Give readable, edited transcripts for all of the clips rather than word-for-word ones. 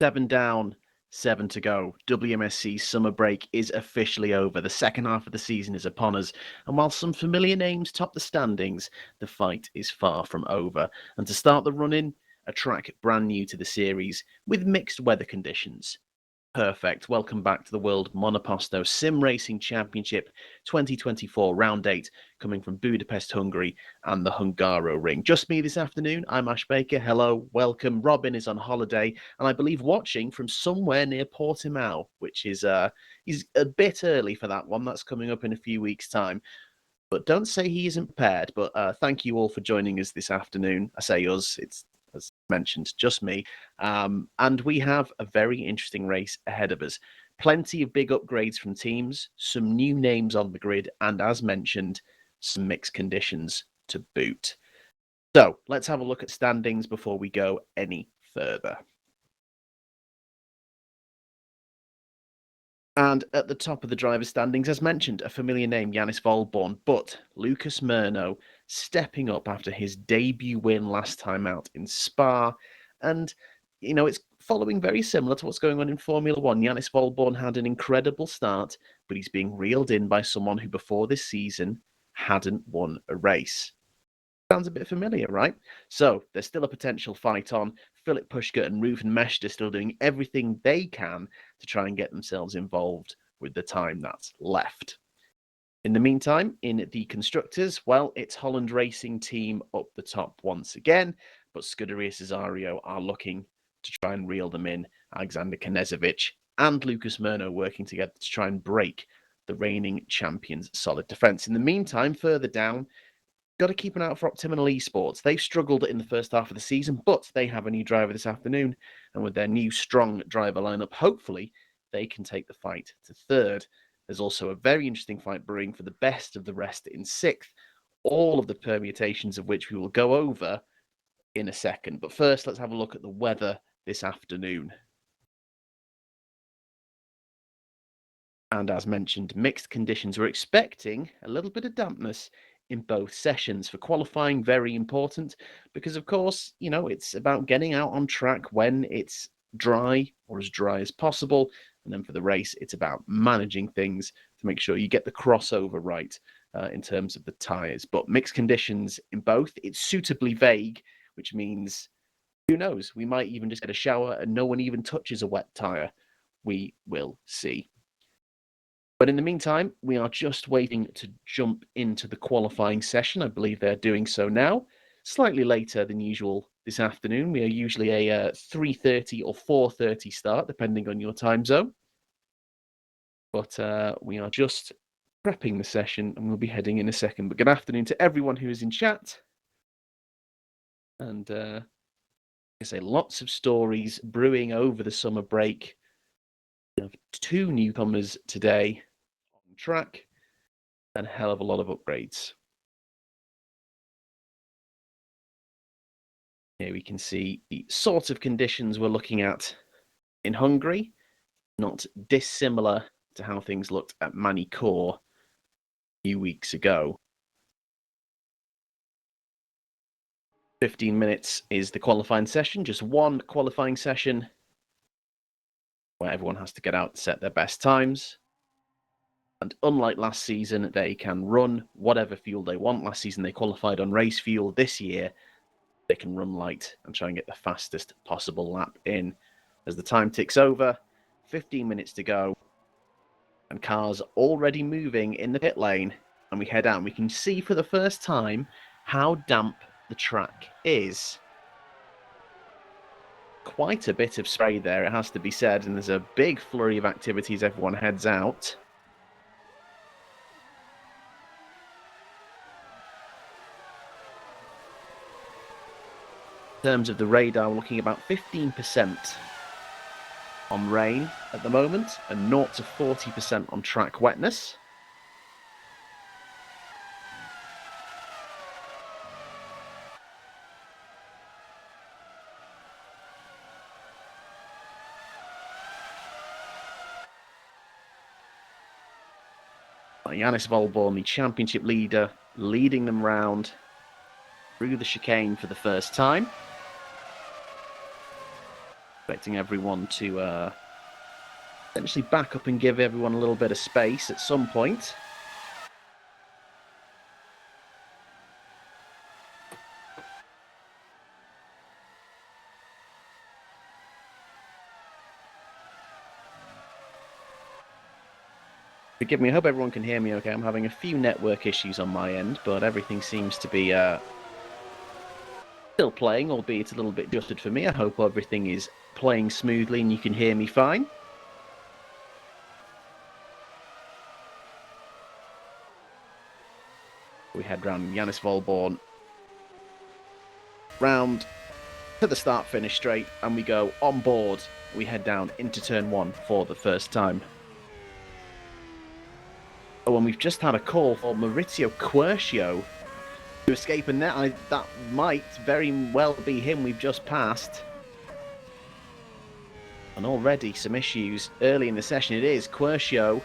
7 down, 7 to go. WMSC summer break is officially over. The second half of the season is upon us. And while some familiar names top the standings, the fight is far from over. And to start the run-in, a track brand new to the series with mixed weather conditions. Perfect. Welcome back to the World Monoposto Sim Racing Championship 2024 Round 8, coming from Budapest, Hungary, and the Hungaroring. Just me this afternoon. I'm Ash Baker. Hello, welcome. Robin is on holiday, and I believe watching from somewhere near Portimao, which is he's a bit early for that one. That's coming up in a few weeks' time. But don't say he isn't prepared. But thank you all for joining us this afternoon. I say us, it's, as mentioned, just me. And we have a very interesting race ahead of us. Plenty of big upgrades from teams, some new names on the grid, and as mentioned, some mixed conditions to boot. So let's have a look at standings before we go any further. And at the top of the driver's standings, as mentioned, a familiar name, Yanis Volborn, but Lucas Murno stepping up after his debut win last time out in Spa. And, you know, it's following very similar to what's going on in Formula One. Yanis Volborn had an incredible start, but he's being reeled in by someone who before this season hadn't won a race. Sounds a bit familiar, right? So there's still a potential fight on. Philip Pushka and Ruven Mesht are still doing everything they can to try and get themselves involved with the time that's left. In the meantime, in the constructors, well, it's Holland Racing Team up the top once again, but Scuderia Cesario are looking to try and reel them in. Alexander Knezovic and Lucas Murno working together to try and break the reigning champions' solid defence. In the meantime, further down, got to keep an eye out for Optimal Esports. They've struggled in the first half of the season, but they have a new driver this afternoon. And with their new strong driver lineup, hopefully they can take the fight to third. There's also a very interesting fight brewing for the best of the rest in sixth, all of the permutations of which we will go over in a second. But first, let's have a look at the weather this afternoon. And as mentioned, mixed conditions. We're expecting a little bit of dampness in both sessions. For qualifying, very important, because of course, you know, it's about getting out on track when it's dry or as dry as possible. And then for the race, it's about managing things to make sure you get the crossover right in terms of the tyres. But mixed conditions in both, it's suitably vague, which means, who knows, we might even just get a shower and no one even touches a wet tyre. We will see. But in the meantime, we are just waiting to jump into the qualifying session. I believe they're doing so now. Slightly later than usual this afternoon. We are usually a 3:30 or 4:30 start, depending on your time zone. But we are just prepping the session and we'll be heading in a second. But good afternoon to everyone who is in chat. And I say lots of stories brewing over the summer break. We have two newcomers today on track and a hell of a lot of upgrades. Here we can see the sort of conditions we're looking at in Hungary, not dissimilar to how things looked at Manicourt a few weeks ago. 15 minutes is the qualifying session, just one qualifying session where everyone has to get out and set their best times. And unlike last season, they can run whatever fuel they want. Last season, they qualified on race fuel. This year, they can run light and try and get the fastest possible lap in. As the time ticks over, 15 minutes to go, and cars already moving in the pit lane, and we head out. We can see for the first time how damp the track is. Quite a bit of spray there, it has to be said, and there's a big flurry of activity as everyone heads out. In terms of the radar, we're looking about 15% on rain at the moment and 0 to 40% on track wetness. Yanis Volborn, the championship leader, leading them round through the chicane for the first time. Expecting everyone to essentially back up and give everyone a little bit of space at some point. Forgive me, I hope everyone can hear me okay. I'm having a few network issues on my end, but everything seems to be still playing, albeit a little bit jutted for me. I hope everything is playing smoothly and you can hear me fine. We head round Yanis Volborn round to the start finish straight, and we go on board. We head down into turn one for the first time. Oh, and we've just had a call for Maurizio Quercio to escape a net. That might very well be him we've just passed. And already some issues early in the session. It is Quercio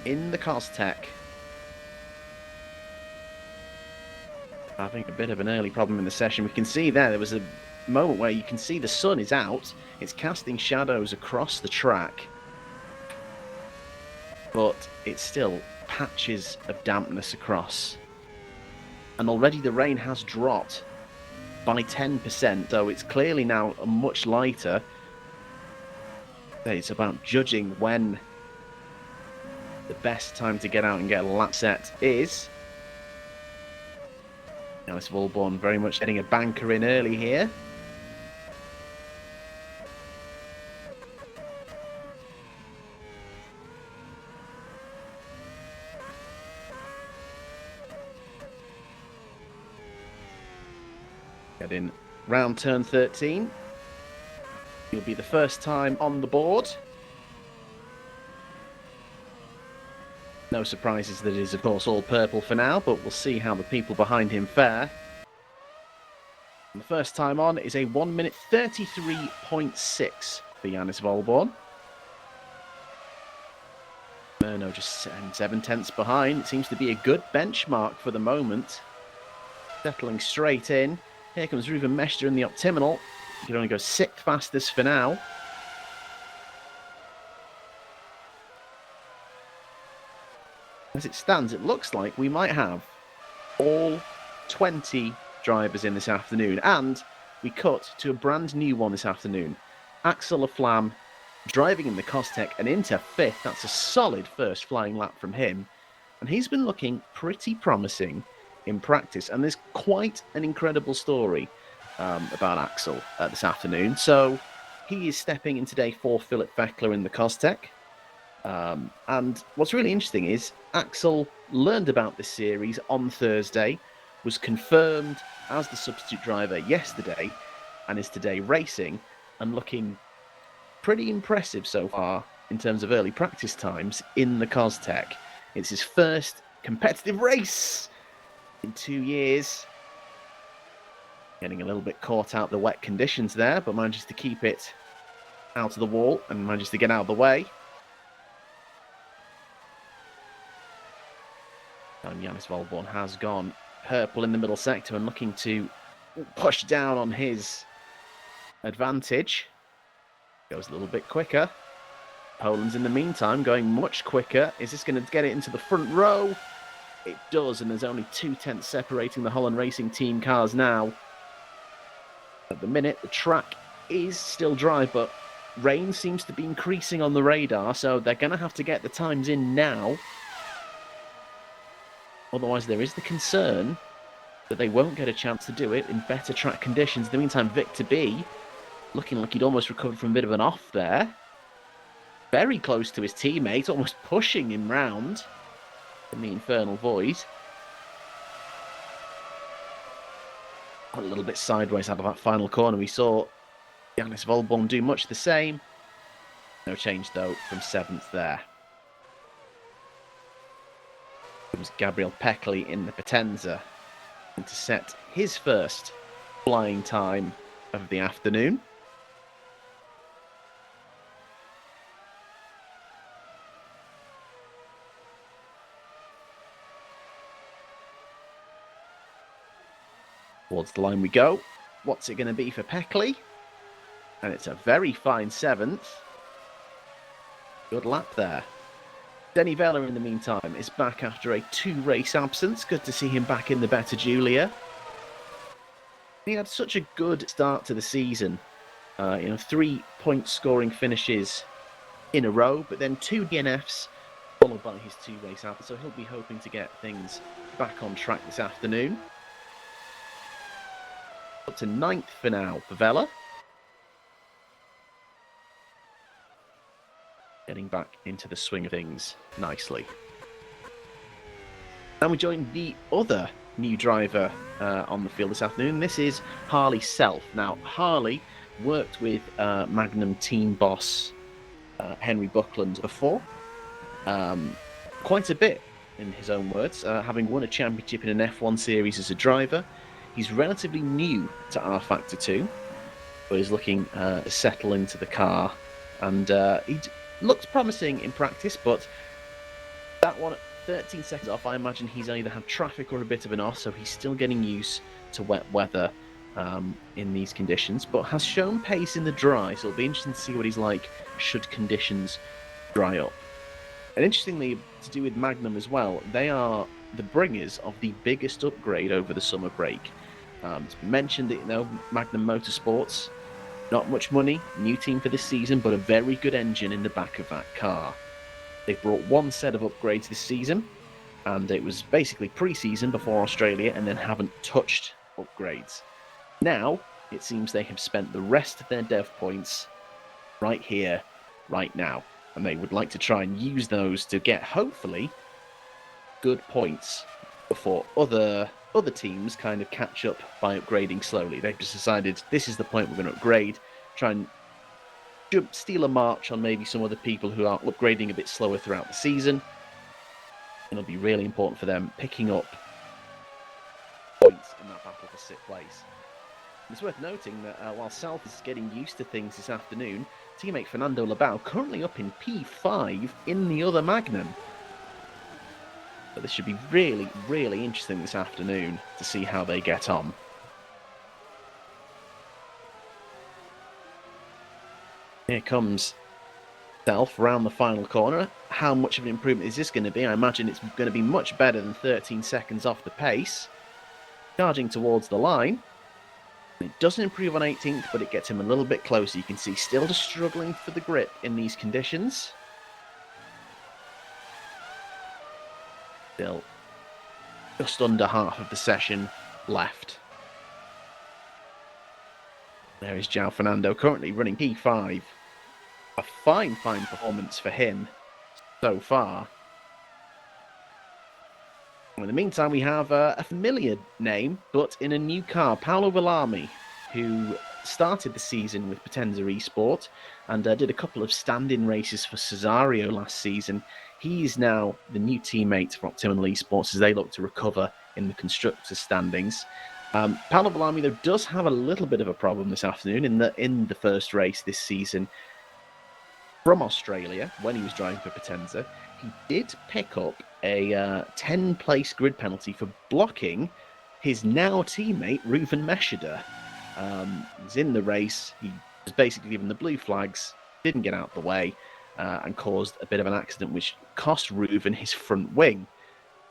in the Costec. Having a bit of an early problem in the session. We can see there was a moment where you can see the sun is out. It's casting shadows across the track. But it's still patches of dampness across. And already the rain has dropped by 10%, so it's clearly now much lighter. It's about judging when the best time to get out and get a lap set is. Yanis Volborn very much getting a banker in early here. Get in round turn 13. He'll be the first time on the board. No surprises that it is, of course, all purple for now, but we'll see how the people behind him fare. And the first time on is a 1 minute 33.6 for Yanis Volborn. Murno just 7/10 behind. It seems to be a good benchmark for the moment. Settling straight in. Here comes Ruven Mestre in the Optimal. He can only go 6th fastest for now. As it stands, it looks like we might have all 20 drivers in this afternoon. And we cut to a brand new one this afternoon. Axel Aflam driving in the Costec and into 5th. That's a solid first flying lap from him. And he's been looking pretty promising in practice. And there's quite an incredible story about Axel this afternoon. So he is stepping in today for Philip Feckler in the Costec. And what's really interesting is Axel learned about this series on Thursday, was confirmed as the substitute driver yesterday, and is today racing and looking pretty impressive so far in terms of early practice times in the Costec. It's his first competitive race in 2 years. Getting a little bit caught out the wet conditions there, but manages to keep it out of the wall and manages to get out of the way. And Yanis Volborn has gone purple in the middle sector and looking to push down on his advantage. Goes a little bit quicker. Poland's in the meantime going much quicker. Is this going to get it into the front row? It does, and there's only 2/10 separating the Holland Racing Team cars now. At the minute, the track is still dry, but rain seems to be increasing on the radar, so they're going to have to get the times in now. Otherwise, there is the concern that they won't get a chance to do it in better track conditions. In the meantime, Victor B, looking like he'd almost recovered from a bit of an off there. Very close to his teammate, almost pushing him round in the infernal void. A little bit sideways out of that final corner. We saw Yanis Volborn do much the same. No change, though, from 7th there. Comes Gabriel Peckley in the Potenza to set his first flying time of the afternoon. Towards the line we go. What's it going to be for Peckley? And it's a very fine 7th. Good lap there. Denny Vella, in the meantime, is back after a 2-race absence. Good to see him back in the Better Julia. He had such a good start to the season. 3 point-scoring finishes in a row, but then 2 DNFs, followed by his 2-race absence. So he'll be hoping to get things back on track this afternoon. Up to 9th for now for Vella. Getting back into the swing of things nicely. And we join the other new driver on the field this afternoon. This is Harley Self. Now, Harley worked with Magnum team boss Henry Buckland before. Quite a bit, in his own words, having won a championship in an F1 series as a driver. He's relatively new to R Factor 2, but is looking to settle into the car. And he looks promising in practice, but that one at 13 seconds off, I imagine he's either had traffic or a bit of an off, so he's still getting used to wet weather in these conditions, but has shown pace in the dry, so it'll be interesting to see what he's like should conditions dry up. And interestingly, to do with Magnum as well, they are the bringers of the biggest upgrade over the summer break. It's been mentioned that, Magnum Motorsports, not much money, new team for this season, but a very good engine in the back of that car. They've brought 1 set of upgrades this season, and it was basically pre-season before Australia, and then haven't touched upgrades. Now, it seems they have spent the rest of their dev points right here, right now, and they would like to try and use those to get, hopefully, good points before other teams kind of catch up by upgrading slowly. They've just decided this is the point we're going to upgrade, try and steal a march on maybe some other people who are upgrading a bit slower throughout the season. It'll be really important for them picking up points in that battle for 6th place. It's worth noting that while South is getting used to things this afternoon, teammate Fernando Labau currently up in P5 in the other Magnum. So this should be really, really interesting this afternoon to see how they get on. Here comes Self round the final corner. How much of an improvement is this going to be? I imagine it's going to be much better than 13 seconds off the pace. Charging towards the line. It doesn't improve on 18th, but it gets him a little bit closer. You can see still just struggling for the grip in these conditions. Still just under half of the session left. There is João Fernando, currently running P5. A fine performance for him so far. In the meantime, we have a familiar name, but in a new car, Paolo Villami, who started the season with Potenza Esport and did a couple of stand-in races for Cesario last season. He's now the new teammate for Optimal Esports as they look to recover in the constructors' standings. Paolo Villami, though, does have a little bit of a problem this afternoon in the first race this season from Australia when he was driving for Potenza. He did pick up a 10-place grid penalty for blocking his now teammate, Reuven Meshida. He's in the race. He was basically given the blue flags, didn't get out of the way, and caused a bit of an accident, which cost Reuven his front wing.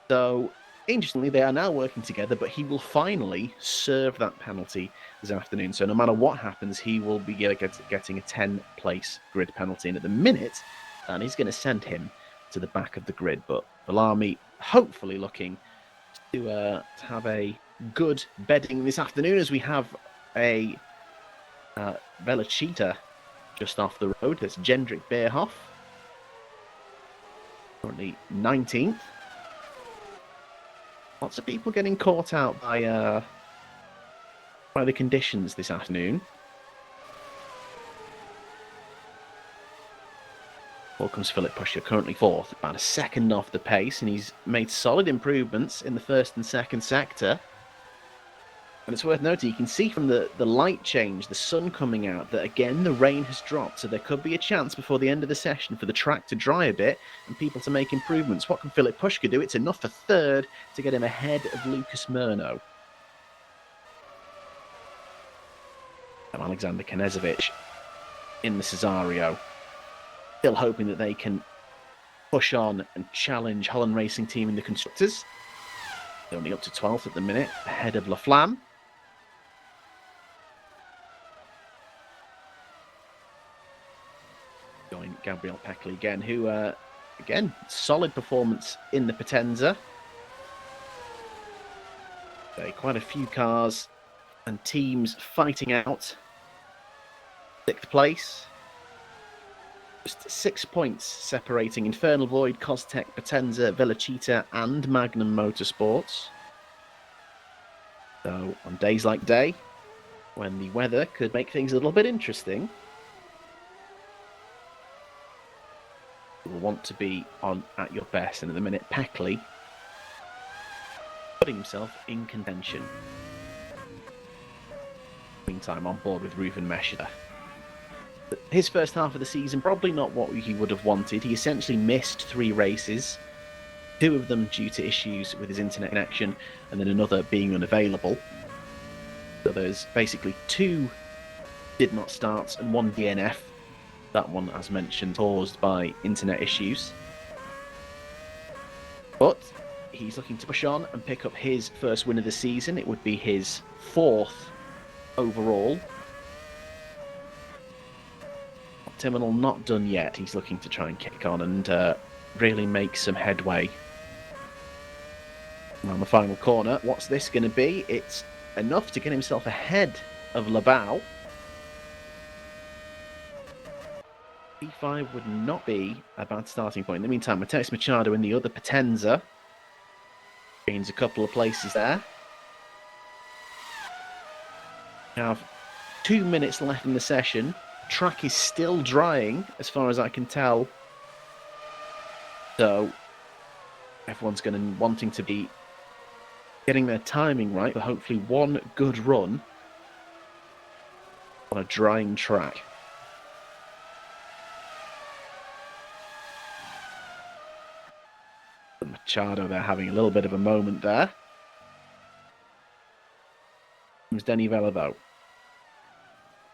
So, interestingly, they are now working together, but he will finally serve that penalty this afternoon. So no matter what happens, he will be getting a 10-place grid penalty. And at the minute, and he's going to send him to the back of the grid. But Villami hopefully looking to have a good bedding this afternoon, as we have a Velocita just off the road. That's Jendrik Beerhoff, currently 19th. Lots of people getting caught out by the conditions this afternoon. Here comes Philip Pusher, currently 4th, about a second off the pace, and he's made solid improvements in the first and second sector. And it's worth noting, you can see from the light change, the sun coming out, that again the rain has dropped, so there could be a chance before the end of the session for the track to dry a bit and people to make improvements. What can Philip Pushka do? It's enough for 3rd to get him ahead of Lucas Murno. Alexander Knezovic in the Cesario. Still hoping that they can push on and challenge Holland Racing Team in the Constructors. They're only up to 12th at the minute, ahead of La Flamme. Join Gabriel Peckley again, who, again, solid performance in the Potenza. Quite a few cars and teams fighting out 6th place. Just 6 points separating Infernal Void, Costech, Potenza, Velocita and Magnum Motorsports. So on days like today, when the weather could make things a little bit interesting, you will want to be on at your best. And at the minute, Peckley putting himself in contention. Meantime, on board with Reuven Mescheder. His first half of the season, probably not what he would have wanted. He essentially missed 3 races, 2 of them due to issues with his internet connection, and then another being unavailable. So there's basically 2 did not starts and 1 DNF. That one, as mentioned, caused by internet issues. But he's looking to push on and pick up his first win of the season. It would be his 4th overall. Terminal not done yet. He's looking to try and kick on and really make some headway. On the final corner, what's this going to be? It's enough to get himself ahead of Labau. P5 would not be a bad starting point. In the meantime, Mateus Machado in the other Potenza gains a couple of places there. We have 2 minutes left in the session. Track is still drying, as far as I can tell. So everyone's wanting to be getting their timing right for hopefully one good run on a drying track. Machado there having a little bit of a moment there. Comes Denny Vella though.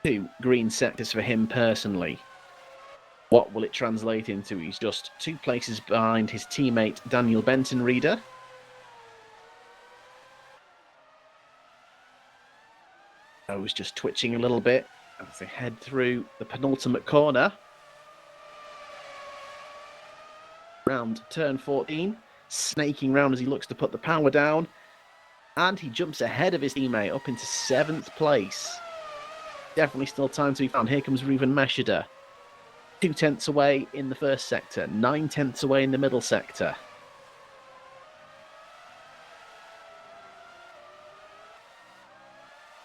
2 green sectors for him personally. What will it translate into? He's just 2 places behind his teammate Daniel Benton-Reeder. I was just twitching a little bit as they head through the penultimate corner. Round turn 14, snaking round as he looks to put the power down. And he jumps ahead of his teammate up into 7th place. Definitely still time to be found. Here comes Reuven Mescheder. 2 tenths away in the first sector, 9 tenths away in the middle sector.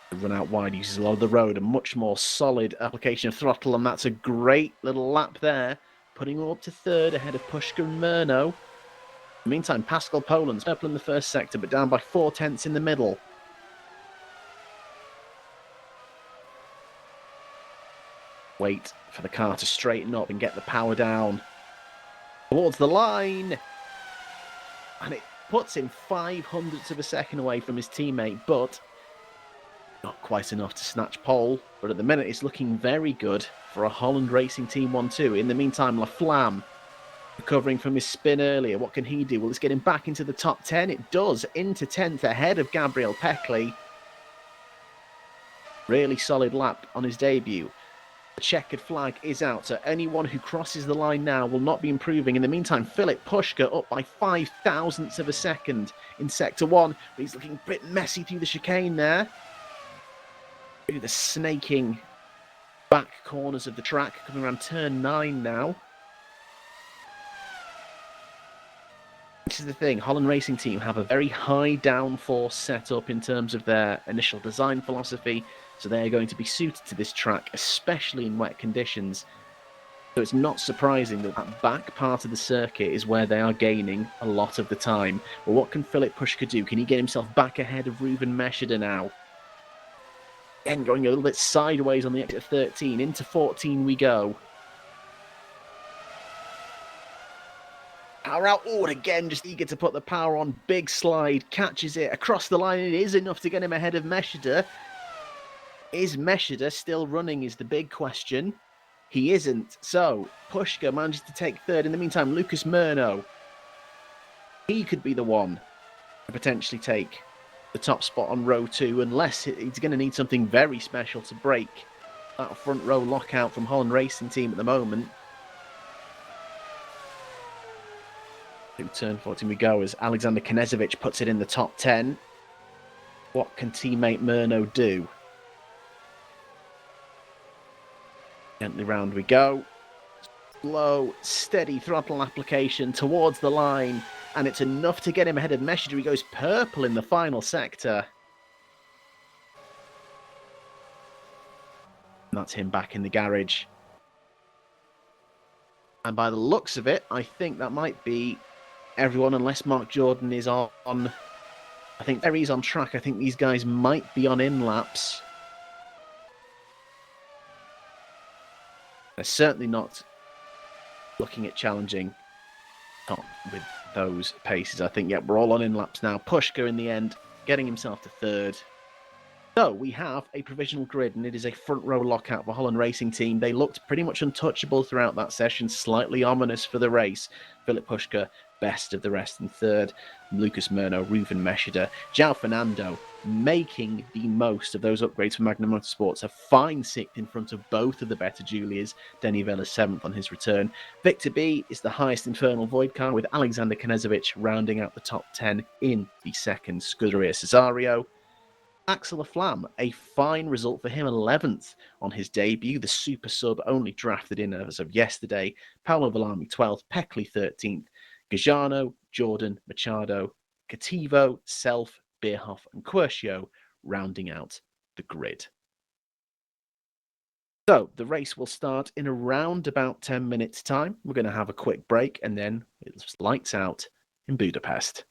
The run out wide uses a lot of the road, a much more solid application of throttle, and that's a great little lap there, putting him up to 3rd ahead of Pushka and Murnau. In the meantime, Pascal Poland's purple in the first sector, but down by 4 tenths in the middle. Wait for the car to straighten up and get the power down towards the line. And it puts him 0.05 of a second away from his teammate, but not quite enough to snatch pole. But at the minute, it's looking very good for a Holland Racing Team 1-2. In the meantime, La Flamme recovering from his spin earlier. What can he do? Well, it's getting back into the top 10. It does, into 10th ahead of Gabriel Peckley. Really solid lap on his debut. The checkered flag is out, so anyone who crosses the line now will not be improving. In the meantime, Philip Pushka up by 0.05 of a second in Sector 1, but he's looking a bit messy through the chicane there. Through the snaking back corners of the track, coming around turn 9 now. This is the thing, Holland Racing Team have a very high downforce setup in terms of their initial design philosophy, so they're going to be suited to this track, especially in wet conditions. So it's not surprising that that back part of the circuit is where they are gaining a lot of the time. Well, what can Philip Pushka do? Can he get himself back ahead of Reuven Mescheder now? Again, going a little bit sideways on the exit of 13. Into 14 we go. Power out. Oh, and again, just eager to put the power on. Big slide. Catches it across the line. It is enough to get him ahead of Mescheder. Is Meshida still running is the big question. He isn't. So Pushka manages to take third. In the meantime, Lucas Murno, he could be the one to potentially take the top spot on row 2, unless he's going to need something very special to break that front row lockout from Holland Racing Team at the moment. To turn 14 we go as Alexander Knezovic puts it in the top 10. What can teammate Murno do? Gently round we go. Slow, steady throttle application towards the line, and it's enough to get him ahead of Meshida. He goes purple in the final sector. And that's him back in the garage. And by the looks of it, I think that might be everyone, unless Mark Jordan is on. I think Terry's on track. I think these guys might be on in-laps. They're certainly not looking at challenging with those paces. I think, yeah, we're all on in-laps now. Pushka in the end, getting himself to third. So we have a provisional grid, and it is a front row lockout for Holland Racing Team. They looked pretty much untouchable throughout that session, slightly ominous for the race. Philip Pushka, best of the rest in third. Lucas Murno, Ruven Meshida, João Fernando making the most of those upgrades for Magnum Motorsports. A fine sixth in front of both of the better Julias. Denny Villa seventh on his return. Victor B is the highest Infernal Void car, with Alexander Knezovic rounding out the top 10 in the second Scuderia Cesario. Axel Flam, a fine result for him, 11th on his debut. The super sub only drafted in as of yesterday. Paolo Villami, 12th. Peckley, 13th. Gajano, Jordan, Machado, Cativo, Self, Beerhoff, and Quercio rounding out the grid. So the race will start in around about 10 minutes' time. We're going to have a quick break, and then it's lights out in Budapest.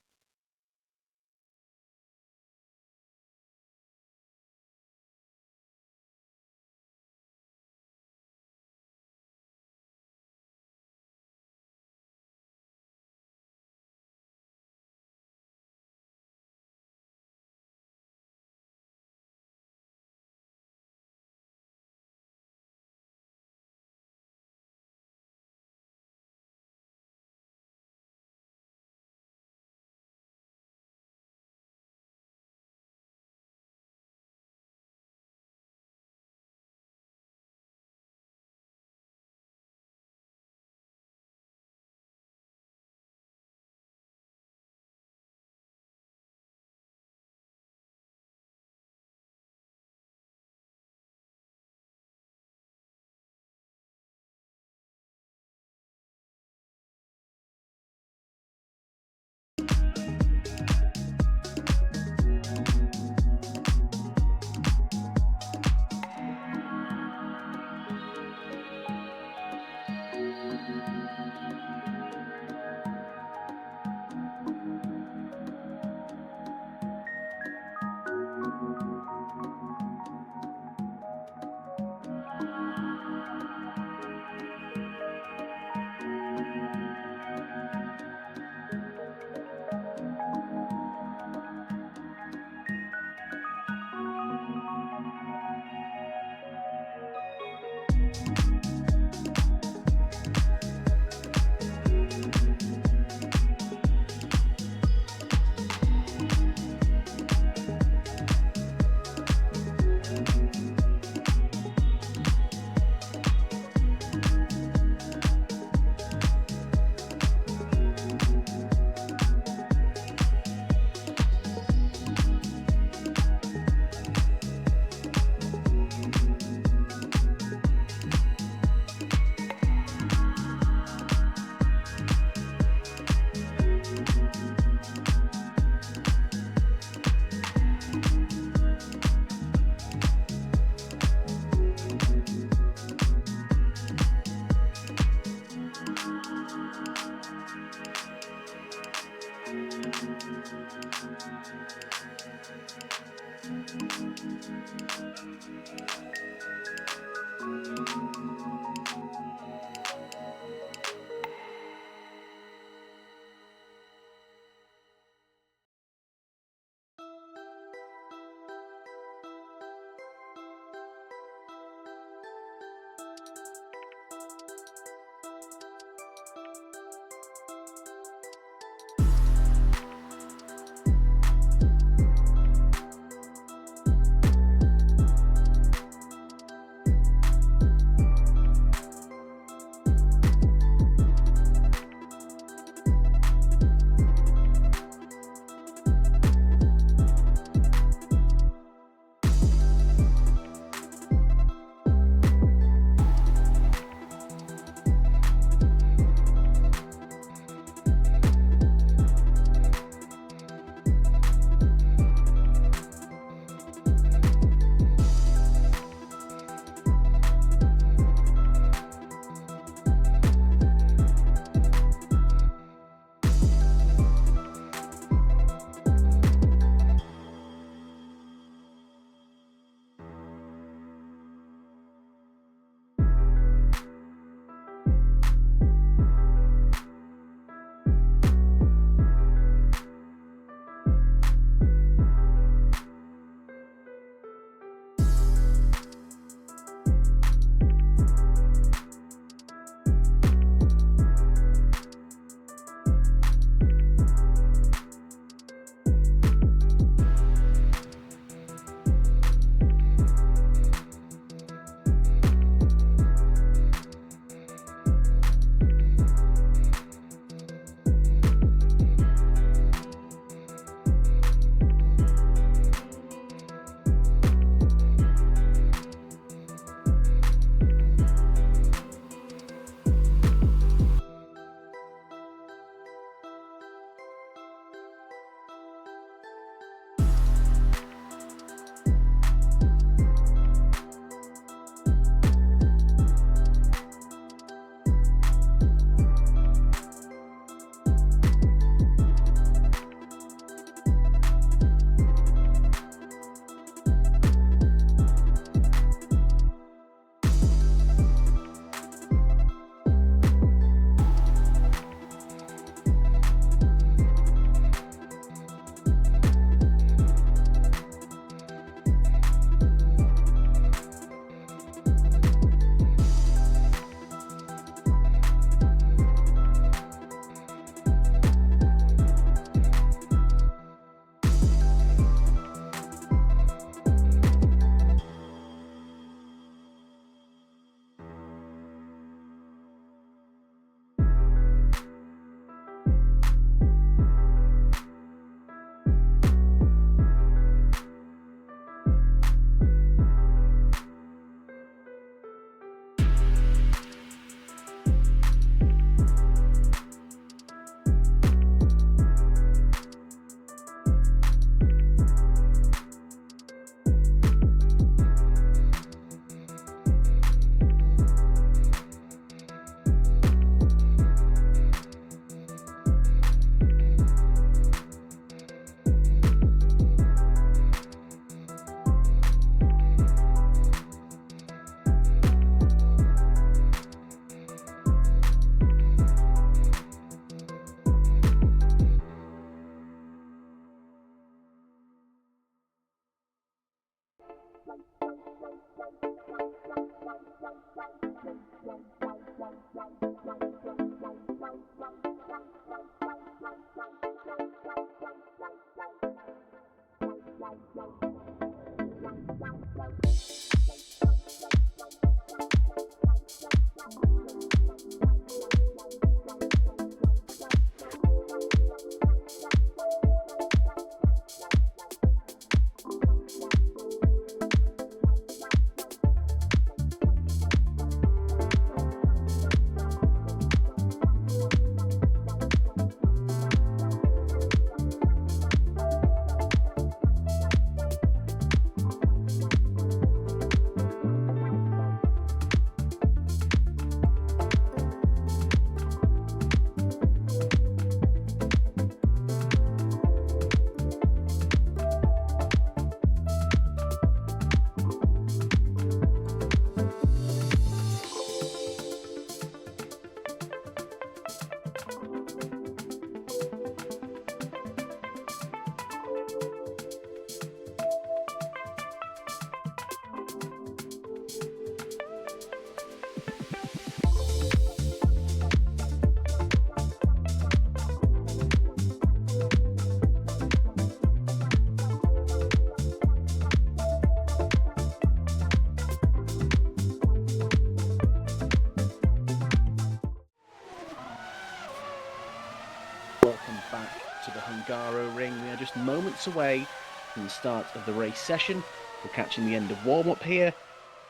Welcome back to the Hungaroring. We are just moments away from the start of the race session. We're catching the end of warm-up here,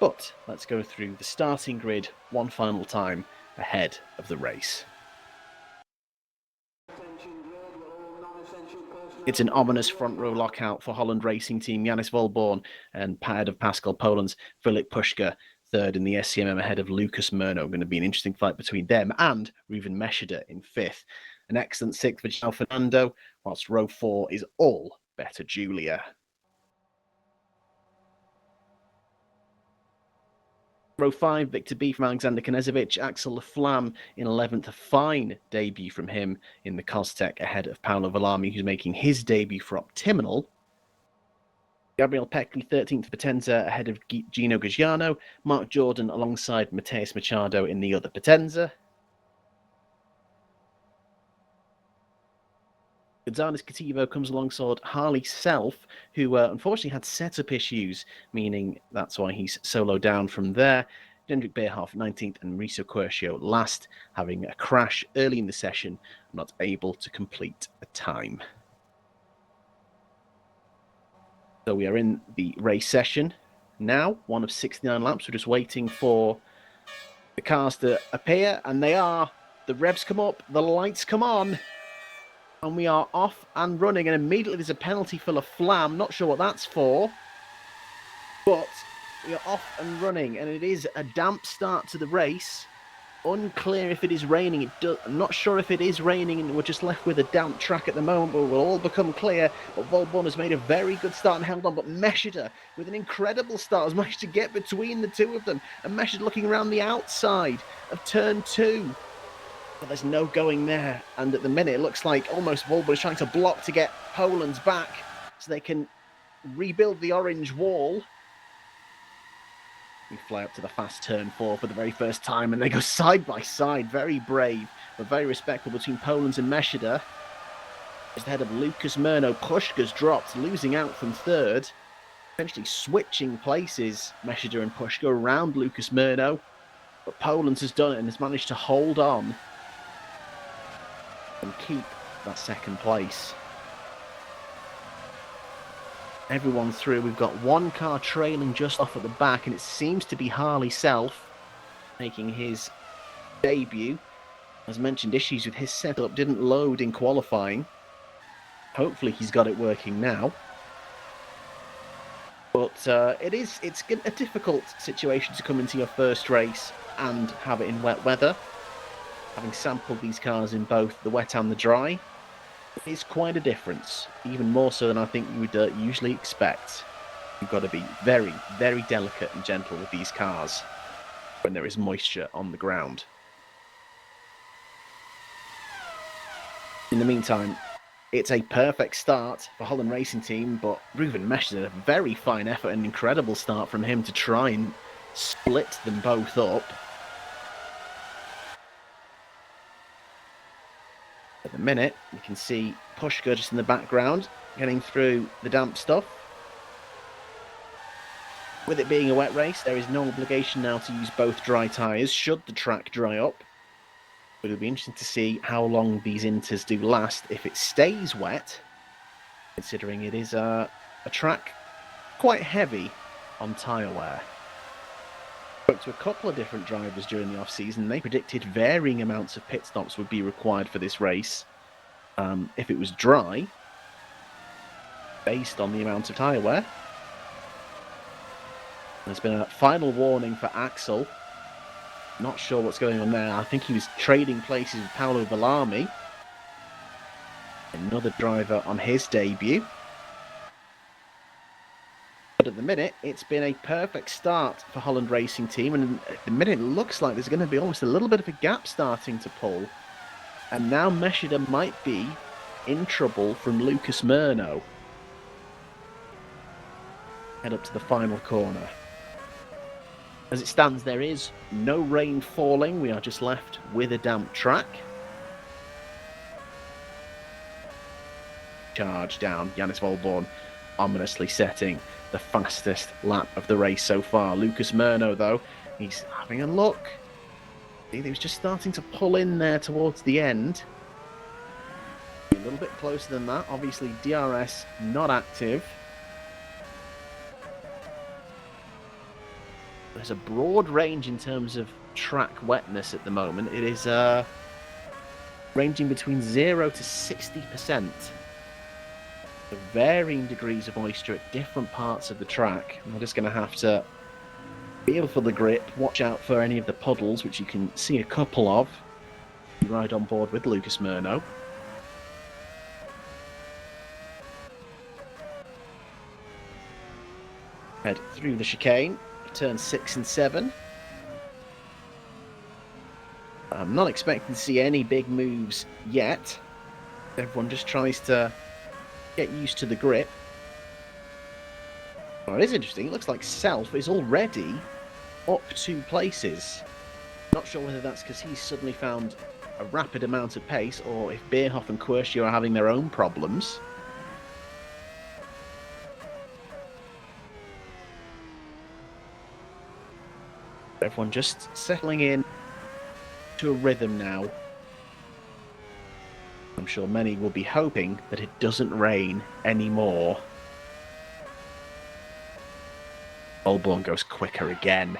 but let's go through the starting grid one final time ahead of the race. It's an ominous front row lockout for Holland racing team Janis Volborn and paired of Pascal Poland's Filip Puška, third in the SCMM ahead of Lucas Murno. Going to be an interesting fight between them and Ruven Meshida in fifth. An excellent sixth for João Fernando, whilst row 4 is all better Julia. Row 5, Victor B from Alexander Knežević, Axel Laflamme in 11th, a fine debut from him in the Costec ahead of Paolo Villami, who's making his debut for Optimal. Gabriel Peckley, 13th for Potenza, ahead of Gino Gagiano. Mark Jordan alongside Mateus Machado in the other Potenza. Gonzalez Cativo comes alongside Harley Self, who unfortunately had setup issues, meaning that's why he's solo down from there. Hendrik Beerhoff 19th and Mauricio Quercio last, having a crash early in the session, not able to complete a time. So we are in the race session now, one of 69 laps. We're just waiting for the cars to appear, and they are. The revs come up, the lights come on. And we are off and running, and immediately there's a penalty for Laflamme. Not sure what that's for, but we are off and running, and it is a damp start to the race. Unclear if it is raining. I'm not sure if it is raining, and we're just left with a damp track at the moment, but it will all become clear. But Volborn has made a very good start and held on, but Meshida, with an incredible start, has managed to get between the two of them, and Meshida looking around the outside of turn 2. But there's no going there, and at the minute it looks like almost Volborn is trying to block to get Poland's back so they can rebuild the orange wall. We fly up to the fast turn 4 for the very first time, and they go side by side. Very brave, but very respectful between Poland's and Meshida. Just ahead of Lucas Murno, Puška's dropped, losing out from third. Essentially switching places, Meshida and Puška around Lucas Murno. But Poland's has done it and has managed to hold on and keep that second place. Everyone through. We've got one car trailing just off at the back, and it seems to be Harley Self making his debut. As mentioned, issues with his setup, didn't load in qualifying. Hopefully he's got it working now. But it's a difficult situation to come into your first race and have it in wet weather. Having sampled these cars in both the wet and the dry, it is quite a difference, even more so than I think you would usually expect. You've got to be very, very delicate and gentle with these cars when there is moisture on the ground. In the meantime, it's a perfect start for Holland Racing Team, but Ruven Meshida, a very fine effort and incredible start from him to try and split them both up. At the minute, you can see Puška just in the background, getting through the damp stuff. With it being a wet race, there is no obligation now to use both dry tyres, should the track dry up. But it'll be interesting to see how long these inters do last if it stays wet, considering it is a track quite heavy on tyre wear. Spoke to a couple of different drivers during the off-season. They predicted varying amounts of pit stops would be required for this race if it was dry, based on the amount of tyre wear. There's been a final warning for Axel. Not sure what's going on there. I think he was trading places with Paolo Villami, another driver on his debut. But at the minute, it's been a perfect start for Holland Racing Team, and at the minute it looks like there's going to be almost a little bit of a gap starting to pull. And now Meshida might be in trouble from Lucas Murno. Head up to the final corner. As it stands, there is no rain falling. We are just left with a damp track. Charge down, Janis Volborn ominously setting the fastest lap of the race so far. Lucas Murno, though, he's having a look. He was just starting to pull in there towards the end. little bit closer than that. Obviously, DRS not active. There's a broad range in terms of track wetness at the moment. It is ranging between 0 to 60%. The varying degrees of moisture at different parts of the track. We're just going to have to feel for the grip, watch out for any of the puddles, which you can see a couple of. Ride on board with Lucas Murno. Head through the chicane, turns 6 and 7. I'm not expecting to see any big moves yet. Everyone just tries to get used to the grip. Well, it is interesting. It looks like Self is already up 2 places. Not sure whether that's because he's suddenly found a rapid amount of pace, or if Beerhoff and Quercio are having their own problems. Everyone just settling in to a rhythm now. I'm sure many will be hoping that it doesn't rain anymore. Olborn goes quicker again.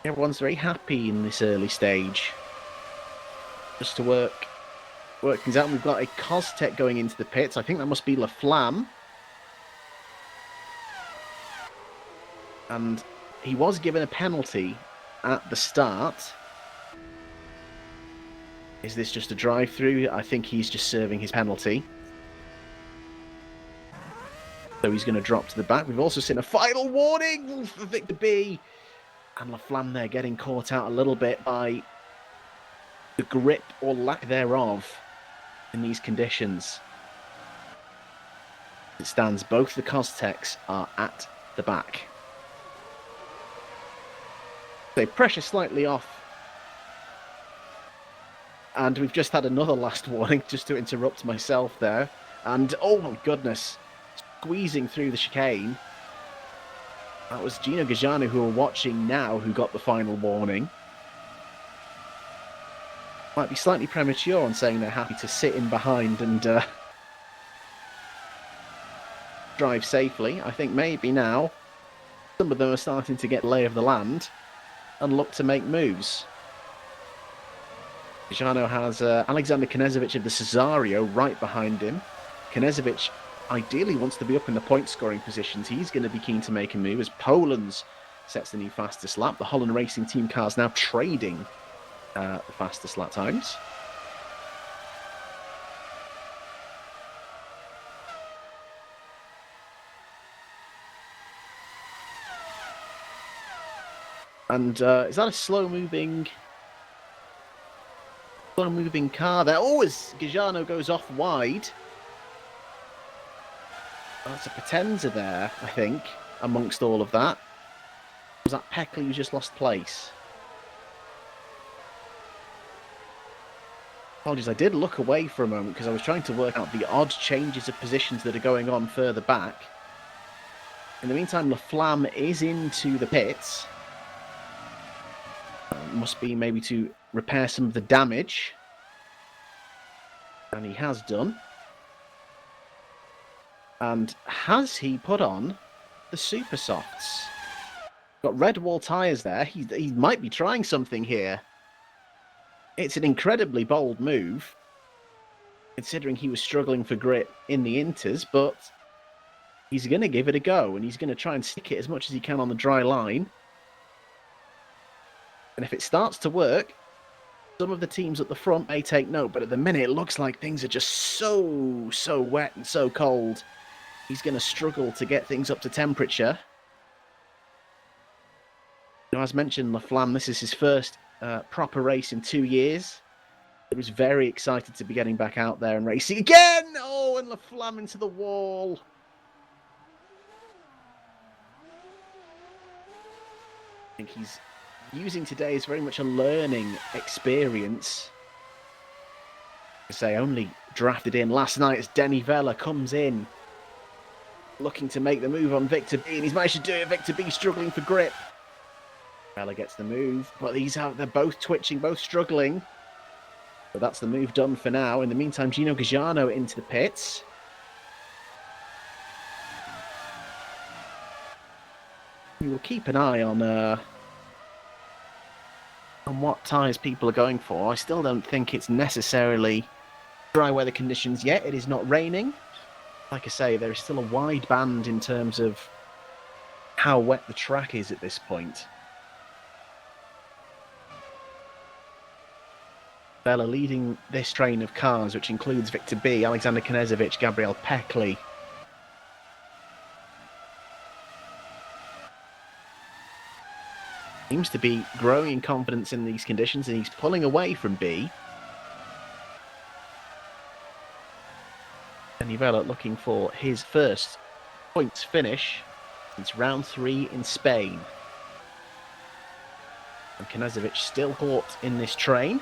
Everyone's very happy in this early stage. Just to work things out. We've got a Costec going into the pits. I think that must be Laflamme. And he was given a penalty at the start. Is this just a drive-through? I think he's just serving his penalty. So he's going to drop to the back. We've also seen a final warning for Victor B. And Laflamme there getting caught out a little bit by the grip or lack thereof in these conditions. As it stands, both the Costecs are at the back. They pressure slightly off. And we've just had another last warning, just to interrupt myself there. And, oh my goodness, squeezing through the chicane. That was Gino Gajano, who we're watching now, who got the final warning. Might be slightly premature on saying they're happy to sit in behind and drive safely. I think maybe now some of them are starting to get lay of the land and look to make moves. Gajano has Alexander Knezovic of the Cesario right behind him. Knezovic ideally wants to be up in the point-scoring positions. He's going to be keen to make a move as Poland's sets the new fastest lap. The Holland Racing Team cars now trading the fastest lap times. And is that a slow-moving car there? Oh, as Gajano goes off wide. That's a Potenza there, I think, amongst all of that. Was that Peckley who just lost place? Apologies, I did look away for a moment because I was trying to work out the odd changes of positions that are going on further back. In the meantime, Laflamme is into the pits. Must be maybe to repair some of the damage. And he has done. And has he put on the Super Softs? Got red wall tyres there. He might be trying something here. It's an incredibly bold move, considering he was struggling for grip in the Inters, but he's going to give it a go, and he's going to try and stick it as much as he can on the dry line. And if it starts to work, some of the teams at the front may take note, but at the minute it looks like things are just so wet and so cold. He's going to struggle to get things up to temperature. Now, as mentioned, Laflamme, this is his first proper race in 2 years. He was very excited to be getting back out there and racing again! Oh, and Laflamme into the wall. I think he's using today as very much a learning experience. I say, only drafted in last night as Denny Vella comes in, looking to make the move on Victor B, and he's managed to do it. Victor B struggling for grip. Bella gets the move, but they're both twitching, both struggling. But that's the move done for now. In the meantime, Gino Gagliano into the pits. We will keep an eye on what tyres people are going for. I still don't think it's necessarily dry weather conditions yet. It is not raining. Like I say, there is still a wide band in terms of how wet the track is at this point. Bella leading this train of cars, which includes Victor B, Alexander Knezovic, Gabriel Peckley. Seems to be growing in confidence in these conditions, and he's pulling away from B. And Nivella looking for his first points finish since round 3 in Spain. And Knezovic still caught in this train.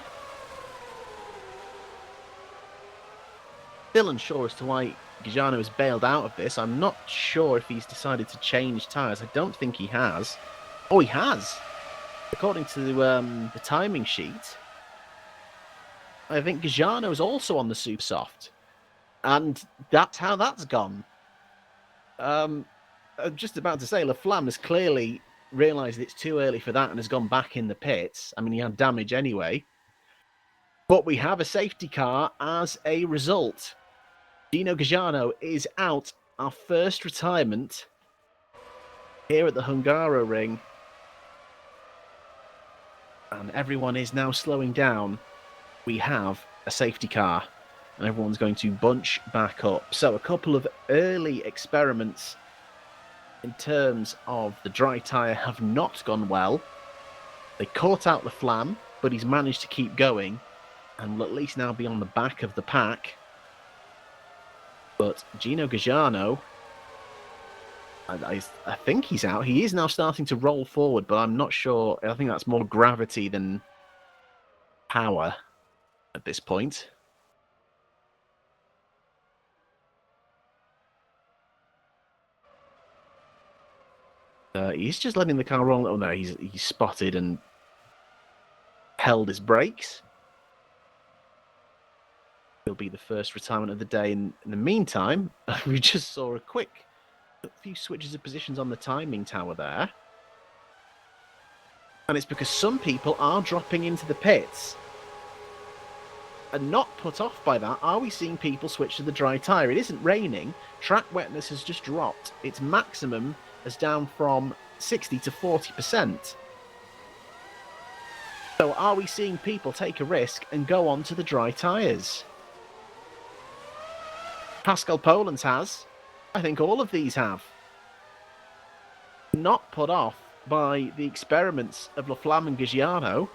Still unsure as to why Gagliano has bailed out of this. I'm not sure if he's decided to change tyres. I don't think he has. Oh, he has! According to the timing sheet, I think Gagliano is also on the Super Soft. And that's how that's gone. I'm just about to say, Laflamme has clearly realised it's too early for that and has gone back in the pits. I mean, he had damage anyway. But we have a safety car as a result. Gino Gagliano is out. Our first retirement here at the Hungaroring. And everyone is now slowing down. We have a safety car. And everyone's going to bunch back up. So a couple of early experiments in terms of the dry tyre have not gone well. They caught out Laflamme, but he's managed to keep going and will at least now be on the back of the pack. But Gino Gagliano, I think he's out. He is now starting to roll forward, but I'm not sure. I think that's more gravity than power at this point. He's just letting the car roll. Oh no, he's spotted and held his brakes. He'll be the first retirement of the day. In the meantime, we just saw a few switches of positions on the timing tower there. And it's because some people are dropping into the pits. And not put off by that, are we seeing people switch to the dry tyre? It isn't raining. Track wetness has just dropped. Its maximum is down from 60 to 40%. So are we seeing people take a risk and go on to the dry tyres? Pascal Polens has. I think all of these have. Not put off by the experiments of Laflamme and Gagliano.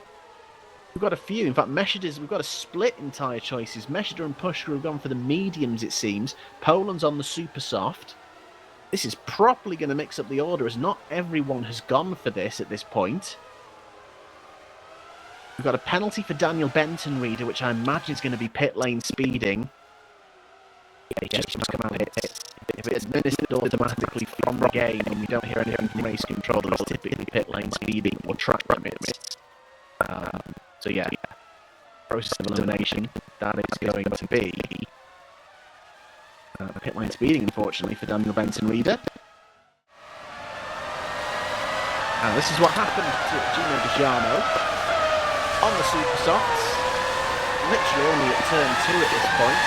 We've got a few. In fact, we've got a split in tyre choices. Meshida and Pushka have gone for the mediums, it seems. Polens on the super soft. This is properly going to mix up the order, as not everyone has gone for this at this point. We've got a penalty for Daniel Benton Reader, which I imagine is going to be pit lane speeding. Yeah, just come out of it. If it's administered automatically from the game and we don't hear anything from race control, there's typically pit lane speeding or track limits. So yeah, process of elimination, that is going to be pit lane speeding, unfortunately, for Daniel Benton Reader. And this is what happened to Gino Gagliano on the super softs. Literally only at turn 2 at this point.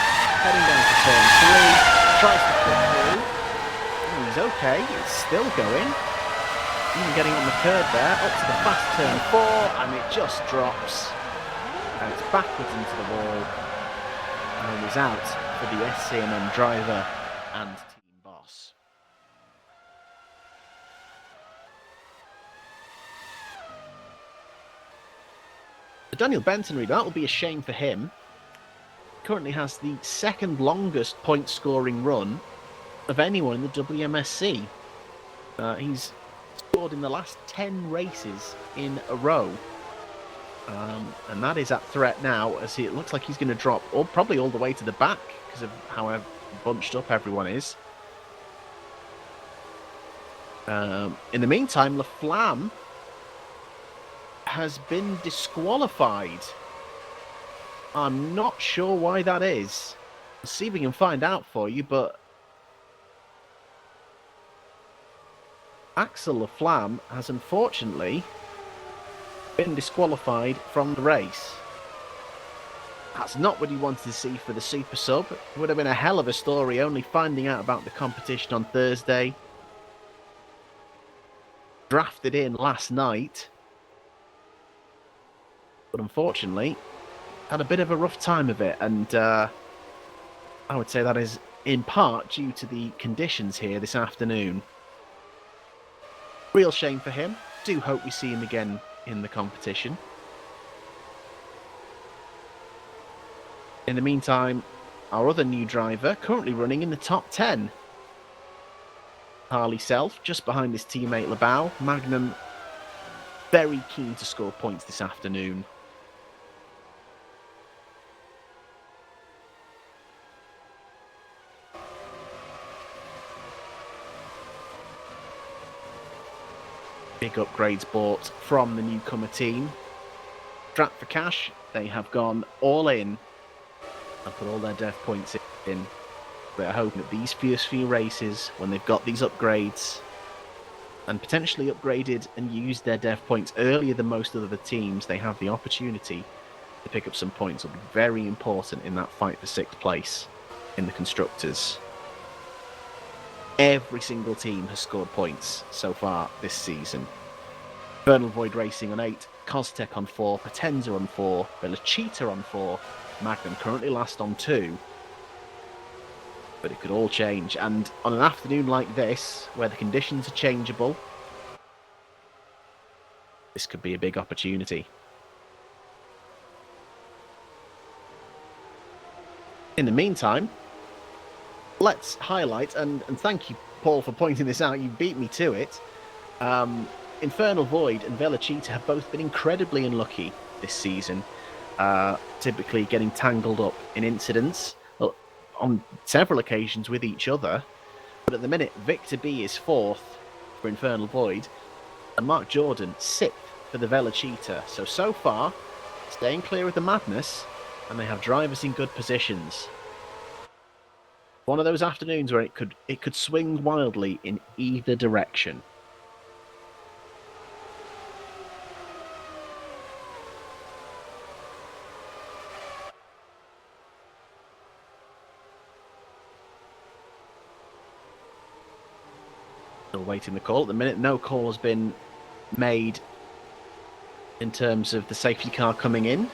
Heading down to turn 3, tries to put through. And he's okay, it's still going. Even getting on the curb there, up to the fast turn 4, and it just drops. And it's backwards into the wall. And he's out for the SCMM driver and team boss. So Daniel Benton Reader, that will be a shame for him. Currently has the second longest point scoring run of anyone in the WMSC. He's scored in the last 10 races in a row. And that is at threat now, as it looks like he's going to drop probably all the way to the back because of how bunched up everyone is. In the meantime, Laflamme has been disqualified. I'm not sure why that is. We'll see if we can find out for you, but Axel Laflamme has unfortunately been disqualified from the race. That's not what he wanted to see for the super sub. It would have been a hell of a story only finding out about the competition on Thursday. Drafted in last night. But unfortunately, had a bit of a rough time of it. And I would say that is in part due to the conditions here this afternoon. Real shame for him. Do hope we see him again in the competition. In the meantime, our other new driver currently running in the top 10. Harley Self, just behind his teammate Labau. Magnum very keen to score points this afternoon. Big upgrades bought from the newcomer team. Strapped for cash, they have gone all in and put all their dev points in. They're hoping that these first few races, when they've got these upgrades and potentially upgraded and used their dev points earlier than most of the teams, they have the opportunity to pick up some points. Will be very important in that fight for 6th place in the Constructors. Every single team has scored points so far this season. Infernal Void Racing on 8, Costech on 4, Potenza on 4, Velocita on 4, Magnum currently last on 2. But it could all change, and on an afternoon like this, where the conditions are changeable, this could be a big opportunity. In the meantime, let's highlight, and thank you, Paul, for pointing this out. You beat me to it. Infernal Void and Velocita have both been incredibly unlucky this season, typically getting tangled up in incidents on several occasions with each other. But at the minute, Victor B is 4th for Infernal Void, and Mark Jordan 6th for the Velocita. So far, staying clear of the madness, and they have drivers in good positions. One of those afternoons where it could swing wildly in either direction. Still waiting the call. At the minute, no call has been made in terms of the safety car coming in.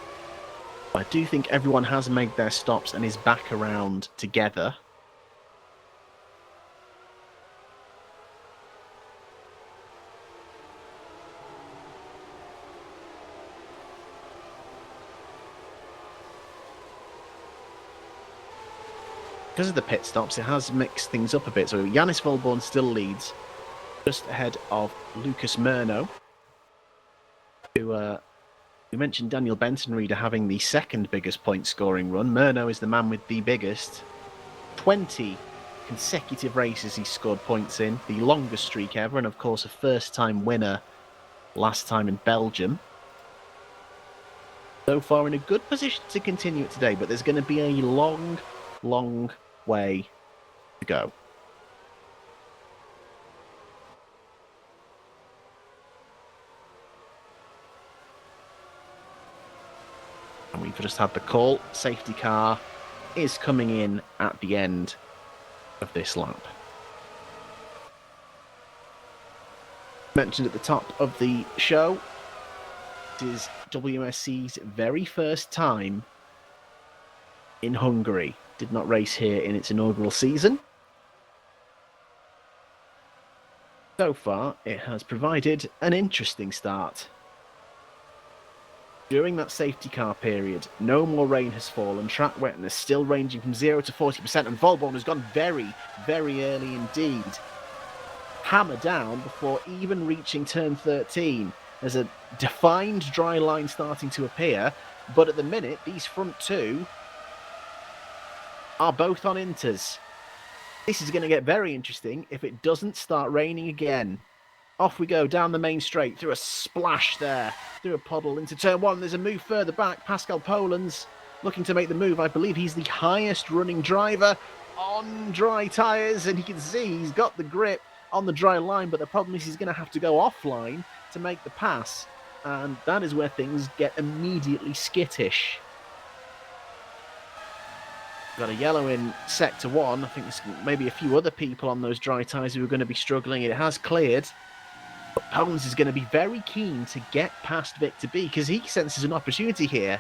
I do think everyone has made their stops and is back around together. Because of the pit stops, it has mixed things up a bit. So Yanis Volborn still leads, just ahead of Lucas Murno, who we mentioned Daniel Benton Reader having the second biggest point scoring run. Murno is the man with the biggest. 20 consecutive races he scored points in, the longest streak ever, and of course a first-time winner last time in Belgium. So far in a good position to continue it today, but there's going to be a long way to go. And we've just had the call. Safety car is coming in at the end of this lap. Mentioned at the top of the show, it is WMSC's very first time in Hungary. Did not race here in its inaugural season. So far, it has provided an interesting start. During that safety car period, no more rain has fallen. Track wetness still ranging from 0 to 40%, and Volborn has gone very, very early indeed. Hammer down before even reaching turn 13. There's a defined dry line starting to appear, but at the minute, these front two are both on inters. This is going to get very interesting if it doesn't start raining again. Off we go down the main straight, through a splash there, through a puddle into turn one. There's a move further back. Pascal Poland's looking to make the move. I believe he's the highest running driver on dry tyres, and you can see he's got the grip on the dry line, but the problem is he's going to have to go offline to make the pass, and that is where things get immediately skittish. Got a yellow in sector one. I think there's maybe a few other people on those dry tyres who are going to be struggling. It has cleared. But Polands is going to be very keen to get past Victor B because he senses an opportunity here.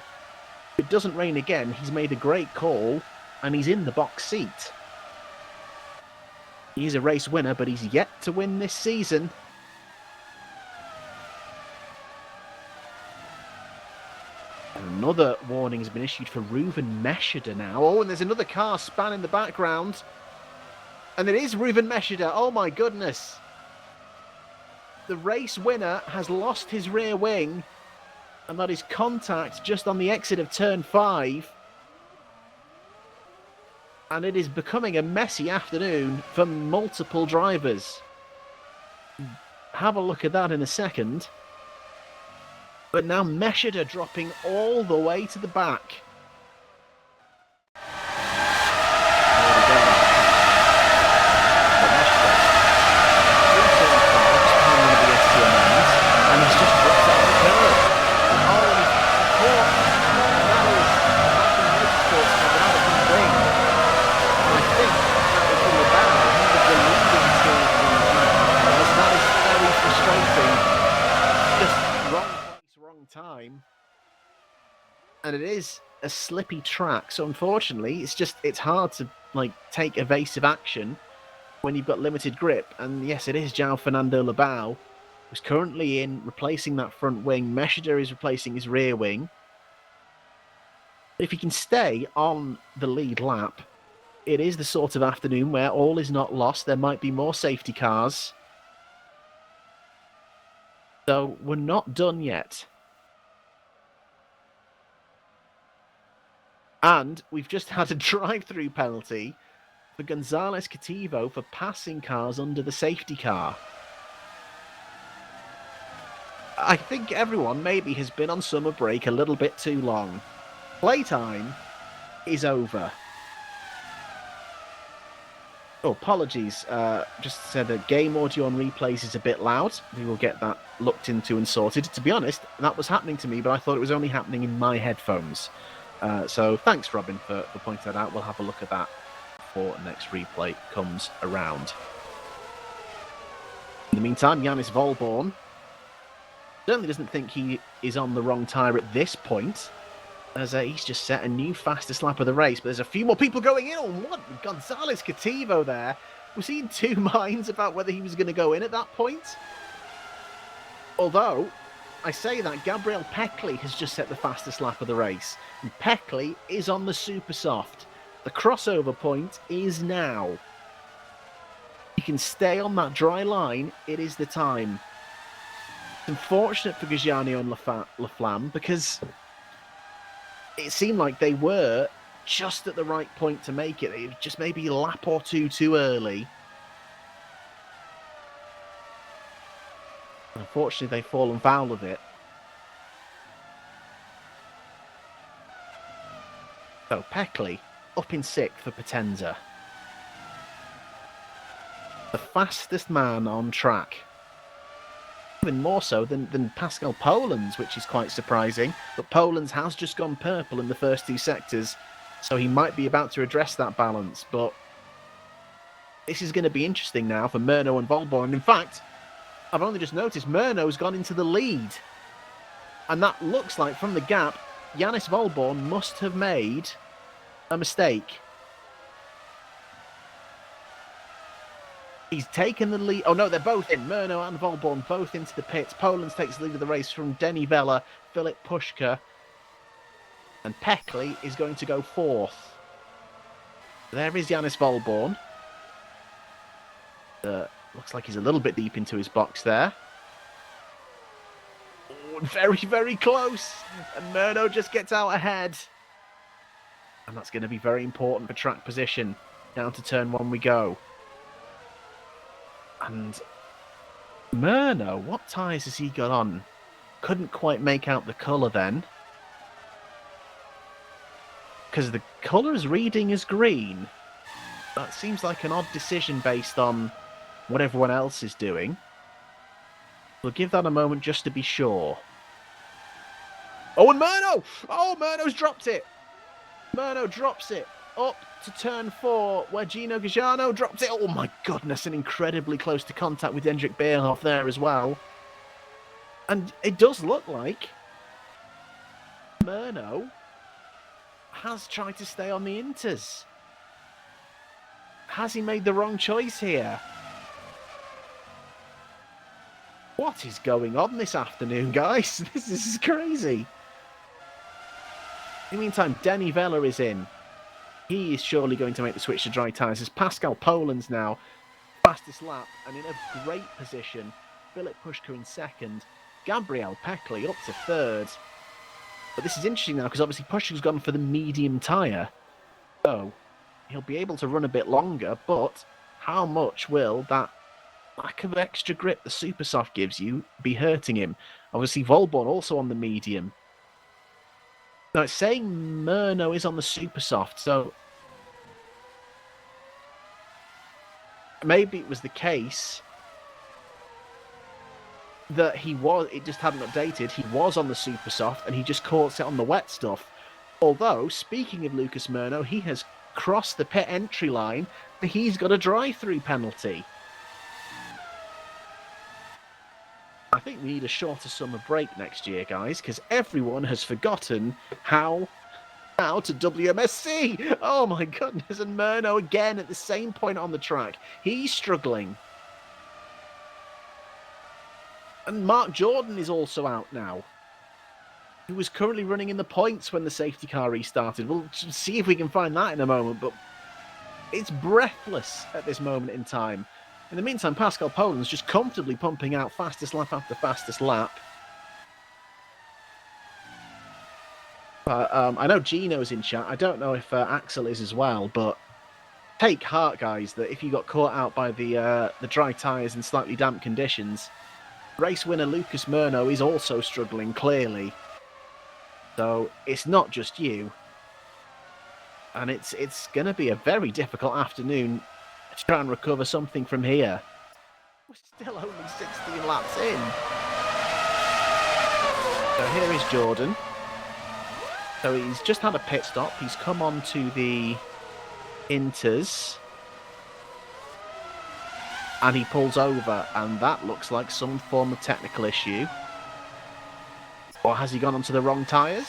If it doesn't rain again, he's made a great call and he's in the box seat. He's a race winner, but he's yet to win this season. Another warning has been issued for Reuven Meshida now. Oh, and there's another car span in the background. And it is Reuven Meshida. Oh my goodness. The race winner has lost his rear wing. And that is contact just on the exit of turn 5. And it is becoming a messy afternoon for multiple drivers. Have a look at that in a second. But now Meshida dropping all the way to the back. Time, and it is a slippy track, so unfortunately it's hard to take evasive action when you've got limited grip. And yes, it is João Fernando Lebao who's currently in, replacing that front wing. Meshida is replacing his rear wing. But if he can stay on the lead lap, it is the sort of afternoon where all is not lost. There might be more safety cars, so we're not done yet. And we've just had a drive-through penalty for Gonzalez Cativo for passing cars under the safety car. I think everyone maybe has been on summer break a little bit too long. Playtime is over. Oh, apologies. Just said that game audio on replays is a bit loud. We will get that looked into and sorted. To be honest, that was happening to me, but I thought it was only happening in my headphones. So thanks, Robin, for pointing that out. We'll have a look at that before next replay comes around. In the meantime, Yannis Volborn certainly doesn't think he is on the wrong tyre at this point, as he's just set a new fastest lap of the race. But there's a few more people going in on what? Gonzalez Cativo there. Was he in two minds about whether he was going to go in at that point? Although, I say that Gabriel Peckley has just set the fastest lap of the race. And Peckley is on the super soft. The crossover point is now. You can stay on that dry line. It is the time. It's unfortunate for Giugiano and Laflamme because it seemed like they were just at the right point to make it. It was just maybe a lap or two too early. Unfortunately, they've fallen foul of it. So, Peckley up in 6th for Potenza. The fastest man on track. Even more so than Pascal Polands, which is quite surprising. But Polands has just gone purple in the first 2 sectors, so he might be about to address that balance. But this is going to be interesting now for Murnau and Volborn. In fact, I've only just noticed Murnau's gone into the lead. And that looks like, from the gap, Yannis Volborn must have made a mistake. He's taken the lead. Oh no, they're both in. Murnau and Volborn both into the pits. Polands takes the lead of the race from Denny Vella, Philip Pushka. And Peckley is going to go 4th. There is Yannis Volborn. Looks like he's a little bit deep into his box there. Oh, very, very close. And Murnau just gets out ahead. And that's going to be very important for track position. Down to turn 1 we go. And Murno, what tyres has he got on? Couldn't quite make out the colour then. Because the colour is reading as green. That seems like an odd decision based on what everyone else is doing. We'll give that a moment just to be sure. Oh, and Murno! Oh, Murno's dropped it! Murno drops it up to turn 4, where Gino Gajano drops it. Oh my goodness, and incredibly close to contact with Hendrik Beerhoff there as well. And it does look like Murno has tried to stay on the Inters. Has he made the wrong choice here? What is going on this afternoon, guys? This is crazy. In the meantime, Denny Vella is in. He is surely going to make the switch to dry tyres as Pascal Poland's now fastest lap and in a great position. Philip Pushka in second. Gabriel Peckley up to third. But this is interesting now because obviously Pushka's gone for the medium tyre. So he'll be able to run a bit longer, but how much will that lack of extra grip the Super Soft gives you be hurting him? Obviously Volborn also on the medium. Now it's saying Murno is on the Super Soft, so maybe it was the case that it just hadn't updated. He was on the Super Soft and he just caught it on the wet stuff. Although, speaking of Lucas Murno, he has crossed the pit entry line and he's got a drive-through penalty. I think we need a shorter summer break next year, guys, because everyone has forgotten how to WMSC. Oh my goodness, and Murno again at the same point on the track. He's struggling. And Mark Jordan is also out now. He was currently running in the points when the safety car restarted. We'll see if we can find that in a moment, but it's breathless at this moment in time. In the meantime, Pascal Poland's just comfortably pumping out fastest lap after fastest lap. I know Gino's in chat. I don't know if Axel is as well, but take heart, guys, that if you got caught out by the dry tyres in slightly damp conditions, race winner Lucas Murno is also struggling, clearly. So it's not just you. And it's going to be a very difficult afternoon to try and recover something from here. We're still only 16 laps in. So here is Jordan. So he's just had a pit stop. He's come on to the Inters. And he pulls over. And that looks like some form of technical issue. Or has he gone onto the wrong tyres?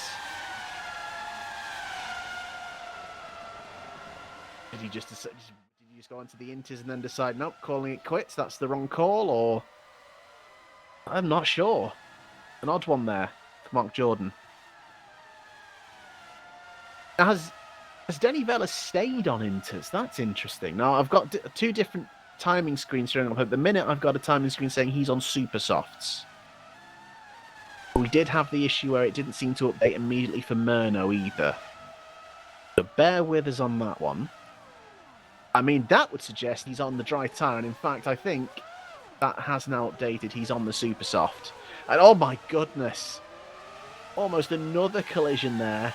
Did he just go onto the Inters and then decide, nope, calling it quits, that's the wrong call? Or I'm not sure. An odd one there for Mark Jordan. Now, has Denny Vella stayed on Inters? That's interesting. Now, I've got two different timing screens showing up. At the minute, I've got a timing screen saying he's on Super Softs. We did have the issue where it didn't seem to update immediately for Murno either. So bear with us on that one. I mean, that would suggest he's on the dry tyre. And in fact, I think that has now updated. He's on the Super Soft. And oh my goodness. Almost another collision there.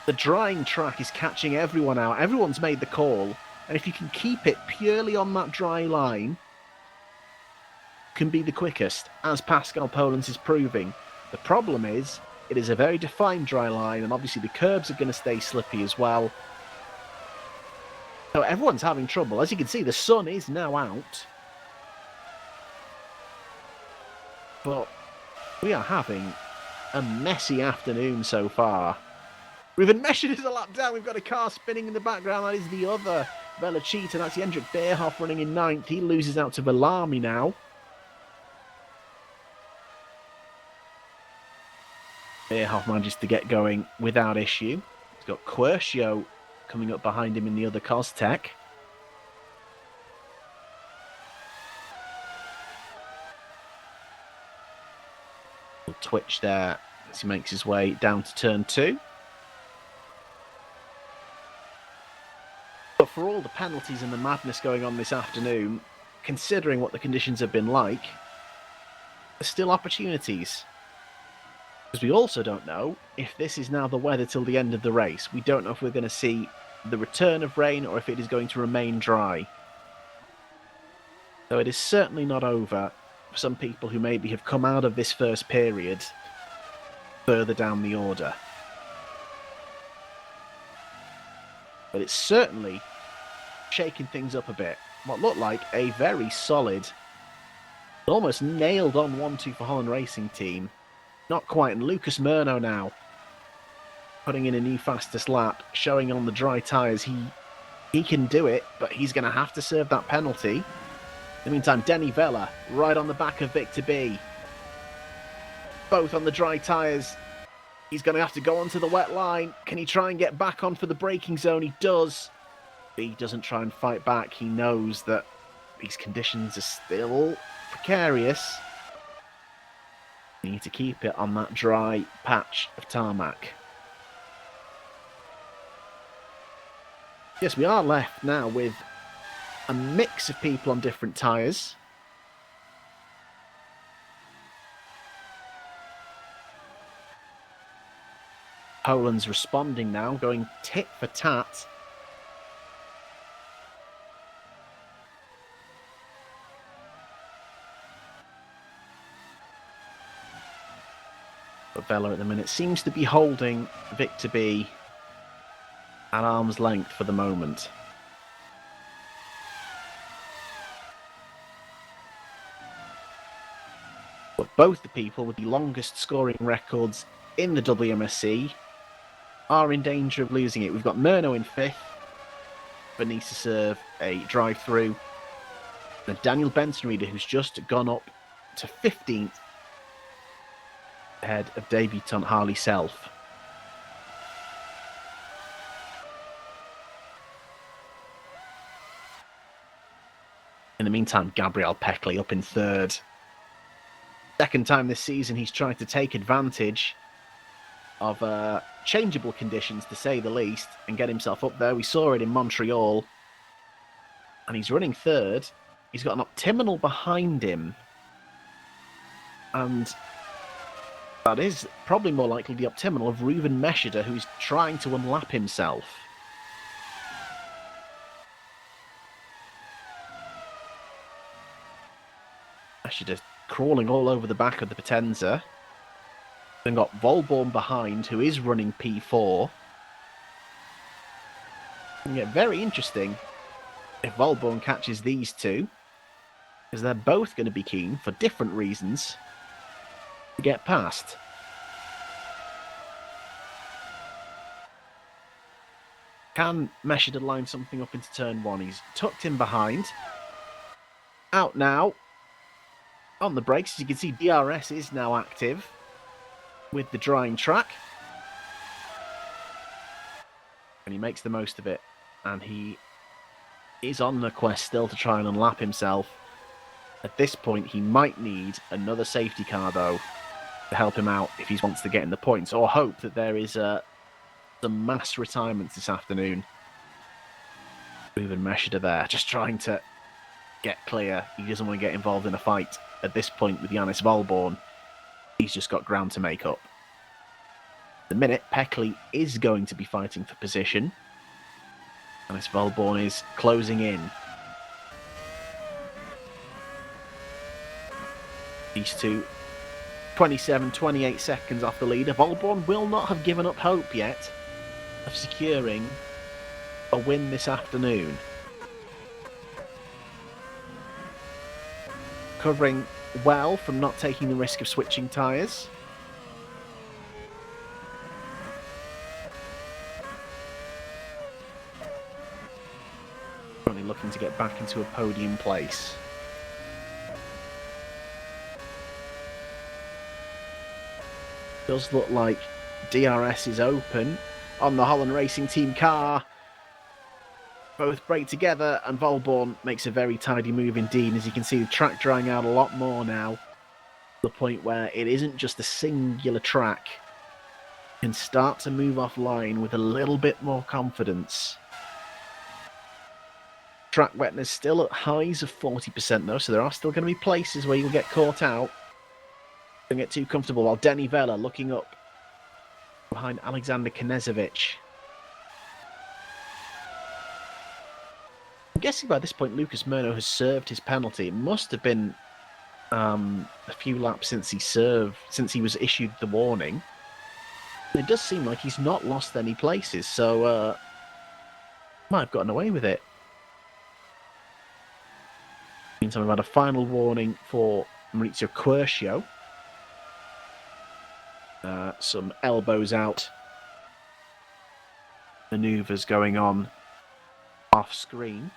The drying track is catching everyone out. Everyone's made the call. And if you can keep it purely on that dry line, can be the quickest, as Pascal Poland's is proving. The problem is, it is a very defined dry line, and obviously the curbs are going to stay slippy as well. So everyone's having trouble. As you can see, the sun is now out. But we are having a messy afternoon so far. We've been measured as a lap down. We've got a car spinning in the background. That is the other Velocita. That's Hendrik Beerhoff running in 9th. He loses out to Villami now. Beerhoff manages to get going without issue. He's got Quercio coming up behind him in the other Costech. Little twitch there as he makes his way down to turn 2. But for all the penalties and the madness going on this afternoon, considering what the conditions have been like, There's still opportunities. Because we also don't know if this is now the weather till the end of the race. We don't know if we're going to see the return of rain or if it is going to remain dry. So it is certainly not over for some people who maybe have come out of this first period further down the order. But it's certainly shaking things up a bit. What looked like a very solid, almost nailed on 1-2 for Holland Racing Team. Not quite, and Lucas Murno now putting in a new fastest lap, showing on the dry tyres he can do it, but he's going to have to serve that penalty. In the meantime, Denny Vella right on the back of Victor B. Both on the dry tyres. He's going to have to go onto the wet line. Can he try and get back on for the braking zone? He does. B doesn't try and fight back. He knows that these conditions are still precarious. You need to keep it on that dry patch of tarmac. Yes, we are left now with a mix of people on different tyres. Poland's responding now, going tit for tat. But Vella at the minute seems to be holding Victor B at arm's length for the moment. But both the people with the longest scoring records in the WMSC are in danger of losing it. We've got Murno in 5th, but needs to serve a drive-through. And Daniel Benson-Reader, who's just gone up to 15th, ahead of debutant Harley Self. In the meantime, Gabriel Peckley up in 3rd. Second time this season he's tried to take advantage of changeable conditions, to say the least, and get himself up there. We saw it in Montreal. And he's running 3rd. He's got an Optimal behind him. And that is probably more likely the Optimal of Reuven Meshida, who's trying to unlap himself. Meshida crawling all over the back of the Potenza. Then got Volborn behind, who is running P4. And get very interesting if Volborn catches these two, because they're both going to be keen, for different reasons, to get past. Can Meshida line something up into turn 1? He's tucked in behind. Out now. On the brakes, as you can see, DRS is now active with the drying track. And he makes the most of it. And he is on the quest still to try and unlap himself. At this point, he might need another safety car, though, to help him out if he wants to get in the points, or hope that there is some mass retirements this afternoon. Reuven Meshida there, just trying to get clear. He doesn't want to get involved in a fight at this point with Janis Volborn. He's just got ground to make up. The minute, Peckley is going to be fighting for position. Janis Volborn is closing in. These two, 27, 28 seconds off the leader. Volborn will not have given up hope yet of securing a win this afternoon. Covering well from not taking the risk of switching tyres. Currently looking to get back into a podium place. Does look like DRS is open on the Holland Racing Team car. Both brake together, and Volborn makes a very tidy move indeed. As you can see, the track drying out a lot more now, to the point where it isn't just a singular track. You can start to move offline with a little bit more confidence. Track wetness still at highs of 40% though, so there are still going to be places where you'll get caught out. Don't get too comfortable while Denny Vela looking up behind Alexander Knezovic. I'm guessing by this point Lucas Murno has served his penalty. It must have been a few laps since he was issued the warning. It does seem like he's not lost any places, so might have gotten away with it. Meantime, we've had a final warning for Maurizio Quercio. Some elbows out maneuvers going on off screen.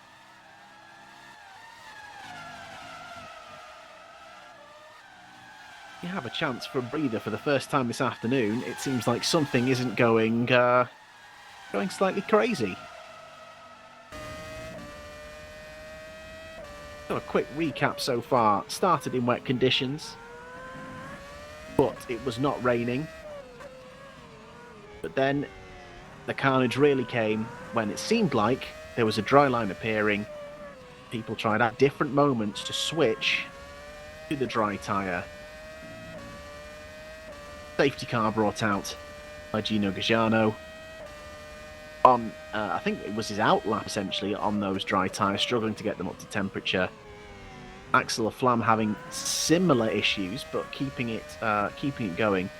You have a chance for a breather for the first time this afternoon. It seems like something isn't going slightly crazy. So a quick recap so far. Started in wet conditions, but it was not raining. But then the carnage really came when it seemed like there was a dry line appearing. People tried at different moments to switch to the dry tyre. Safety car brought out by Gino Gagiano on, I think it was his outlap essentially on those dry tyres, struggling to get them up to temperature. Axel Flam having similar issues, but keeping it going,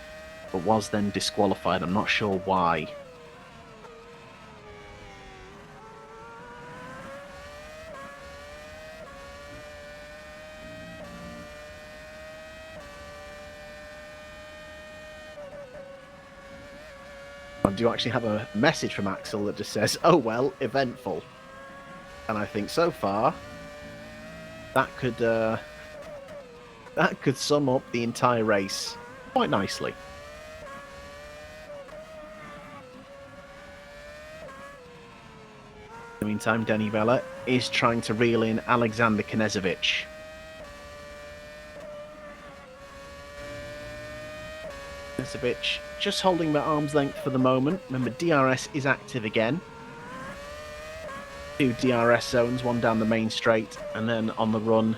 but was then disqualified. I'm not sure why. I do actually have a message from Axel that just says, "Oh well, eventful," and I think so far that could sum up the entire race quite nicely. In the meantime, Denny Vela is trying to reel in Alexander Knezovic. Knezovic just holding the arm's length for the moment. Remember, DRS is active again. 2 DRS zones, one down the main straight, and then on the run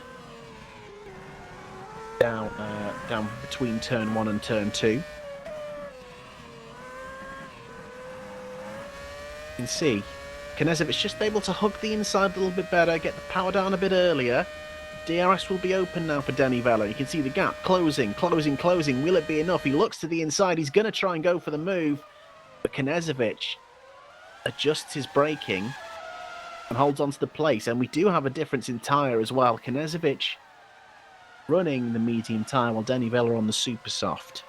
down between turn 1 and turn 2. You can see Knezovic just able to hug the inside a little bit better, get the power down a bit earlier. DRS will be open now for Denny Vela. You can see the gap closing. Will it be enough? He looks to the inside. He's going to try and go for the move, but Knezovic adjusts his braking and holds on to the place. And we do have a difference in tyre as well. Knezovic running the medium tyre while Denny Vela on the super soft.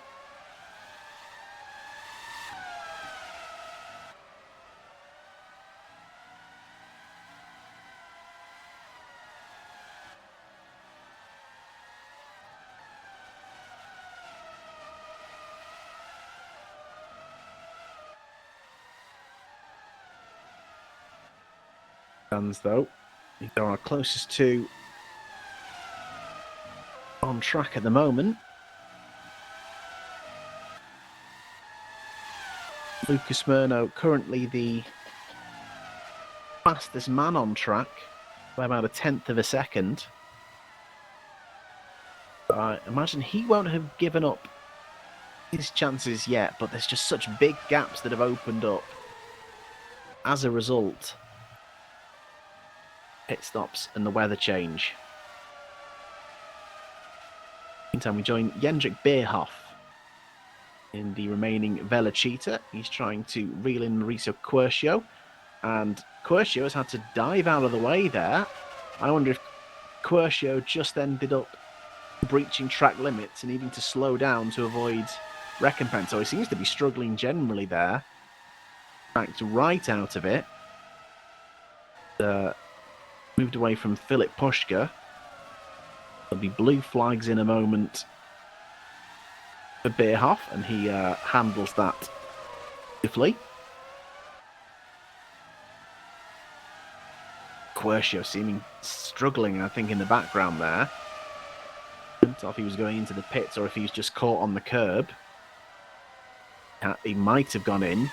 Though they are closest to on track at the moment. Lucas Murno currently the fastest man on track by about 1/10 of a second. But I imagine he won't have given up his chances yet, but there's just such big gaps that have opened up as a result. Pit stops and the weather change. Meantime, we join Jendrik Beerhoff in the remaining Velocita. He's trying to reel in Maurizio Quercio, and Quercio has had to dive out of the way there. I wonder if Quercio just ended up breaching track limits and needing to slow down to avoid recompense. So he seems to be struggling generally there. Backed right out of it. Moved away from Philip Pushka. There'll be blue flags in a moment for Beerhoff, and he handles that beautifully. Quercio seeming struggling, I think, in the background there. I don't know if he was going into the pits or if he was just caught on the curb. He might have gone in.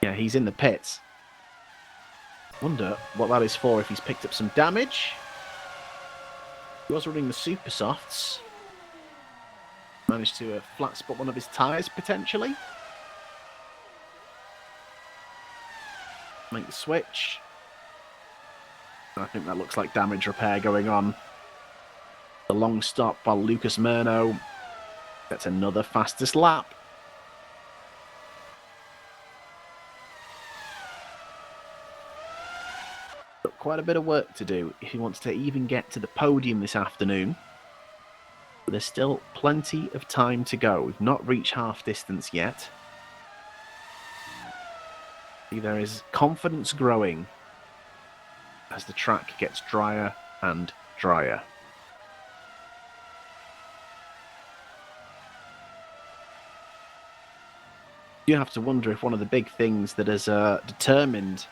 Yeah, he's in the pits. Wonder what that is for, if he's picked up some damage. He was running the super softs. Managed to flat spot one of his tyres potentially. Make the switch. I think that looks like damage repair going on. The long stop while Lucas Murno gets another fastest lap. But quite a bit of work to do if he wants to even get to the podium this afternoon. But there's still plenty of time to go. We've not reached half distance yet. There is confidence growing as the track gets drier and drier. You have to wonder if one of the big things that has determined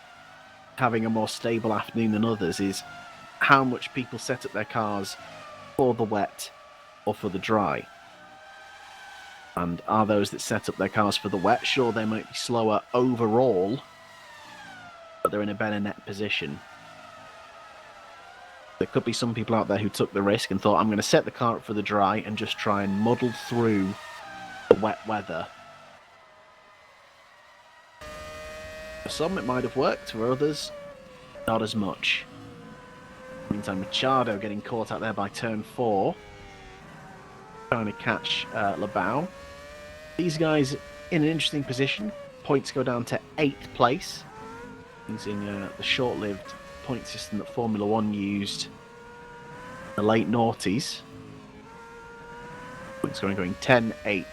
having a more stable afternoon than others is how much people set up their cars for the wet or for the dry. And are those that set up their cars for the wet, sure, they might be slower overall, but they're in a better net position. There could be some people out there who took the risk and thought, I'm going to set the car up for the dry and just try and muddle through the wet weather. For some, it might have worked. For others, not as much. Meantime, Machado getting caught out there by turn 4. Trying to catch Labau. These guys in an interesting position. Points go down to 8th place. Using the short-lived point system that Formula 1 used in the late noughties. Points going 10, 8,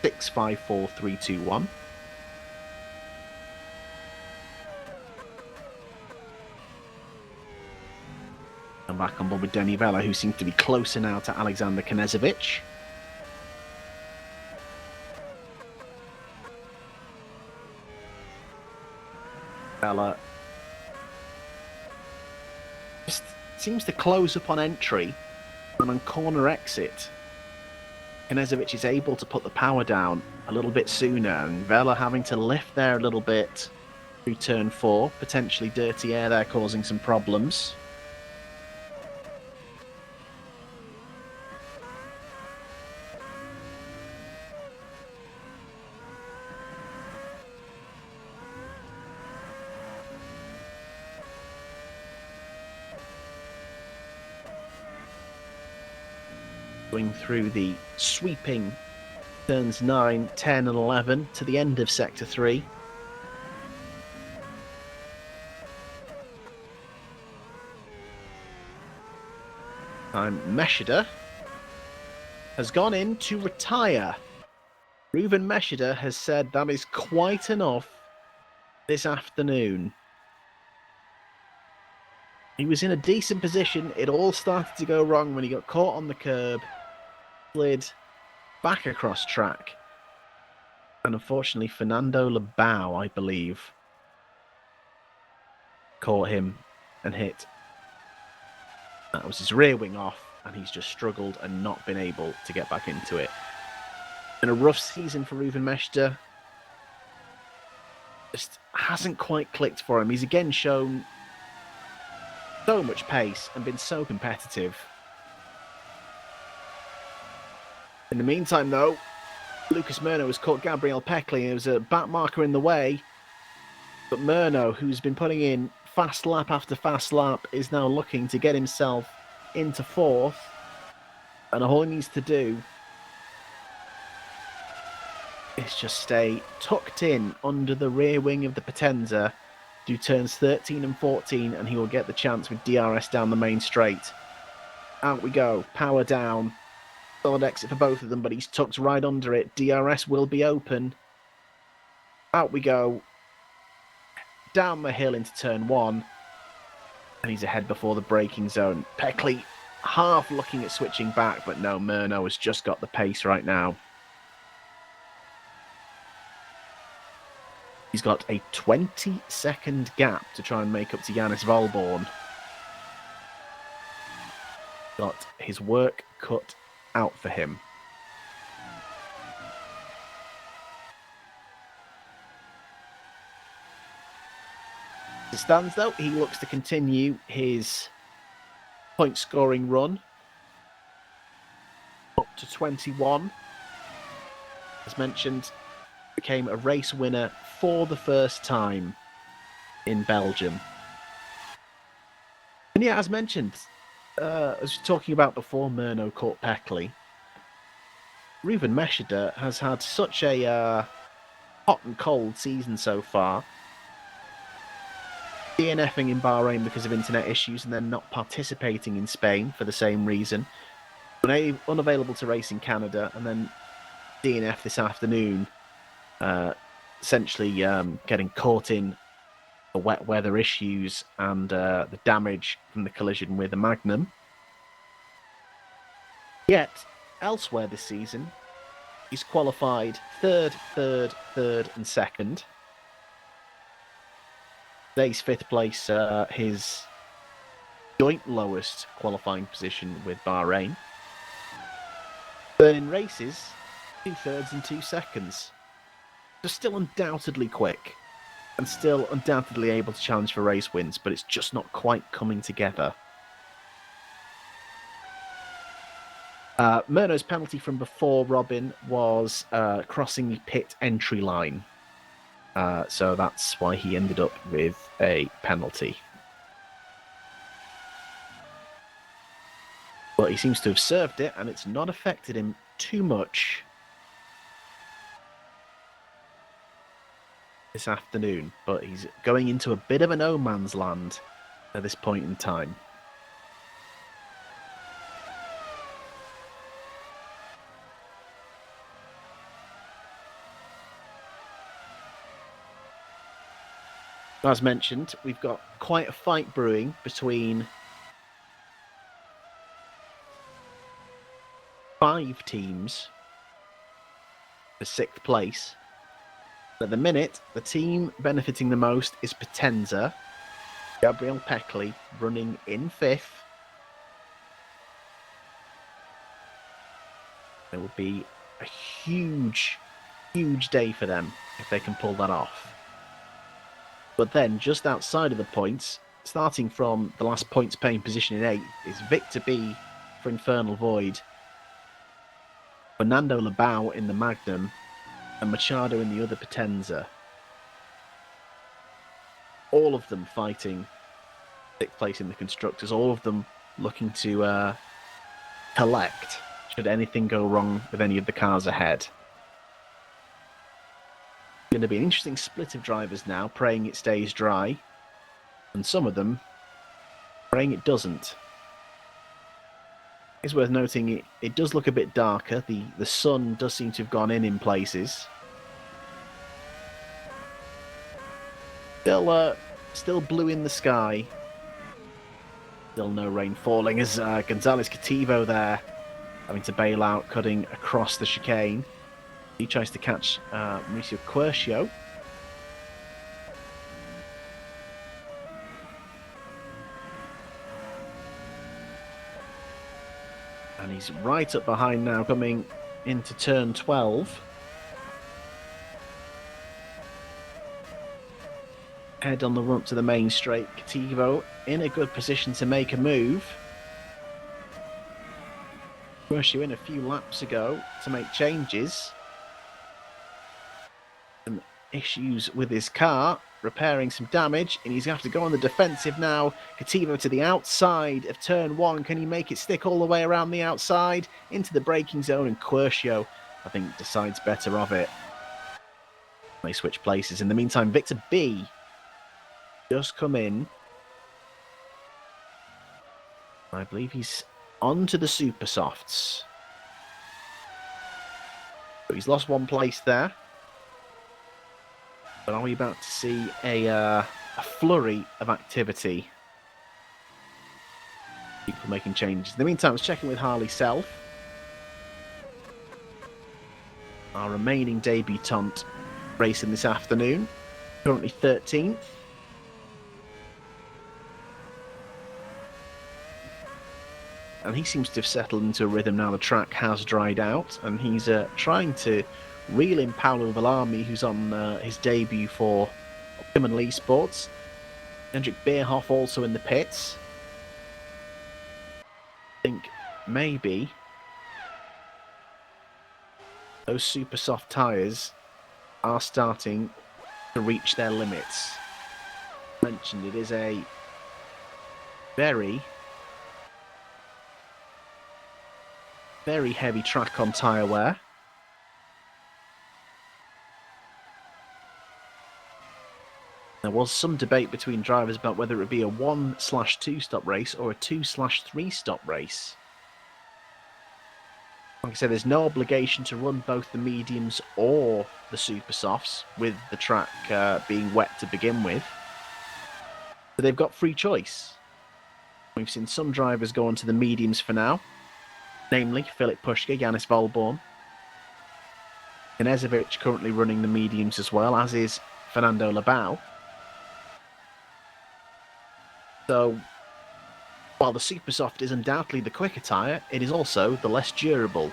6, 5, 4, 3, 2, 1. And back on board with Denny Vella, who seems to be closer now to Alexander Knežević. Vella just seems to close up on entry, and on corner exit, Knežević is able to put the power down a little bit sooner, and Vella having to lift there a little bit through turn 4, potentially dirty air there causing some problems. Going through the sweeping turns 9, 10 and 11 to the end of Sector 3. Meshida has gone in to retire. Reuven Meshida has said that is quite enough this afternoon. He was in a decent position. It all started to go wrong when he got caught on the curb, slid back across track. And unfortunately, Fernando Labau, I believe, caught him and hit. That was his rear wing off, and he's just struggled and not been able to get back into it. Been a rough season for Reuven Meshida. Just hasn't quite clicked for him. He's again shown so much pace and been so competitive. In the meantime, though, Lucas Murno has caught Gabriel Peckley. There was a back marker in the way. But Murno, who's been putting in fast lap after fast lap, is now looking to get himself into 4th. And all he needs to do is just stay tucked in under the rear wing of the Potenza, do turns 13 and 14, and he will get the chance with DRS down the main straight. Out we go, power down. Solid exit for both of them, but he's tucked right under it. DRS will be open. Out we go. Down the hill into turn 1. And he's ahead before the braking zone. Peckley half looking at switching back, but no, Murno has just got the pace right now. He's got a 20-second gap to try and make up to Janis Volborn. Got his work cut out for him. As it stands, though, he looks to continue his point-scoring run to 21. As mentioned, became a race winner for the first time in Belgium. And yeah, as mentioned, as we're talking about before Murno caught Peckley, Ruben Meshida has had such a hot and cold season so far. DNFing in Bahrain because of internet issues and then not participating in Spain for the same reason. Unavailable to race in Canada and then DNF this afternoon, essentially getting caught in the wet weather issues and the damage from the collision with a Magnum. Yet, elsewhere this season, he's qualified third, and second. Today's fifth place, his joint lowest qualifying position with Bahrain. But in races, 2 thirds and 2 seconds. They're still undoubtedly quick and still undoubtedly able to challenge for race wins, but it's just not quite coming together. Murno's penalty from before, Robin, was crossing the pit entry line. So that's why he ended up with a penalty. But he seems to have served it, and it's not affected him too much this afternoon. But he's going into a bit of a no man's land at this point in time. As mentioned, we've got quite a fight brewing between 5 teams for 6th place. At the minute, the team benefiting the most is Potenza. Gabriel Peckley running in 5th. It will be a huge, huge day for them if they can pull that off. But then, just outside of the points, starting from the last points paying position in 8th, is Victor B for Infernal Void, Fernando Labau in the Magnum, and Machado in the other Potenza. All of them fighting 6th place in the Constructors, all of them looking to collect should anything go wrong with any of the cars ahead. Going to be an interesting split of drivers now, praying it stays dry, and some of them praying it doesn't. It's worth noting it does look a bit darker. The sun does seem to have gone in places. Still blue in the sky. Still no rain falling as Gonzalez Cativo there having to bail out, cutting across the chicane. He tries to catch Mauricio Quercio. And he's right up behind now, coming into turn 12. Head on the run to the main straight. Cativo in a good position to make a move. Quercio in a few laps ago to make changes. Some issues with his car, repairing some damage, and he's going to have to go on the defensive now. Cativo to the outside of turn 1. Can he make it stick all the way around the outside into the braking zone? And Quercio, I think, decides better of it. They switch places. In the meantime, Victor B just come in. I believe he's onto the Super Softs. But he's lost 1 place there. But are we about to see a flurry of activity? People making changes. In the meantime, I was checking with Harley Self. Our remaining debutant racing this afternoon. Currently 13th. And he seems to have settled into a rhythm now. The track has dried out, and he's trying to reel in Paolo Villami, who's on his debut for Optimum Lee Sports. Hendrik Beerhoff also in the pits. I think maybe those super soft tyres are starting to reach their limits. I mentioned it is a very, very heavy track on tyre wear. There was some debate between drivers about whether it would be a 1/2 stop race or a 2/3 stop race. Like I said, there's no obligation to run both the mediums or the super softs, with the track being wet to begin with. So they've got free choice. We've seen some drivers go onto the mediums for now, namely Filip Puška, Janis Volborn. Knežević currently running the mediums as well, as is Fernando Labau. So, while the super soft is undoubtedly the quicker tyre, it is also the less durable.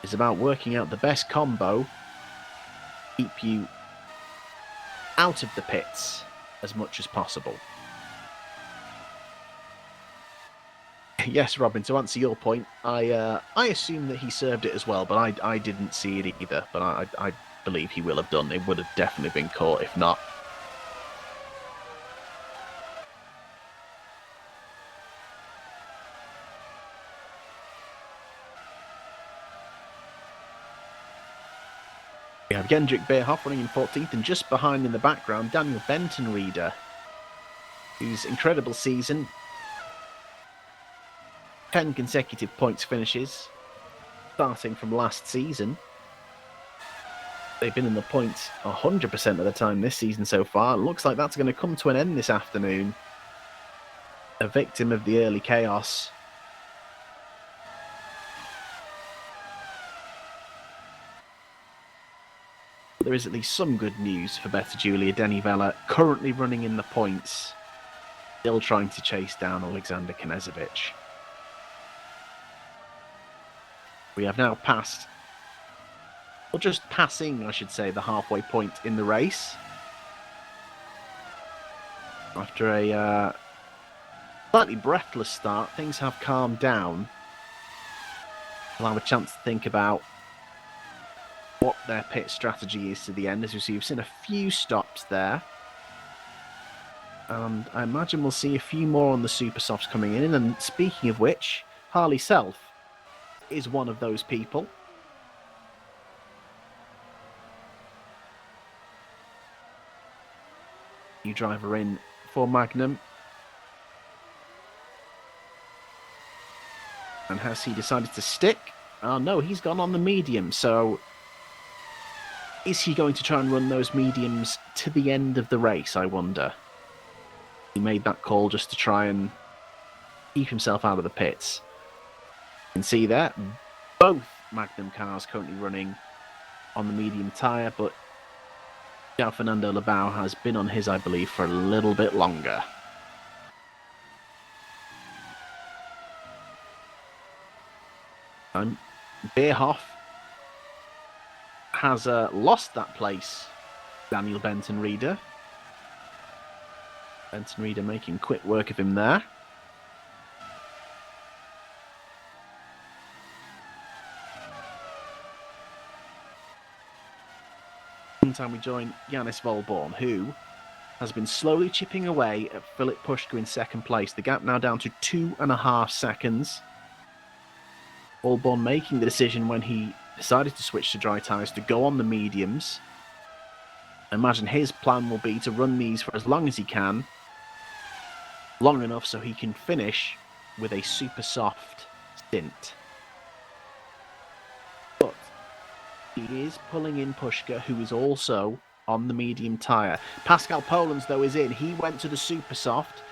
It's about working out the best combo, keep you out of the pits as much as possible. Yes, Robin, to answer your point, I assume that he served it as well, but I didn't see it either. But I believe he will have done. It would have definitely been caught if not. We have Gendrik Beerhoff running in 14th, and just behind in the background, Daniel Benton-Reader, whose incredible season, 10 consecutive points finishes, starting from last season. They've been in the points 100% of the time this season so far. It looks like that's going to come to an end this afternoon. A victim of the early chaos. There is at least some good news for Better Julia. Denny Vella currently running in the points, still trying to chase down Alexander Knežević. We have now passed, or just passing, I should say, the halfway point in the race. After a slightly breathless start, things have calmed down. We'll have a chance to think about what their pit strategy is to the end. As you see, we've seen a few stops there. And I imagine we'll see a few more on the super softs coming in. And speaking of which, Harley Self is one of those people. New driver in for Magnum. And has he decided to stick? Oh no, he's gone on the medium. So is he going to try and run those mediums to the end of the race, I wonder? He made that call just to try and keep himself out of the pits. You can see there, both Magnum cars currently running on the medium tyre, but João Fernando Labau has been on his, I believe, for a little bit longer. And Beerhoff has lost that place. Daniel Benton-Reader. Benton-Reader making quick work of him there. Meantime, we join Janis Volborn, who has been slowly chipping away at Filip Puška in second place. The gap now down to 2.5 seconds. Volborn making the decision when he decided to switch to dry tyres to go on the mediums. I imagine his plan will be to run these for as long as he can. Long enough so he can finish with a super soft stint. But he is pulling in Puška, who is also on the medium tyre. Pascal Polens, though, is in. He went to the super soft.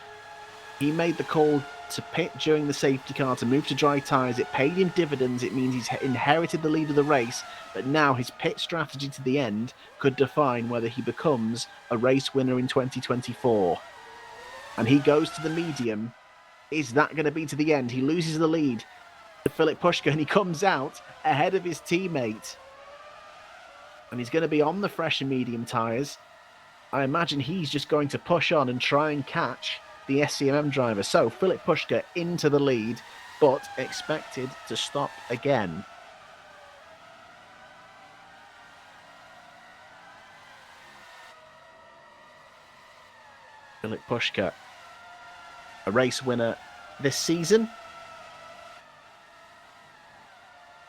He made the call to pit during the safety car to move to dry tyres. It paid him dividends. It means he's inherited the lead of the race. But now his pit strategy to the end could define whether he becomes a race winner in 2024. And he goes to the medium. Is that going to be to the end? He loses the lead to Filip Puška, and he comes out ahead of his teammate. And he's going to be on the fresh and medium tyres. I imagine he's just going to push on and try and catch the SCMM driver. So Filip Puška into the lead, but expected to stop again. Filip Puška, a race winner this season,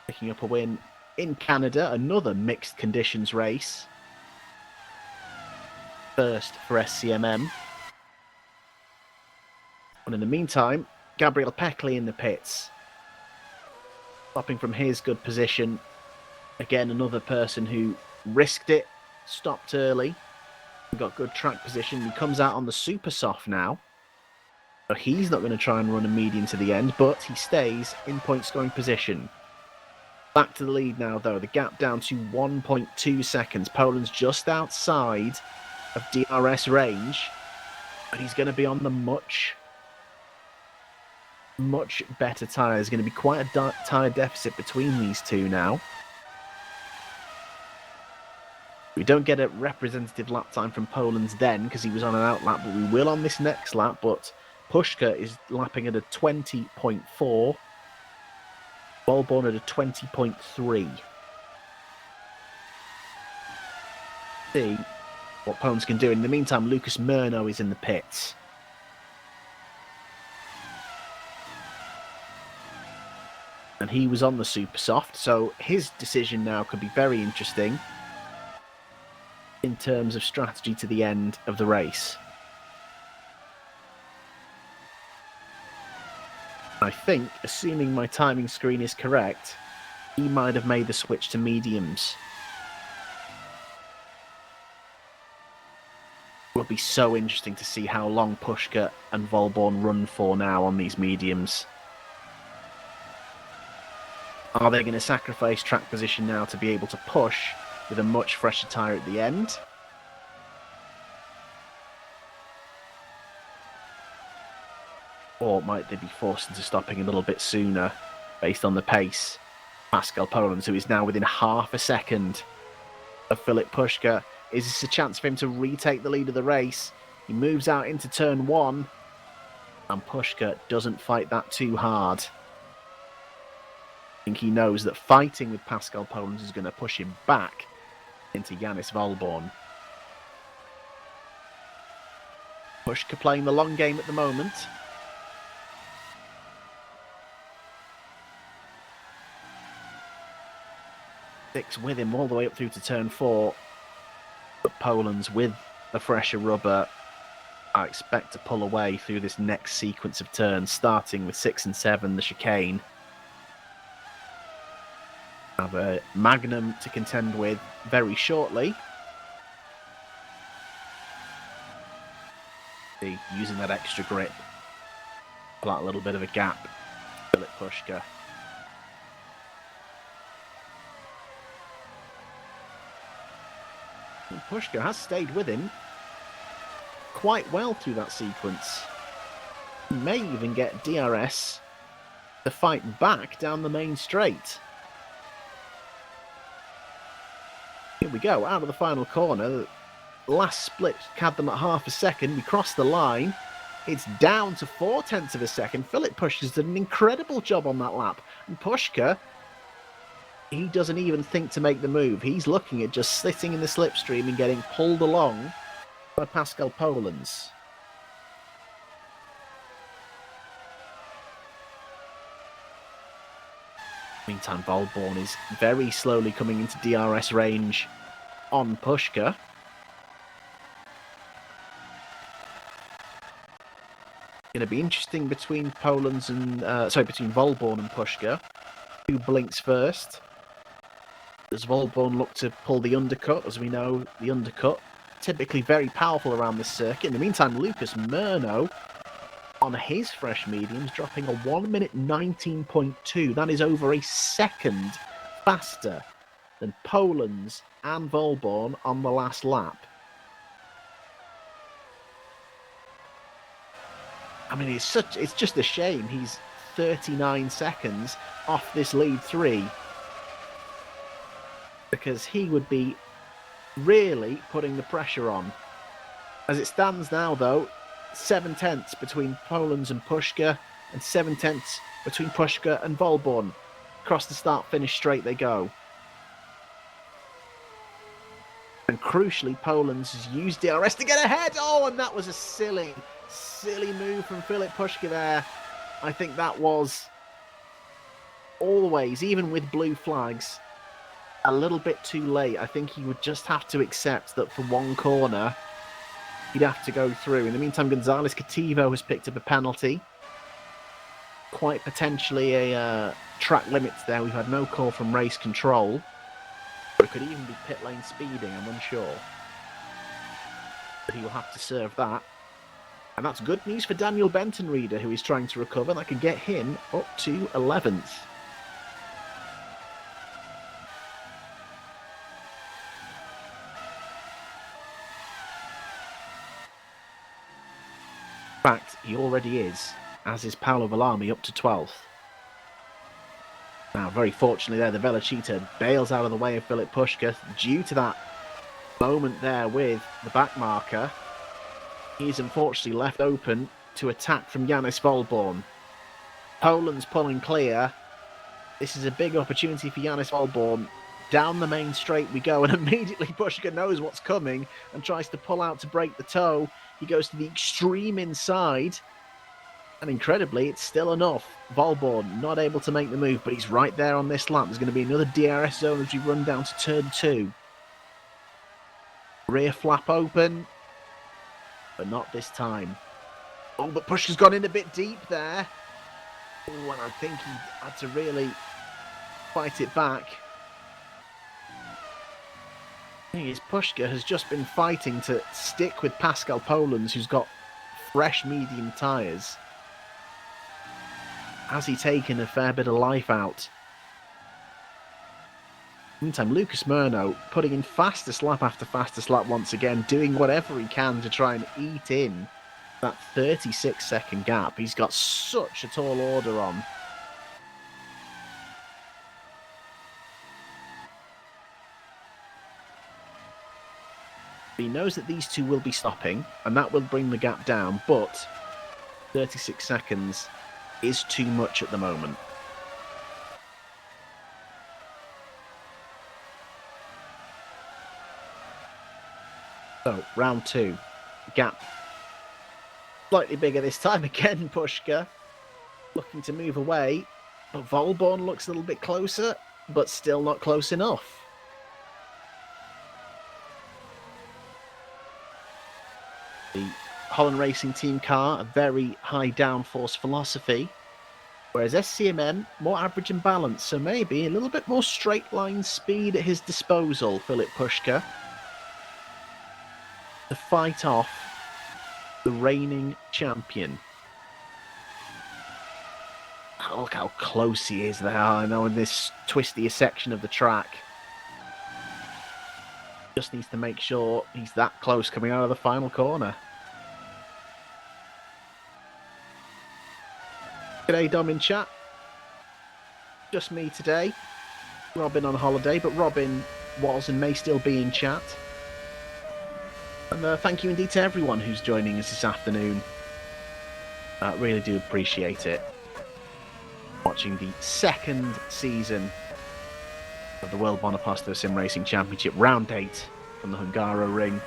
picking up a win in Canada, another mixed conditions race. First for SCMM. And in the meantime, Gabriel Peckley in the pits, stopping from his good position. Again, another person who risked it, stopped early, got good track position. He comes out on the super soft now. So he's not going to try and run a medium to the end, but he stays in point scoring position. Back to the lead now, though. The gap down to 1.2 seconds. Poland's just outside of DRS range, but he's going to be on the much better tyre. There's going to be quite a tyre deficit between these two now. We don't get a representative lap time from Poland's then because he was on an out lap, but we will on this next lap. But Puška is lapping at a 20.4. Volborn at a 20.3. See what Poland's can do. In the meantime, Lucas Murno is in the pits. And he was on the super soft, so his decision now could be very interesting in terms of strategy to the end of the race. I think, assuming my timing screen is correct, he might have made the switch to mediums. It will be so interesting to see how long Puška and Volborn run for now on these mediums. Are they going to sacrifice track position now to be able to push with a much fresher tyre at the end? Or might they be forced into stopping a little bit sooner based on the pace? Pascal Polans, who is now within half a second of Filip Puška. Is this a chance for him to retake the lead of the race? He moves out into turn one, and Puška doesn't fight that too hard. I think he knows that fighting with Pascal Polans is going to push him back into Janis Volborn. Puška playing the long game at the moment. Six with him all the way up through to turn four. But Polans with the fresher rubber, I expect to pull away through this next sequence of turns, starting with 6 and 7, the chicane. Have a Magnum to contend with very shortly. See, using that extra grip, pull out a little bit of a gap. Filip Puška. And Puška has stayed with him quite well through that sequence. He may even get DRS to fight back down the main straight. Here we go, out of the final corner. The last split had them at half a second. We crossed the line. It's down to 0.4 of a second. Filip Puška's done an incredible job on that lap. And Puška, he doesn't even think to make the move. He's looking at just sitting in the slipstream and getting pulled along by Pascal Polans. Meantime, Volborn is very slowly coming into DRS range on Puška. Going to be interesting between Polans and between Volborn and Puška. Who blinks first? Does Volborn look to pull the undercut? As we know, the undercut typically very powerful around this circuit. In the meantime, Lucas Murno on his fresh mediums, dropping a 1 minute 19.2. That is over a second faster than Polans and Volborn on the last lap. I mean, it's just a shame he's 39 seconds off this lead three, because he would be really putting the pressure on. As it stands now, though, 0.7 between Polans and Puška, and 0.7 between Puška and Volborn. Across the start-finish straight they go. And crucially, Poland's has used DRS to get ahead. Oh, and that was a silly move from Filip Puška there. I think that was always, even with blue flags, a little bit too late. I think he would just have to accept that for one corner, he'd have to go through. In the meantime, Gonzalez Cativo has picked up a penalty. Quite potentially a track limit there. We've had no call from race control. But it could even be pit lane speeding, I'm unsure. But he will have to serve that. And that's good news for Daniel Bentonreader, who is trying to recover. That could get him up to 11th. In fact, he already is, as is Paolo Villami up to 12th. Now, very fortunately there, the Velocita bails out of the way of Filip Puška due to that moment there with the back marker. He's unfortunately left open to attack from Janis Volborn. Poland's pulling clear. This is a big opportunity for Janis Volborn. Down the main straight we go, and immediately Puška knows what's coming and tries to pull out to break the toe. He goes to the extreme inside. And incredibly, it's still enough. Volborn not able to make the move, but he's right there on this lap. There's going to be another DRS zone as we run down to turn 2. Rear flap open, but not this time. Oh, but Puška's gone in a bit deep there. Oh, and I think he had to really fight it back. The thing is, Puška has just been fighting to stick with Pascal Polans, who's got fresh medium tyres. Has he taken a fair bit of life out? Meantime, Lucas Murno putting in fastest lap after fastest lap once again, doing whatever he can to try and eat in that 36-second gap. He's got such a tall order on. He knows that these two will be stopping, and that will bring the gap down, but 36 seconds is too much at the moment. So, round 2. Gap slightly bigger this time again, Puška. Looking to move away, but Volborn looks a little bit closer, but still not close enough. The Holland Racing Team car, a very high downforce philosophy, whereas SCMM, more average and balanced, so maybe a little bit more straight line speed at his disposal, Filip Puška, to fight off the reigning champion. Oh, look how close he is there, I know, in this twistier section of the track. Just needs to make sure he's that close coming out of the final corner. G'day, Dom in chat. Just me today. Robin on holiday, but Robin was and may still be in chat. And thank you indeed to everyone who's joining us this afternoon. Really do appreciate it. Watching the second season of the World Monoposto Sim Racing Championship, round 8 from the Hungaroring.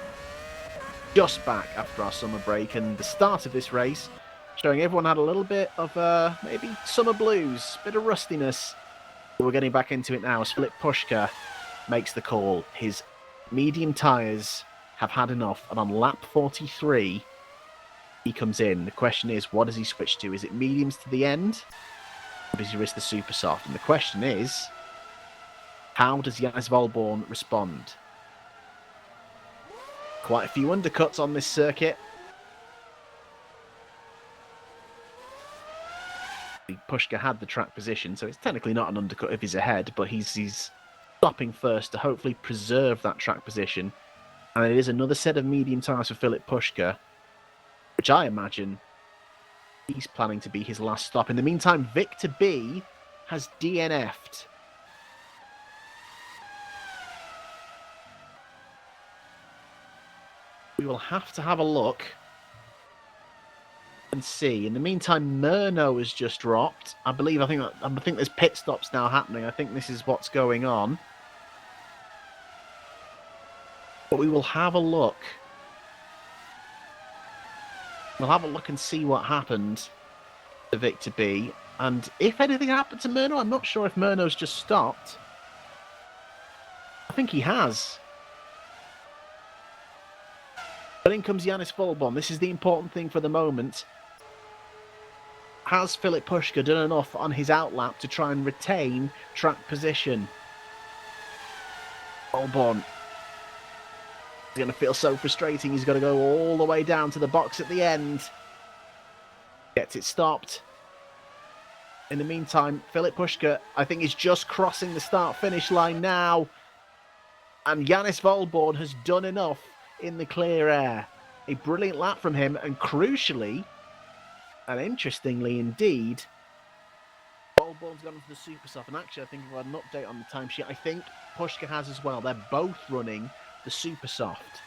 Just back after our summer break, and the start of this race showing everyone had a little bit of maybe summer blues, bit of rustiness. But we're getting back into it now as Filip Puška makes the call. His medium tyres have had enough, and on lap 43 he comes in. The question is, what does he switch to? Is it mediums to the end, or does he risk the super soft? And the question is, how does Janis Volborn respond? Quite a few undercuts on this circuit. Puška had the track position, so it's technically not an undercut if he's ahead, but he's stopping first to hopefully preserve that track position. And it is another set of medium tyres for Filip Puška, which I imagine he's planning to be his last stop. In the meantime, Victor B has DNF'd. We will have to have a look and see. In the meantime, Murno has just dropped. I think there's pit stops now happening. I think this is what's going on. But we will have a look. We'll have a look and see what happened to Victor B. And if anything happened to Murno, I'm not sure if Murno's just stopped. I think he has. But in comes Yanis Volbon. This is the important thing for the moment. Has Filip Puška done enough on his outlap to try and retain track position? Volbon is going to feel so frustrating. He's got to go all the way down to the box at the end. Gets it stopped. In the meantime, Filip Puška, I think, is just crossing the start-finish line now. And Yanis Volbon has done enough in the clear air. A brilliant lap from him, and crucially, and interestingly indeed, Volbon's gone for the super soft. And actually, I think we've had an update on the timesheet. I think Puška has as well. They're both running the super soft,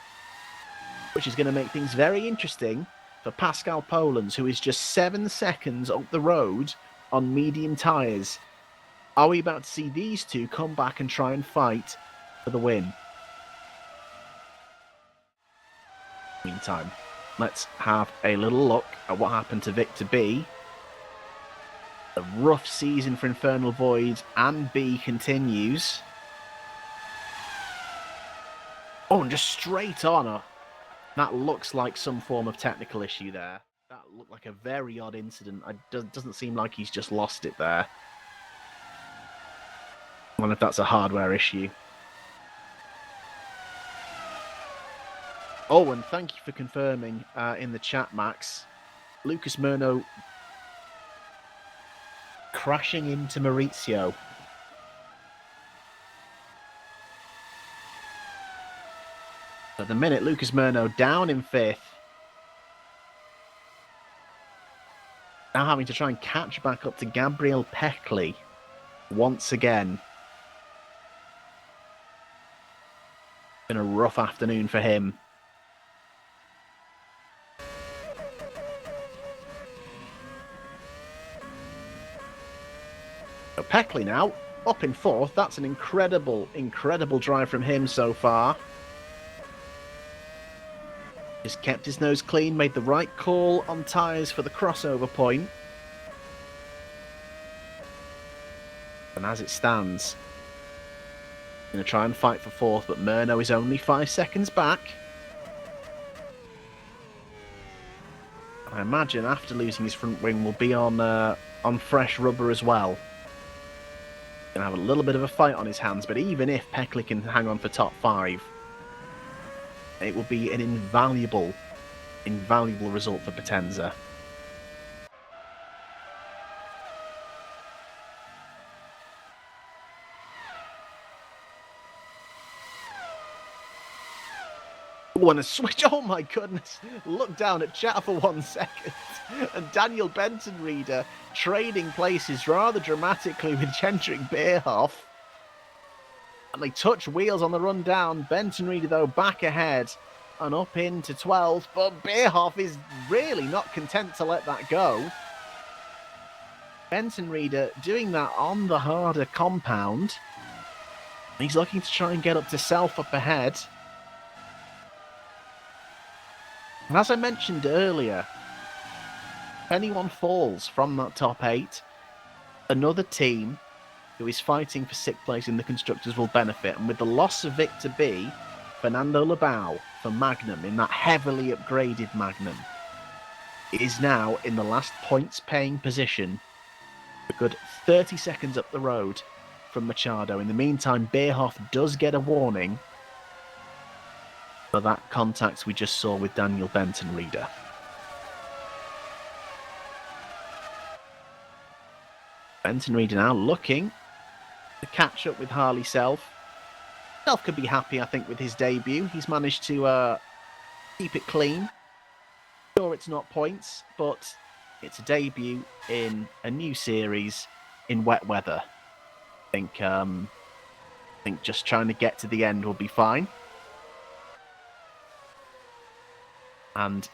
which is going to make things very interesting for Pascal Polens, who is just 7 seconds up the road on medium tyres. Are we about to see these two come back and try and fight for the win? Meantime, let's have a little look at what happened to Victor B. The rough season for Infernal Void and B continues. Oh, and just straight on. That looks like some form of technical issue there. That looked like a very odd incident. It doesn't seem like he's just lost it there. I wonder if that's a hardware issue. Oh, and thank you for confirming in the chat, Max. Lucas Murno crashing into Maurizio. At the minute, Lucas Murno down in 5th. Now having to try and catch back up to Gabriel Peckley once again. Been a rough afternoon for him. So Peckley now up in 4th. That's an incredible, incredible drive from him so far. Just kept his nose clean, made the right call on tyres for the crossover point. And as it stands, going to try and fight for 4th, but Murno is only 5 seconds back. I imagine after losing his front wing will be on fresh rubber as well. Going to have a little bit of a fight on his hands, but even if Peckley can hang on for top 5, it will be an invaluable, invaluable result for Potenza. Oh, and a switch. Oh my goodness. Look down at chat for 1 second. And Daniel Benton Reader trading places rather dramatically with Jendrik Beerhoff. And they touch wheels on the run down. Benton Reader, though, back ahead and up into 12th. But Beerhoff is really not content to let that go. Benton Reader doing that on the harder compound. He's looking to try and get up to Self up ahead. And as I mentioned earlier, if anyone falls from that top 8, another team who is fighting for 6th place in the Constructors will benefit. And with the loss of Victor B, Fernando Labau for Magnum in that heavily upgraded Magnum is now in the last points-paying position, a good 30 seconds up the road from Machado. In the meantime, Beerhoff does get a warning for that contact we just saw with Daniel Benton Reader. Benton Reader now looking to catch up with Harley Self. Self could be happy, I think, with his debut. He's managed to keep it clean. Sure, it's not points, but it's a debut in a new series in wet weather. I think just trying to get to the end will be fine. And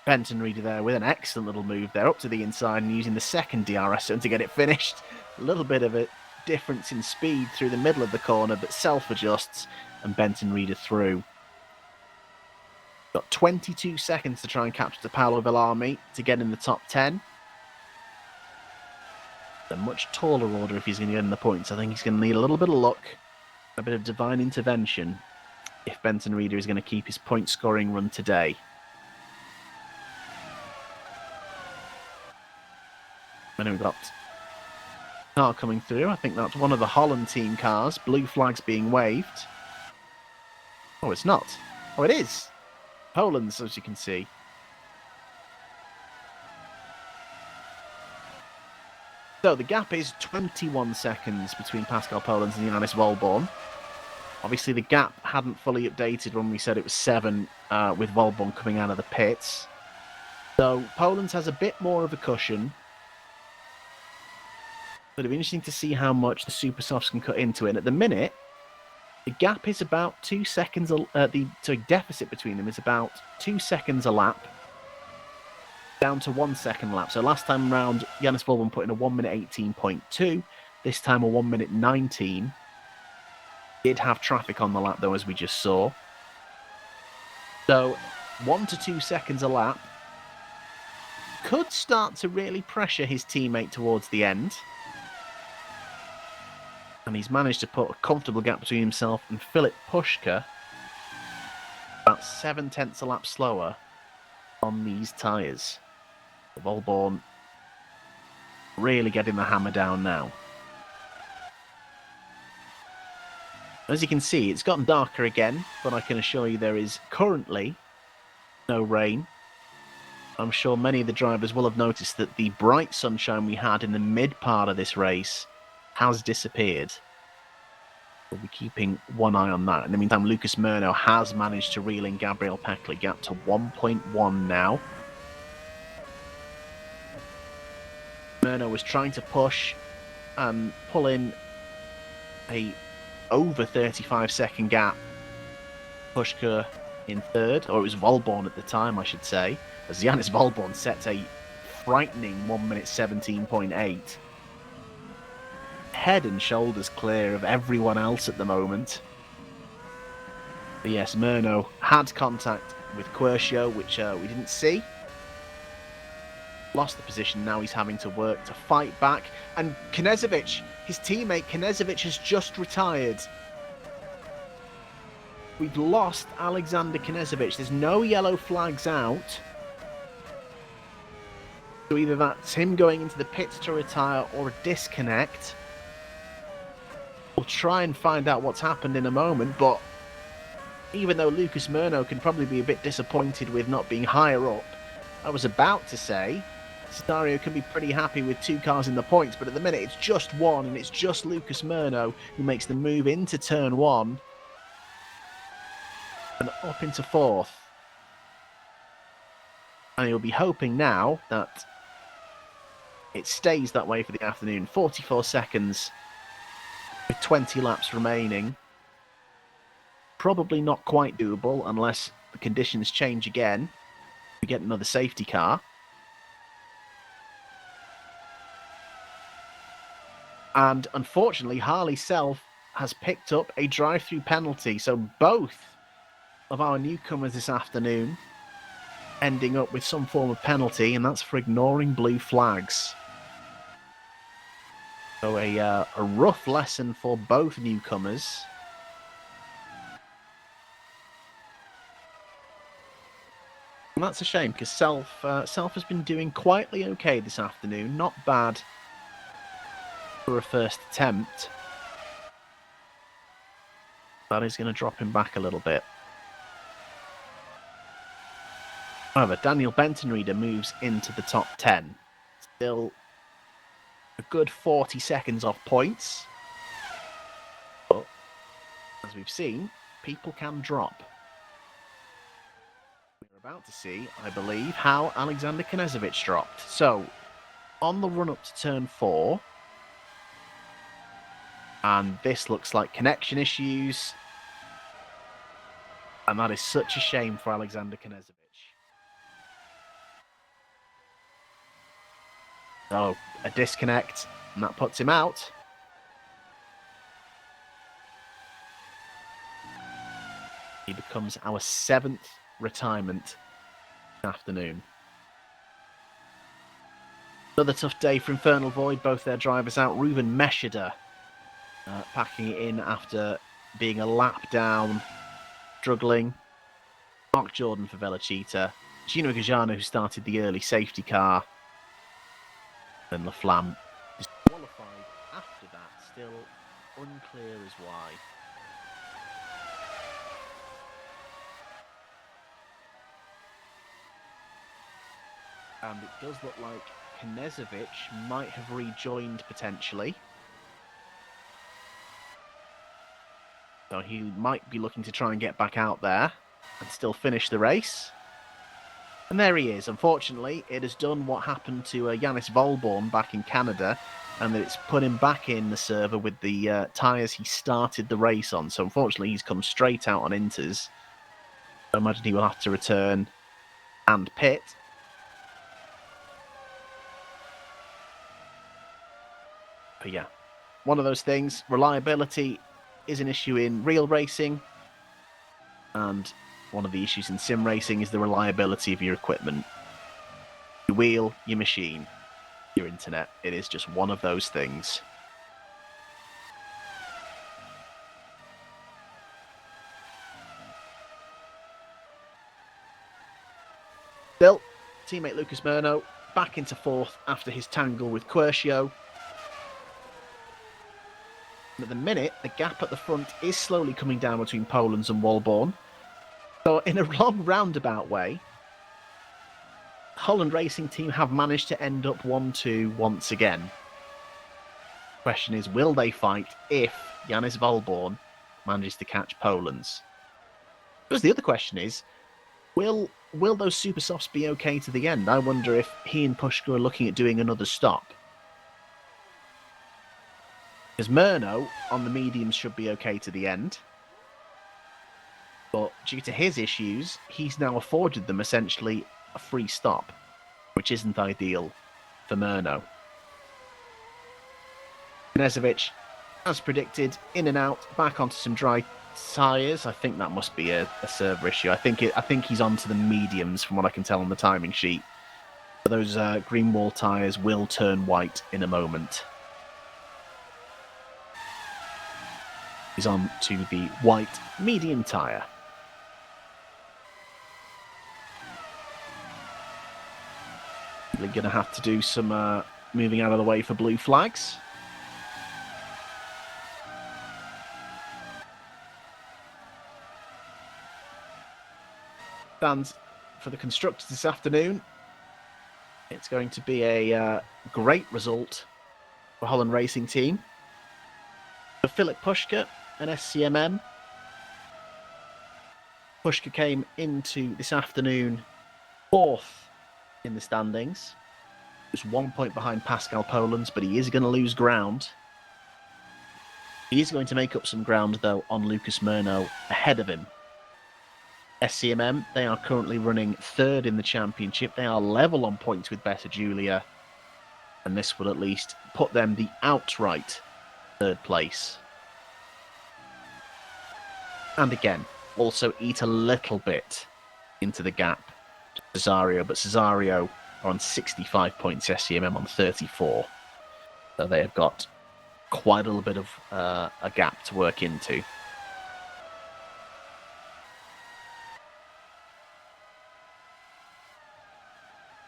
Benton Reader there with an excellent little move there up to the inside and using the second DRS zone to get it finished. A little bit of a difference in speed through the middle of the corner, but Self adjusts and Benton Reader through. Got 22 seconds to try and capture Paolo Villarmi to get in the top 10. A much taller order if he's going to get in the points. I think he's going to need a little bit of luck, a bit of divine intervention if Benton Reader is going to keep his point scoring run today. And then we've got a car coming through. I think that's one of the Holland team cars. Blue flags being waved. Oh, it's not. Oh, it is. Poland's, as you can see. So the gap is 21 seconds between Pascal Polands and Janis Volborn. Obviously, the gap hadn't fully updated when we said it was 7 with Volborn coming out of the pits. So Polands has a bit more of a cushion. But it'll be interesting to see how much the Super Softs can cut into it. And at the minute, the gap is about 2 seconds. The deficit between them is about 2 seconds a lap, down to 1 second lap. So last time round, Janis Volborn put in a 1 minute 18.2. This time a 1 minute 19. Did have traffic on the lap though, as we just saw. So 1 to 2 seconds a lap could start to really pressure his teammate towards the end. And he's managed to put a comfortable gap between himself and Filip Puška, about 0.7 a lap slower on these tyres. Volborn really getting the hammer down now. As you can see, it's gotten darker again, but I can assure you there is currently no rain. I'm sure many of the drivers will have noticed that the bright sunshine we had in the mid part of this race has disappeared. We'll be keeping one eye on that. In the meantime, Lucas Murno has managed to reel in Gabriel Peckley, gap to 1.1 now. Murno was trying to push and pull in a over 35-second gap. Puška in third, or it was Volborn at the time, I should say, as Janis Volborn sets a frightening 1 minute 17.8. Head and shoulders clear of everyone else at the moment. But yes, Murno had contact with Quercio, which we didn't see. Lost the position, now he's having to work to fight back. And Knežević, his teammate Knežević, has just retired. We've lost Alexander Knežević. There's no yellow flags out. So either that's him going into the pits to retire or a disconnect. We'll try and find out what's happened in a moment, but even though Lucas Murno can probably be a bit disappointed with not being higher up, I was about to say Cesario can be pretty happy with 2 cars in the points, but at the minute it's just one, and it's just Lucas Murno who makes the move into turn 1 and up into 4th. And he'll be hoping now that it stays that way for the afternoon. 44 seconds with 20 laps remaining. Probably not quite doable unless the conditions change again. We get another safety car. And unfortunately, Harley Self has picked up a drive-through penalty. So both of our newcomers this afternoon ending up with some form of penalty, and that's for ignoring blue flags. So a rough lesson for both newcomers. And that's a shame, because Self has been doing quietly okay this afternoon. Not bad for a first attempt. That is going to drop him back a little bit. However, Daniel Bentonreader moves into the top 10. Still a good 40 seconds off points. But, as we've seen, people can drop. We're about to see, I believe, how Alexander Knežević dropped. So, on the run-up to turn 4, and this looks like connection issues, and that is such a shame for Alexander Knežević. So, a disconnect, and that puts him out. He becomes our 7th retirement this afternoon. Another tough day for Infernal Void, both their drivers out. Ruben Meshida packing it in after being a lap down, struggling. Mark Jordan for Velocita. Gino Gajano, who started the early safety car. And LaFlamme disqualified after that, still unclear as why. And it does look like Knezovic might have rejoined potentially. So he might be looking to try and get back out there and still finish the race. And there he is. Unfortunately, it has done what happened to Yanis Volborn back in Canada, and that it's put him back in the server with the tyres he started the race on. So unfortunately, he's come straight out on inters. I imagine he will have to return and pit. But yeah, one of those things. Reliability is an issue in real racing, and one of the issues in sim racing is the reliability of your equipment. Your wheel, your machine, your internet. It is just one of those things. Still, teammate Lucas Murno back into fourth after his tangle with Quercio. At the minute, the gap at the front is slowly coming down between Polands and Walborn. So in a long roundabout way, Holland Racing Team have managed to end up 1-2 once again. The question is, will they fight if Yanis Volborn manages to catch Polands? Because the other question is, will those super softs be okay to the end? I wonder if he and Pushka are looking at doing another stop. Because Murno on the mediums should be okay to the end. But due to his issues, he's now afforded them essentially a free stop, which isn't ideal for Murno. Knezovic, as predicted, in and out, back onto some dry tyres. I think that must be a server issue. I think he's onto the mediums from what I can tell on the timing sheet. But those green wall tyres will turn white in a moment. He's on to the white medium tyre. We're going to have to do some moving out of the way for blue flags. Stands for the constructors this afternoon. It's going to be a great result for Holland Racing Team. For Philip Pushka and SCMM. Pushka came into this afternoon fourth in the standings. Just 1 point behind Pascal Polands, but he is going to lose ground. He is going to make up some ground, though, on Lucas Murno ahead of him. SCMM, they are currently running third in the championship. They are level on points with Better Julia, and this will at least put them the outright third place. And again, also eat a little bit into the gap to Cesario, but Cesario are on 65 points, SCMM on 34. So they have got quite a little bit of a gap to work into.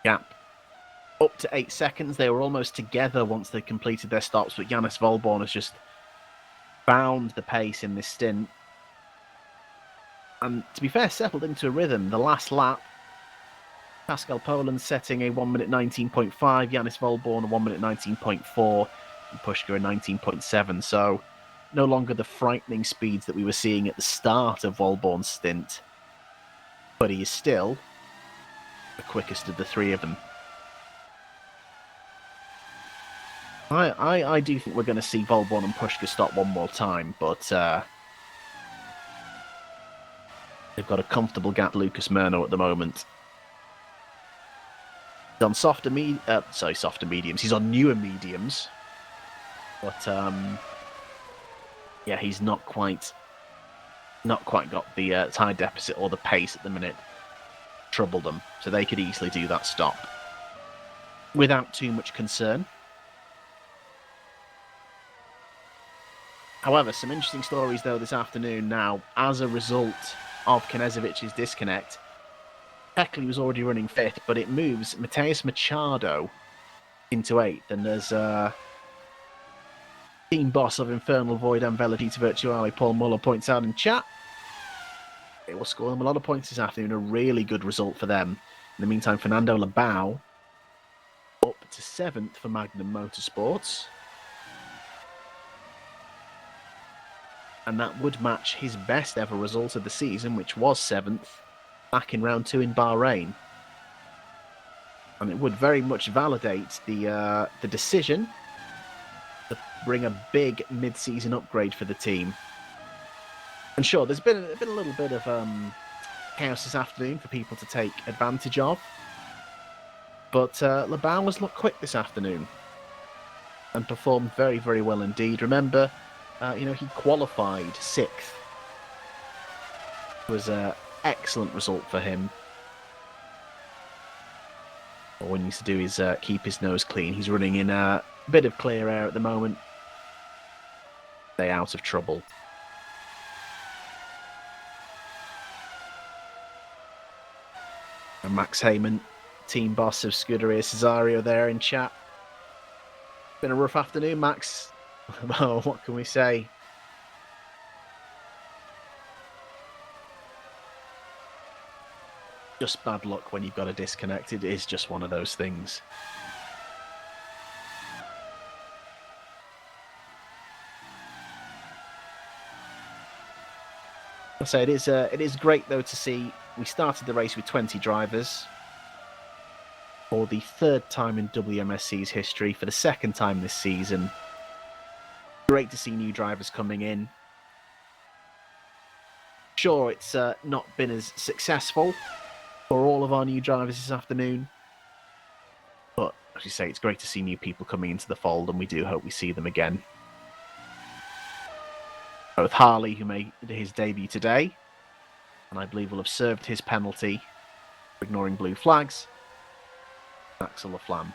Gap up to 8 seconds. They were almost together once they completed their stops, but Yanis Volborn has just found the pace in this stint. And to be fair, settled into a rhythm. The last lap, Pascal Polands setting a 1 minute 19.5, Yanis Volborn a 1 minute 19.4, and Pushka a 19.7. So no longer the frightening speeds that we were seeing at the start of Volborn's stint. But he is still the quickest of the three of them. I do think we're going to see Volborn and Pushka stop one more time, but they've got a comfortable gap, Lucas Murno, at the moment. He's on softer mediums. He's on newer mediums, but yeah, he's not quite got the tyre deficit or the pace at the minute trouble them, so they could easily do that stop without too much concern. However, some interesting stories though this afternoon now as a result of Knezovic's disconnect. Peckley was already running 5th, but it moves Mateus Machado into 8th, and there's team boss of Infernal Void and Velocita Virtuale, Paul Muller, points out in chat. It will score them a lot of points this afternoon, a really good result for them. In the meantime, Fernando Labau up to 7th for Magnum Motorsports. And that would match his best ever result of the season, which was 7th back in round 2 in Bahrain. And it would very much validate the decision to bring a big mid-season upgrade for the team. And sure, there's been a little bit of chaos this afternoon for people to take advantage of. But Labau has looked quick this afternoon and performed very, very well indeed. Remember, he qualified 6th. It was an excellent result for him. All he needs to do is keep his nose clean. He's running in a bit of clear air at the moment. Stay out of trouble. And Max Heyman, team boss of Scuderia Cesario, there in chat. Been a rough afternoon, Max. Oh, what can we say? Just bad luck when you've got a disconnect. It is just one of those things. I'll say it is great though to see. We started the race with 20 drivers for the 3rd time in WMSC's history, for the 2nd time this season. Great to see new drivers coming in. Sure, it's not been as successful for all of our new drivers this afternoon, but as you say, it's great to see new people coming into the fold, and we do hope we see them again. Both Harley, who made his debut today, and I believe will have served his penalty for ignoring blue flags, Axel Laflamme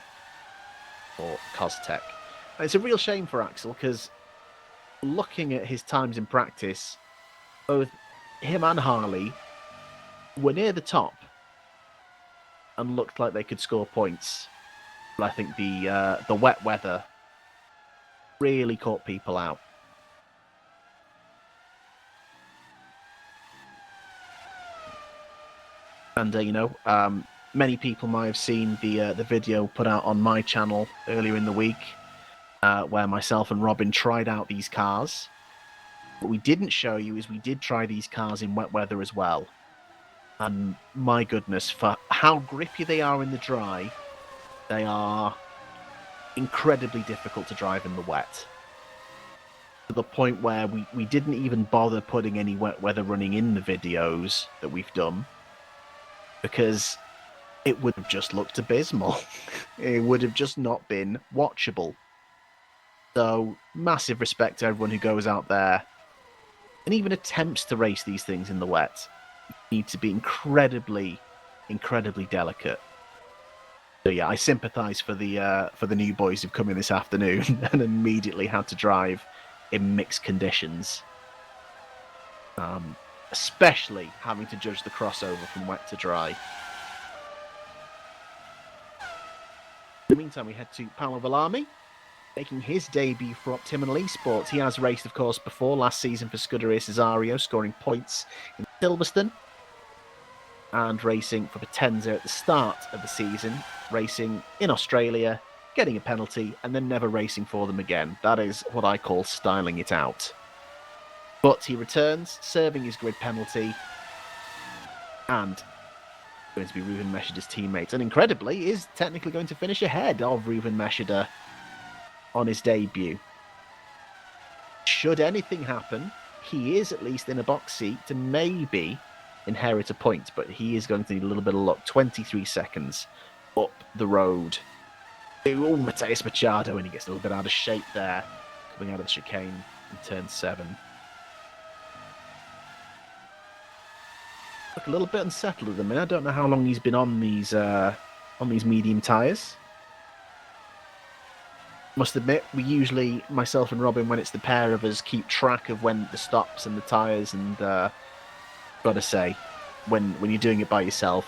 for Costech. And it's a real shame for Axel, because looking at his times in practice, both him and Harley were near the top and looked like they could score points. But I think the wet weather really caught people out. And many people might have seen the video put out on my channel earlier in the week, where myself and Robin tried out these cars. What we didn't show you is we did try these cars in wet weather as well. And my goodness, for how grippy they are in the dry, they are incredibly difficult to drive in the wet. To the point where we didn't even bother putting any wet weather running in the videos that we've done, because it would have just looked abysmal. It would have just not been watchable. So, massive respect to everyone who goes out there and even attempts to race these things in the wet. You need to be incredibly, incredibly delicate. So yeah, I sympathise for the new boys who've come in this afternoon and immediately had to drive in mixed conditions. Especially having to judge the crossover from wet to dry. In the meantime, we head to Paolo Villami, making his debut for Optimal Esports. He has raced, of course, before last season for Scuderia Cesario, scoring points in Silverstone, and racing for Potenza at the start of the season, racing in Australia, getting a penalty, and then never racing for them again. That is what I call styling it out. But he returns, serving his grid penalty, and going to be Ruben Meshida's teammate. And incredibly, is technically going to finish ahead of Ruben Meshida on his debut. Should anything happen, he is at least in a box seat to maybe inherit a point, but he is going to need a little bit of luck. 23 seconds up the road. Oh, Mateus Machado, and he gets a little bit out of shape there, coming out of the chicane in turn 7. look a little bit unsettled at the minute. I don't know how long he's been on these medium tyres. Must admit, we usually, myself and Robin, when it's the pair of us, keep track of when the stops and the tyres, and gotta say, when you're doing it by yourself,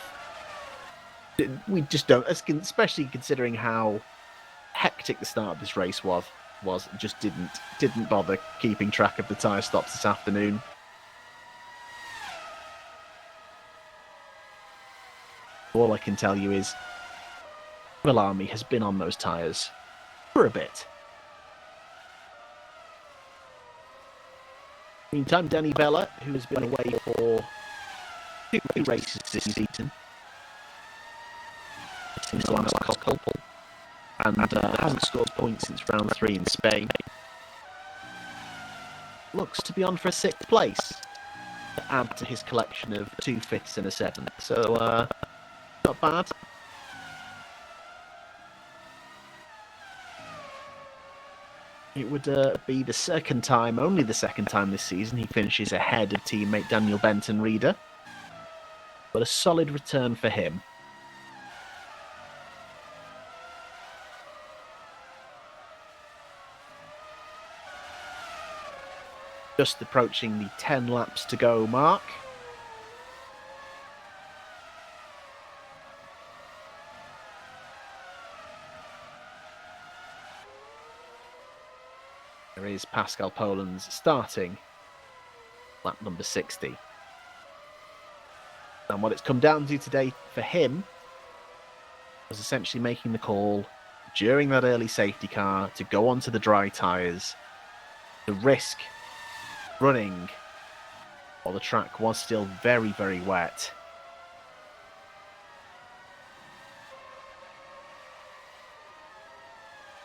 we just don't, especially considering how hectic the start of this race was just didn't bother keeping track of the tyre stops this afternoon. All I can tell you is Army has been on those tyres for a bit. Meantime, Danny Bella, who has been away for 2 races this season, since the last couple, and hasn't scored points since round 3 in Spain, looks to be on for a 6th place to add to his collection of 2 5ths and a 7th. So, not bad. It would be the second time, only the second time this season, he finishes ahead of teammate Daniel Benton Reader. But a solid return for him. Just approaching the 10 laps to go mark. There is Pascal Poland's starting lap number 60. And what it's come down to today for him was essentially making the call during that early safety car to go onto the dry tyres, to risk running while the track was still very, very wet.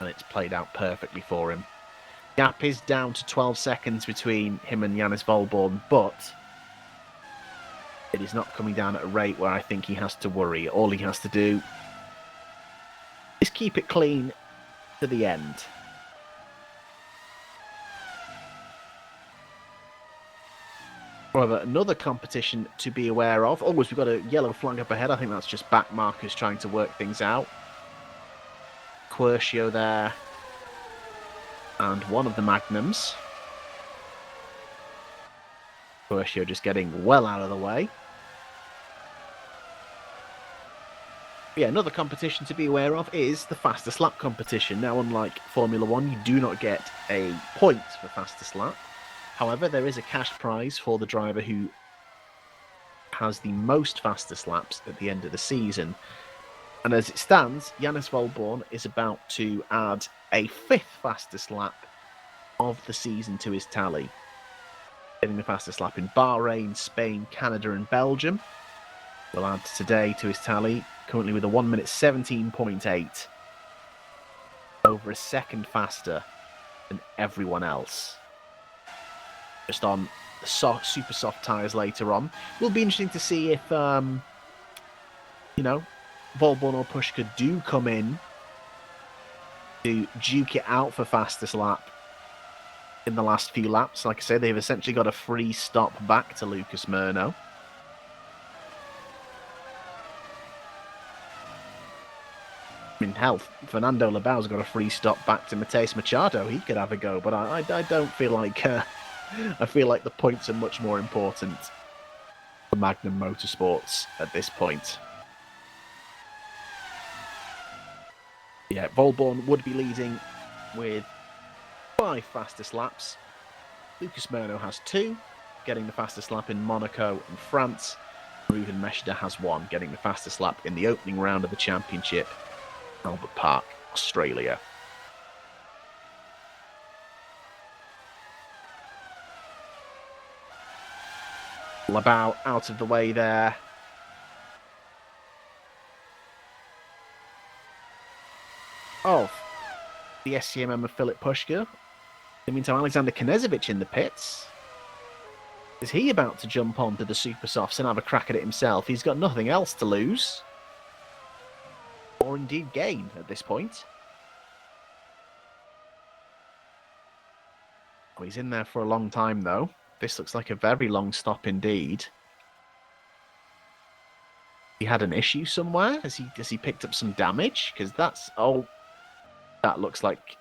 And it's played out perfectly for him. Gap is down to 12 seconds between him and Janis Volborn, but it is not coming down at a rate where I think he has to worry. All he has to do is keep it clean to the end. However, another competition to be aware of. We've got a yellow flag up ahead. I think that's just back markers trying to work things out. Quercio there. And one of the Magnums. Quercio just getting well out of the way. Yeah, another competition to be aware of is the fastest lap competition. Now, unlike Formula 1, you do not get a point for fastest lap. However, there is a cash prize for the driver who has the most fastest laps at the end of the season. And as it stands, Janis Volborn is about to add a 5th fastest lap of the season to his tally. Getting the fastest lap in Bahrain, Spain, Canada and Belgium. Will add today to his tally, currently with a 1 minute 17.8. Over a second faster than everyone else. Just on the super soft tyres later on. Will be interesting to see if, Volborn or Pushka do come in to duke it out for fastest lap in the last few laps. Like I say, they've essentially got a free stop back to Lucas Murno. I mean, hell, Fernando Labau's got a free stop back to Mateus Machado. He could have a go, but I don't feel like... I feel like the points are much more important for Magnum Motorsports at this point. Yeah, Volborn would be leading with 5 fastest laps. Lucas Murno has 2, getting the fastest lap in Monaco and France. Ruben Meshda has 1, getting the fastest lap in the opening round of the championship, Albert Park, Australia. Labau out of the way there. Of the SCMM of Philip Pushka. In the meantime, Alexander Knežević in the pits. Is he about to jump onto the Super Softs and have a crack at it himself? He's got nothing else to lose. Or indeed gain at this point. Oh, he's in there for a long time, though. This looks like a very long stop indeed. he had an issue somewhere? Has he picked up some damage? Because that looks like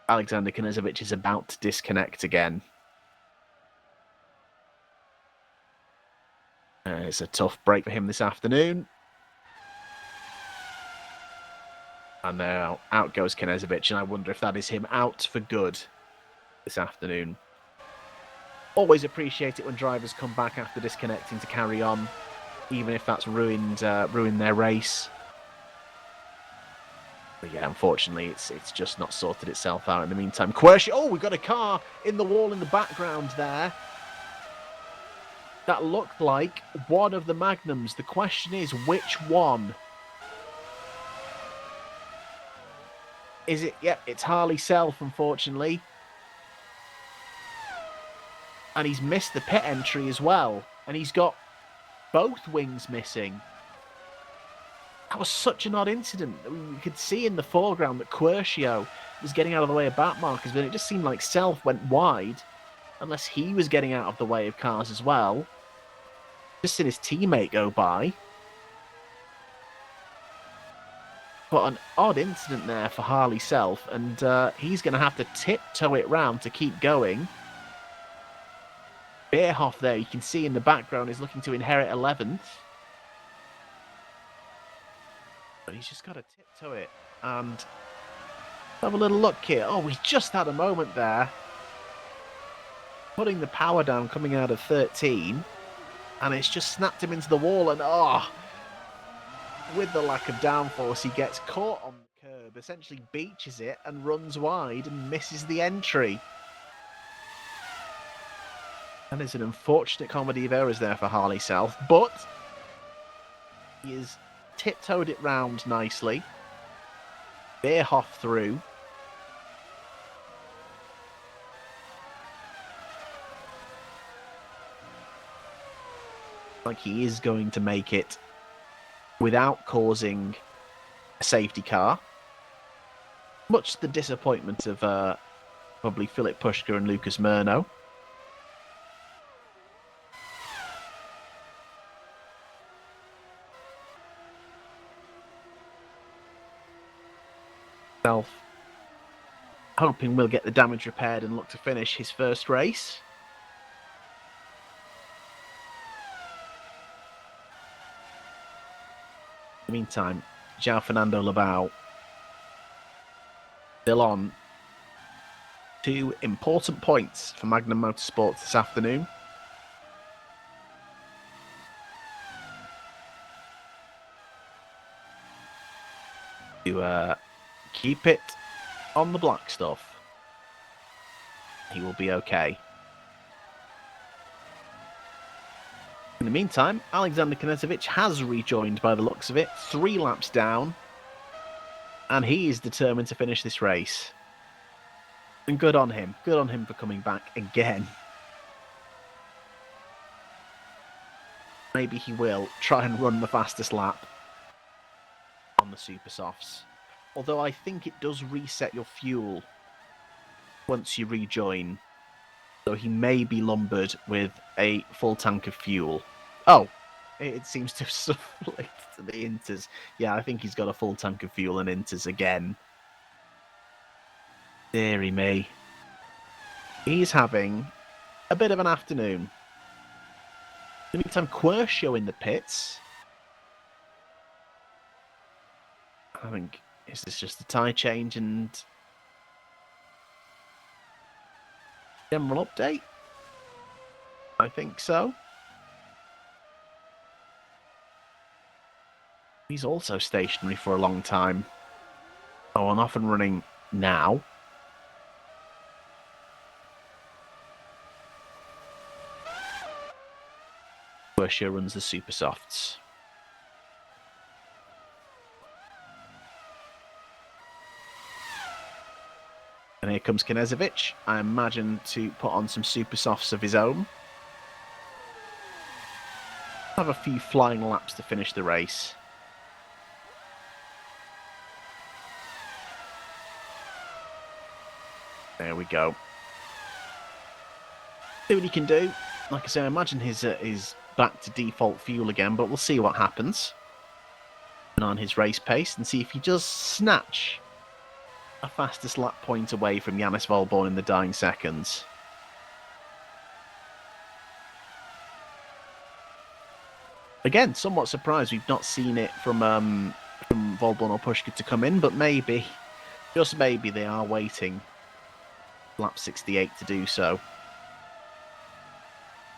Alexander Knezovic is about to disconnect again. It's a tough break for him this afternoon. And now out goes Knezovic, and I wonder if that is him out for good this afternoon. Always appreciate it when drivers come back after disconnecting to carry on, even if that's ruined their race. But yeah, unfortunately, it's just not sorted itself out in the meantime. we've got a car in the wall in the background there. That looked like one of the Magnums. The question is, which one? Is it? Yep, it's Harley Self, unfortunately. And he's missed the pit entry as well. And he's got both wings missing. That was such an odd incident. We could see in the foreground that Quercio was getting out of the way of back markers, but it just seemed like Self went wide, unless he was getting out of the way of cars as well. Just seen his teammate go by. But an odd incident there for Harley Self, and he's going to have to tiptoe it round to keep going. Beerhoff there, you can see in the background, is looking to inherit 11th. But he's just got to tiptoe it and have a little look here. Oh, we just had a moment there. Putting the power down coming out of 13. And it's just snapped him into the wall. And with the lack of downforce, he gets caught on the curb, essentially beaches it and runs wide and misses the entry. And it's an unfortunate comedy of errors there for Harley Self, but he has tiptoed it round nicely. Beerhoff through. Like he is going to make it without causing a safety car. Much to the disappointment of probably Philip Pushka and Lucas Murno. Self hoping we'll get the damage repaired and look to finish his first race. In the meantime, João Fernando Labau still on 2 important points for Magnum Motorsports this afternoon. To keep it on the black stuff, he will be okay. In the meantime, Alexander Knezovic has rejoined by the looks of it, 3 laps down, and he is determined to finish this race. And good on him for coming back again. Maybe he will try and run the fastest lap on the Super Softs. Although I think it does reset your fuel once you rejoin. So he may be lumbered with a full tank of fuel. Oh, it seems to have split to the Inters. Yeah, I think he's got a full tank of fuel and Inters again. Deary me. He's having a bit of an afternoon. In the meantime, Quercio in the pits. I think, is this just a tyre change and general update? I think so. He's also stationary for a long time. Oh, and off and running now. Quercio runs the Super Softs. And here comes Knezovic, I imagine, to put on some Super Softs of his own. Have a few flying laps to finish the race. There we go. See what he can do. Like I say, I imagine his back to default fuel again, but we'll see what happens on his race pace and see if he does snatch a fastest lap point away from Yanis Volborn in the dying seconds. Again, somewhat surprised we've not seen it from Volborn or Pushka to come in, but maybe, just maybe, they are waiting lap 68 to do so.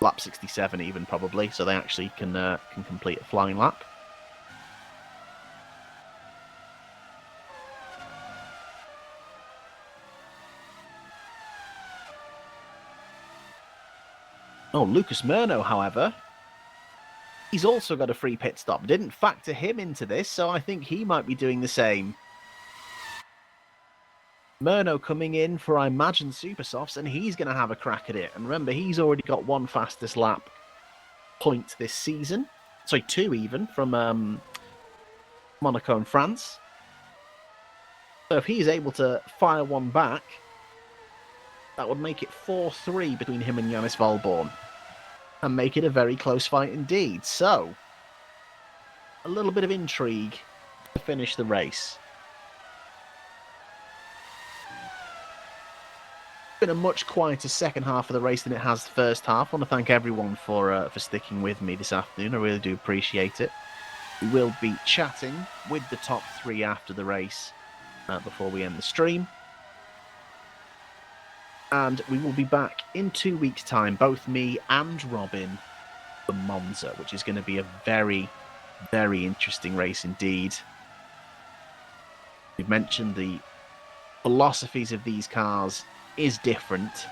Lap 67 even, probably, so they actually can complete a flying lap. Oh, Lucas Murno, however, he's also got a free pit stop. Didn't factor him into this, so I think he might be doing the same. Murno coming in for, I imagine, Supersofts, and he's going to have a crack at it. And remember, he's already got one fastest lap point this season. Sorry, two even, from Monaco and France. So if he's able to fire one back, that would make it 4-3 between him and Yanis Volborn. And make it a very close fight indeed. So, a little bit of intrigue to finish the race. Been a much quieter second half of the race than it has the first half. I want to thank everyone for sticking with me this afternoon. I really do appreciate it. We will be chatting with the top three after the race before we end the stream. And we will be back in 2 weeks' time, both me and Robin, for Monza, which is going to be a very, very interesting race indeed. We've mentioned the philosophies of these cars is different.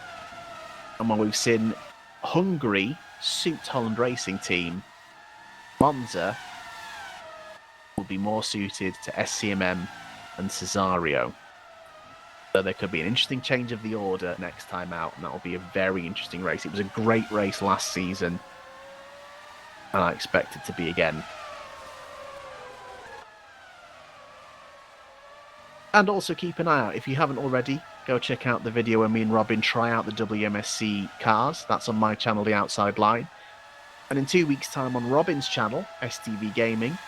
And when we've seen Hungary suit Holland Racing Team, Monza will be more suited to SCMM and Cesario. So there could be an interesting change of the order next time out, and that will be a very interesting race. It was a great race last season, and I expect it to be again. And also keep an eye out, if you haven't already, go check out the video where me and Robin try out the WMSC cars. That's on my channel, The Outside Line. And in 2 weeks' time on Robin's channel, STV Gaming,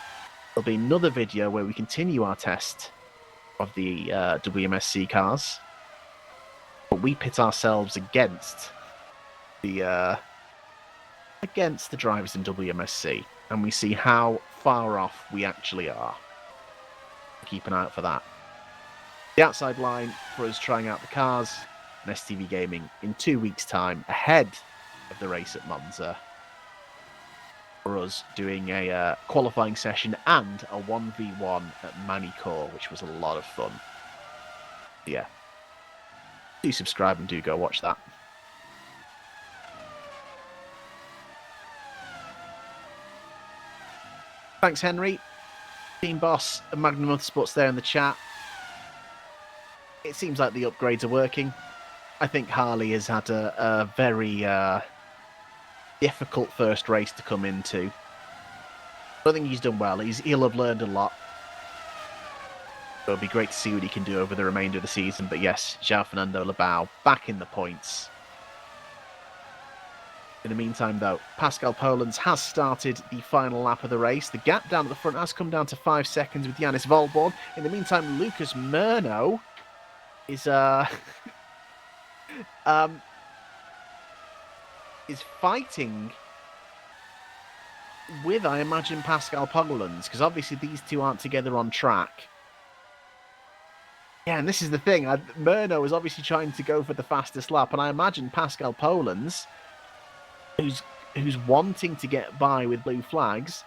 there'll be another video where we continue our test of the WMSC cars, but we pit ourselves against the drivers in WMSC, and we see how far off we actually are. Keep an eye out for that. The Outside Line for us trying out the cars, and STV Gaming in 2 weeks' time ahead of the race at Monza, for us doing a qualifying session and a 1v1 at Manicourt, which was a lot of fun. Yeah. Do subscribe and do go watch that. Thanks, Henry. Team Boss and Magnum Motorsports there in the chat. It seems like the upgrades are working. I think Harley has had a very difficult first race to come into. I think he's done well. He'll have learned a lot. It'll be great to see what he can do over the remainder of the season. But yes, João Fernando Labau back in the points. In the meantime, though, Pascal Polens has started the final lap of the race. The gap down at the front has come down to 5 seconds with Yanis Volborn. In the meantime, Lucas Murno is is fighting with, I imagine, Pascal Polens, because obviously these two aren't together on track. Yeah, and this is the thing. Murno is obviously trying to go for the fastest lap, and I imagine Pascal Polens, who's wanting to get by with blue flags,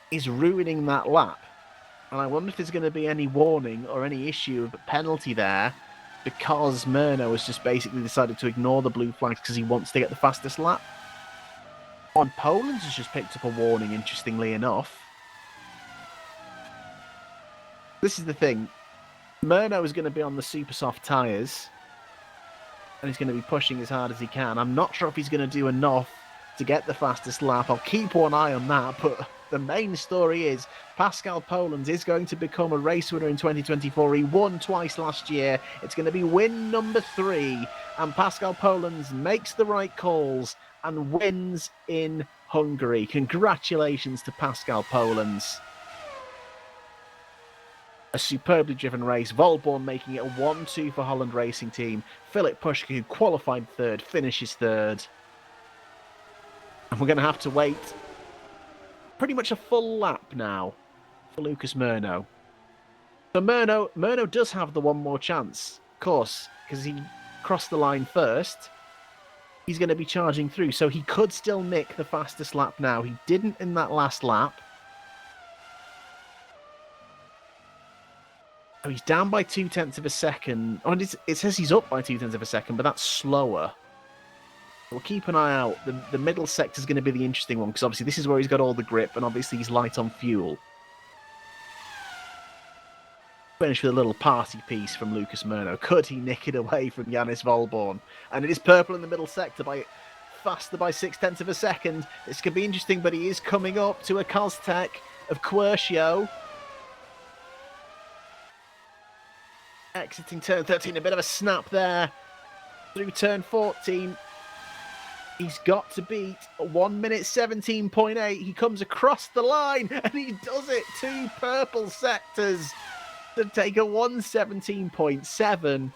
is ruining that lap. And I wonder if there's going to be any warning or any issue of penalty there, because Murno has just basically decided to ignore the blue flags because he wants to get the fastest lap. And Polens has just picked up a warning, interestingly enough. This is the thing. Murno is going to be on the super soft tyres, and he's going to be pushing as hard as he can. I'm not sure if he's going to do enough to get the fastest lap. I'll keep one eye on that, but the main story is Pascal Polens is going to become a race winner in 2024. He won twice last year. It's going to be win number 3, and Pascal Polens makes the right calls and wins in Hungary. Congratulations to Pascal Polens. A superbly driven race. Volborn making it a 1-2 for Holland Racing Team. Philip Pushka, who qualified third, finishes third. And we're going to have to wait pretty much a full lap now for Lucas Murno. So Murno does have the one more chance, of course, because he crossed the line first. He's going to be charging through, so he could still nick the fastest lap now. He didn't in that last lap. Oh, he's down by 0.2 of a second. Oh, it says he's up by 0.2 of a second, but that's slower. We'll keep an eye out. The middle sector is going to be the interesting one, because obviously this is where he's got all the grip, and obviously he's light on fuel. Finish with a little party piece from Lucas Murno. Could he nick it away from Yanis Volborn? And it is purple in the middle sector by faster by 0.6 of a second. This could be interesting, but he is coming up to a Kostec of Quercio. Exiting turn 13, a bit of a snap there through turn 14. He's got to beat 1 minute 17.8. He comes across the line and he does it. 2 purple sectors to take a 1:17.7.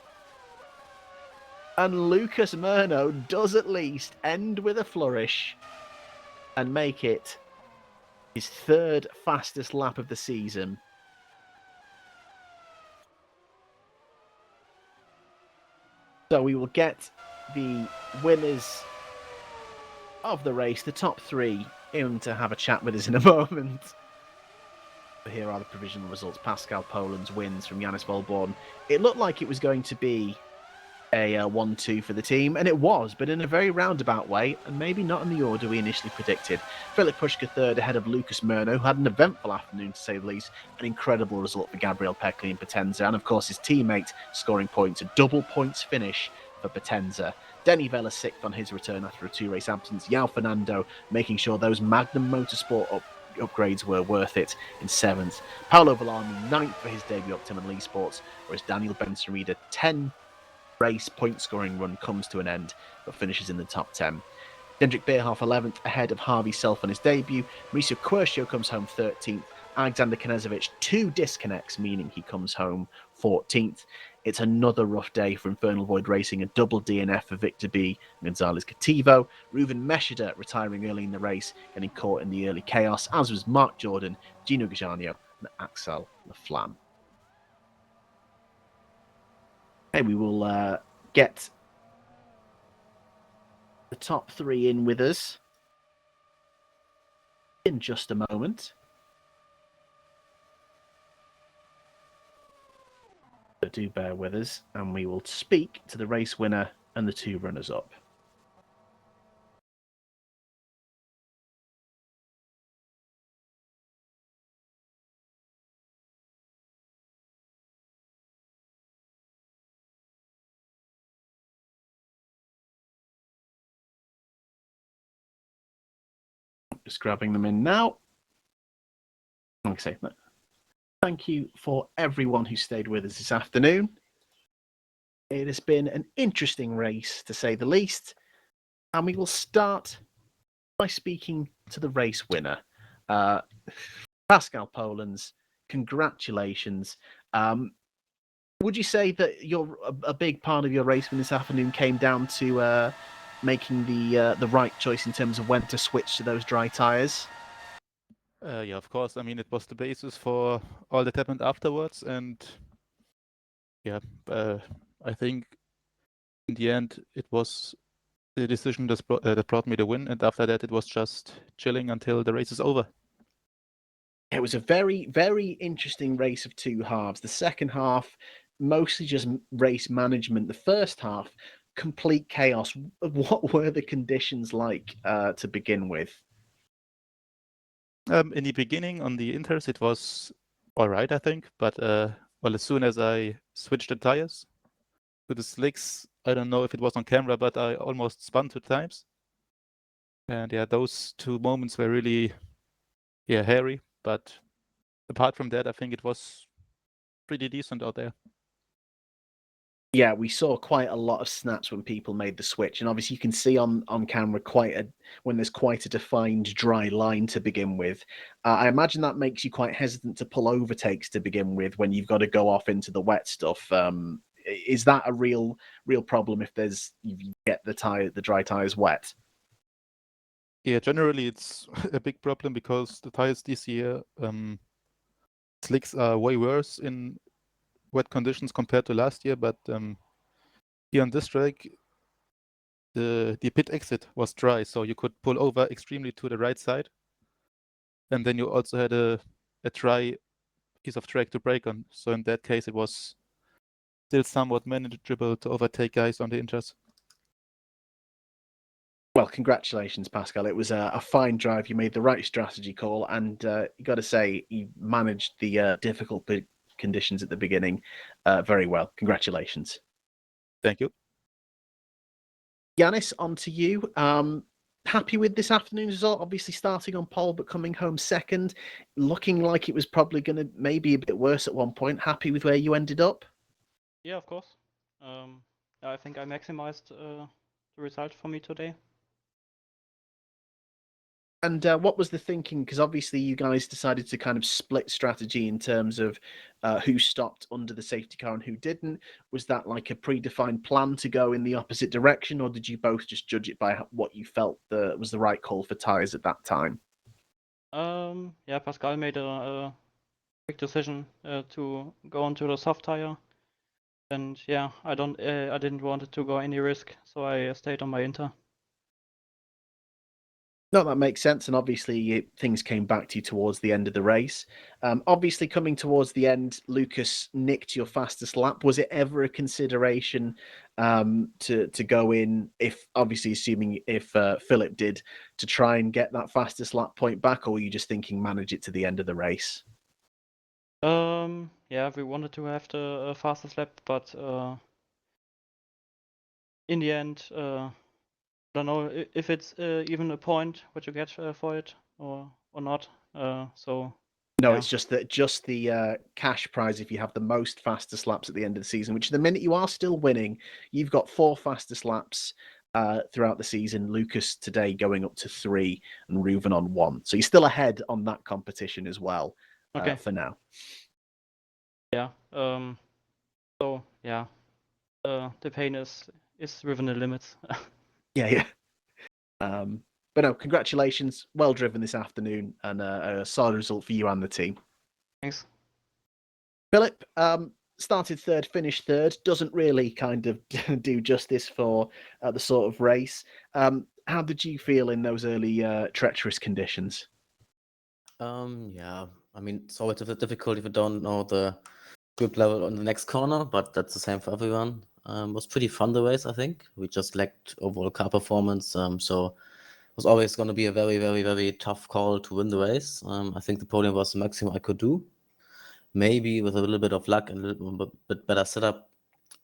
And Lucas Murno does at least end with a flourish and make it his 3rd fastest lap of the season. So we will get the winners of the race, the top 3, in to have a chat with us in a moment. But here are the provisional results. Pascal Polens wins from Yanis Volborn. It looked like it was going to be a 1-2 for the team, and it was, but in a very roundabout way, and maybe not in the order we initially predicted. Philip Pushka third ahead of Lucas Murno, who had an eventful afternoon to say the least. An incredible result for Gabriel Peckley and Potenza, and of course his teammate scoring points, a double points finish for Potenza. Denny Vella sixth on his return after a 2-race absence. João Fernando making sure those Magnum Motorsport upgrades were worth it in 7th. Paolo Villani 9th for his debut at Tim Lee Sports, whereas Daniel Benson-Reader 10-race point-scoring run comes to an end, but finishes in the top 10. Hendrik Beerhoff 11th ahead of Harvey Self on his debut. Mauricio Quercio comes home 13th. Alexander Knezovic 2 disconnects, meaning he comes home 14th. It's another rough day for Infernal Void Racing, a double DNF for Victor B. Gonzalez Cativo. Ruven Meshida retiring early in the race, getting caught in the early chaos, as was Mark Jordan, Gino Gajanio, and Axel Laflamme. Okay, we will get the top 3 in with us in just a moment. So do bear with us, and we will speak to the race winner and the 2 runners-up. Just grabbing them in now. Like I say, thank you for everyone who stayed with us this afternoon. It has been an interesting race, to say the least, and we will start by speaking to the race winner. Pascal Polens, congratulations. Would you say that a big part of your race win this afternoon came down to making the right choice in terms of when to switch to those dry tyres? Yeah, of course. I mean, it was the basis for all that happened afterwards, and yeah, I think in the end it was the decision that brought me the win, and after that it was just chilling until the race is over. It was a very, very interesting race of 2 halves. The second half, mostly just race management. The first half, complete chaos. What were the conditions like to begin with? In the beginning on the Inters, it was all right, I think, but well, as soon as I switched the tires to the slicks, I don't know if it was on camera, but I almost spun 2 times. And yeah, those 2 moments were really hairy, but apart from that, I think it was pretty decent out there. Yeah, we saw quite a lot of snaps when people made the switch, and obviously you can see on camera when there's quite a defined dry line to begin with. I imagine that makes you quite hesitant to pull overtakes to begin with when you've got to go off into the wet stuff. Is that a real problem if you get the dry tires wet? Yeah, generally it's a big problem because the tires this year, slicks are way worse in wet conditions compared to last year. But here on this track, the pit exit was dry, so you could pull over extremely to the right side, and then you also had a dry piece of track to brake on. So in that case, it was still somewhat manageable to overtake guys on the inters. Well, congratulations, Pascal. It was a fine drive. You made the right strategy call, and you got to say you managed the difficult conditions at the beginning very well. Congratulations. Thank you. Yanis, on to you. Happy with this afternoon's result? Obviously starting on pole, but coming home second. Looking like it was probably going to maybe a bit worse at one point. Happy with where you ended up? Yeah, of course. I think I maximized the result for me today. And what was the thinking? Because obviously you guys decided to kind of split strategy in terms of who stopped under the safety car and who didn't. Was that like a predefined plan to go in the opposite direction, or did you both just judge it by what you felt was the right call for tyres at that time? Yeah, Pascal made a quick decision to go onto the soft tire, and yeah, I didn't want it to go any risk, so I stayed on my inter. No, that makes sense. And obviously, things came back to you towards the end of the race. Obviously, coming towards the end, Lucas nicked your fastest lap. Was it ever a consideration to go in, if obviously assuming if Philip did, to try and get that fastest lap point back, or were you just thinking manage it to the end of the race? Yeah, we wanted to have the fastest lap, but in the end, I don't know if it's even a point what you get for it or not. So No, yeah. it's just the cash prize if you have the most fastest laps at the end of the season, which the minute you are still winning, you've got 4 fastest laps throughout the season. Lucas today going up to 3 and Reuven on 1. So you're still ahead on that competition as well for now. Yeah. So yeah, the pain is within the limits. Yeah. But no, congratulations. Well driven this afternoon and a solid result for you and the team. Thanks. Philip, started third, finished third. Doesn't really kind of do justice for the sort of race. How did you feel in those early treacherous conditions? Yeah, I mean, it's always difficult if you don't know the grip level on the next corner, but that's the same for everyone. It was pretty fun the race, I think. We just lacked overall car performance, so it was always going to be a very, very, very tough call to win the race. I think the podium was the maximum I could do. Maybe with a little bit of luck and a little bit better setup,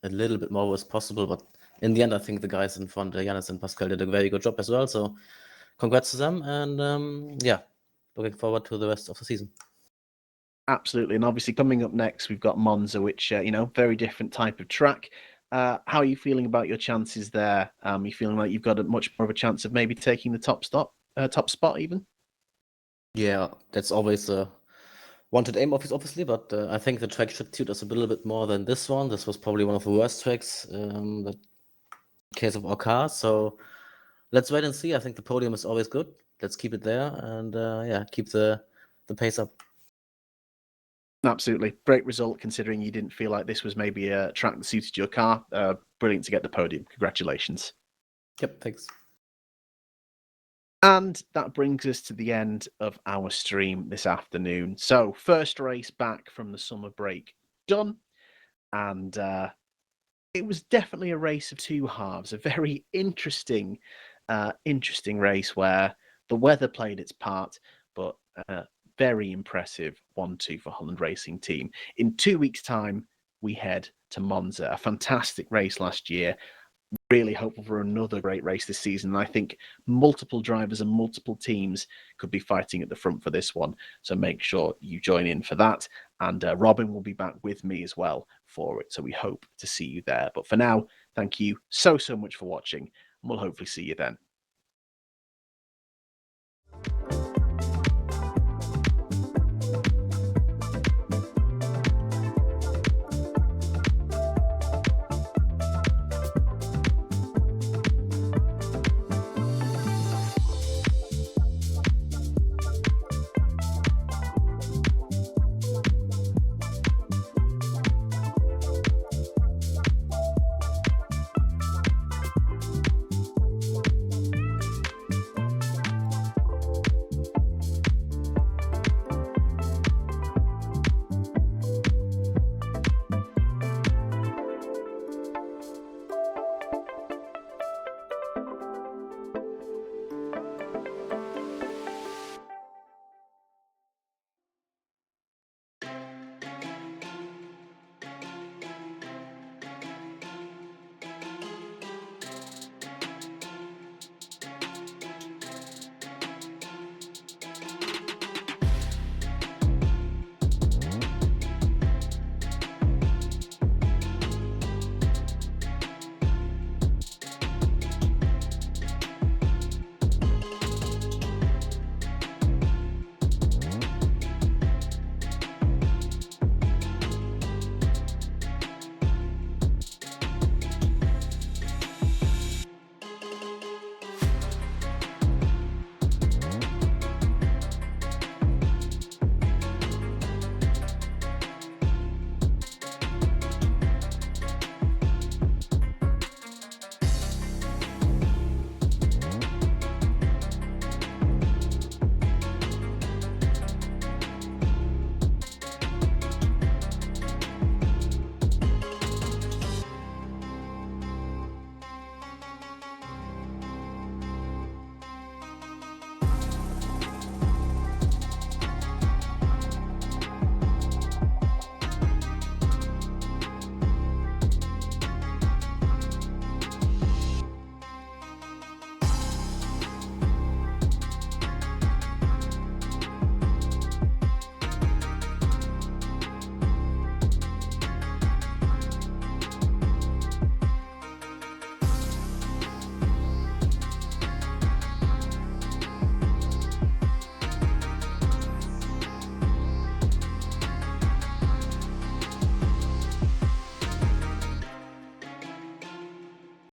a little bit more was possible. But in the end, I think the guys in front, Yanis and Pascal, did a very good job as well. So congrats to them. And yeah, looking forward to the rest of the season. Absolutely. And obviously coming up next, we've got Monza, which, very different type of track. How are you feeling about your chances there? You feeling like you've got a much more of a chance of maybe taking the top spot even? Yeah, that's always a wanted aim, obviously, but I think the track should suit us a little bit more than this one. This was probably one of the worst tracks, the case of our car. So let's wait and see. I think the podium is always good. Let's keep it there and yeah, keep the pace up. Absolutely. Great result considering you didn't feel like this was maybe a track that suited your car. Brilliant to get the podium. Congratulations. Yep, thanks. And that brings us to the end of our stream this afternoon. So, first race back from the summer break done. And it was definitely a race of two halves, a very interesting race where the weather played its part, but very impressive 1-2 for Holland Racing Team. In 2 weeks' time, we head to Monza, a fantastic race last year. really hopeful for another great race this season. And I think multiple drivers and multiple teams could be fighting at the front for this one. So make sure you join in for that. And Robin will be back with me as well for it. So we hope to see you there. But for now, thank you so much for watching. And we'll hopefully see you then.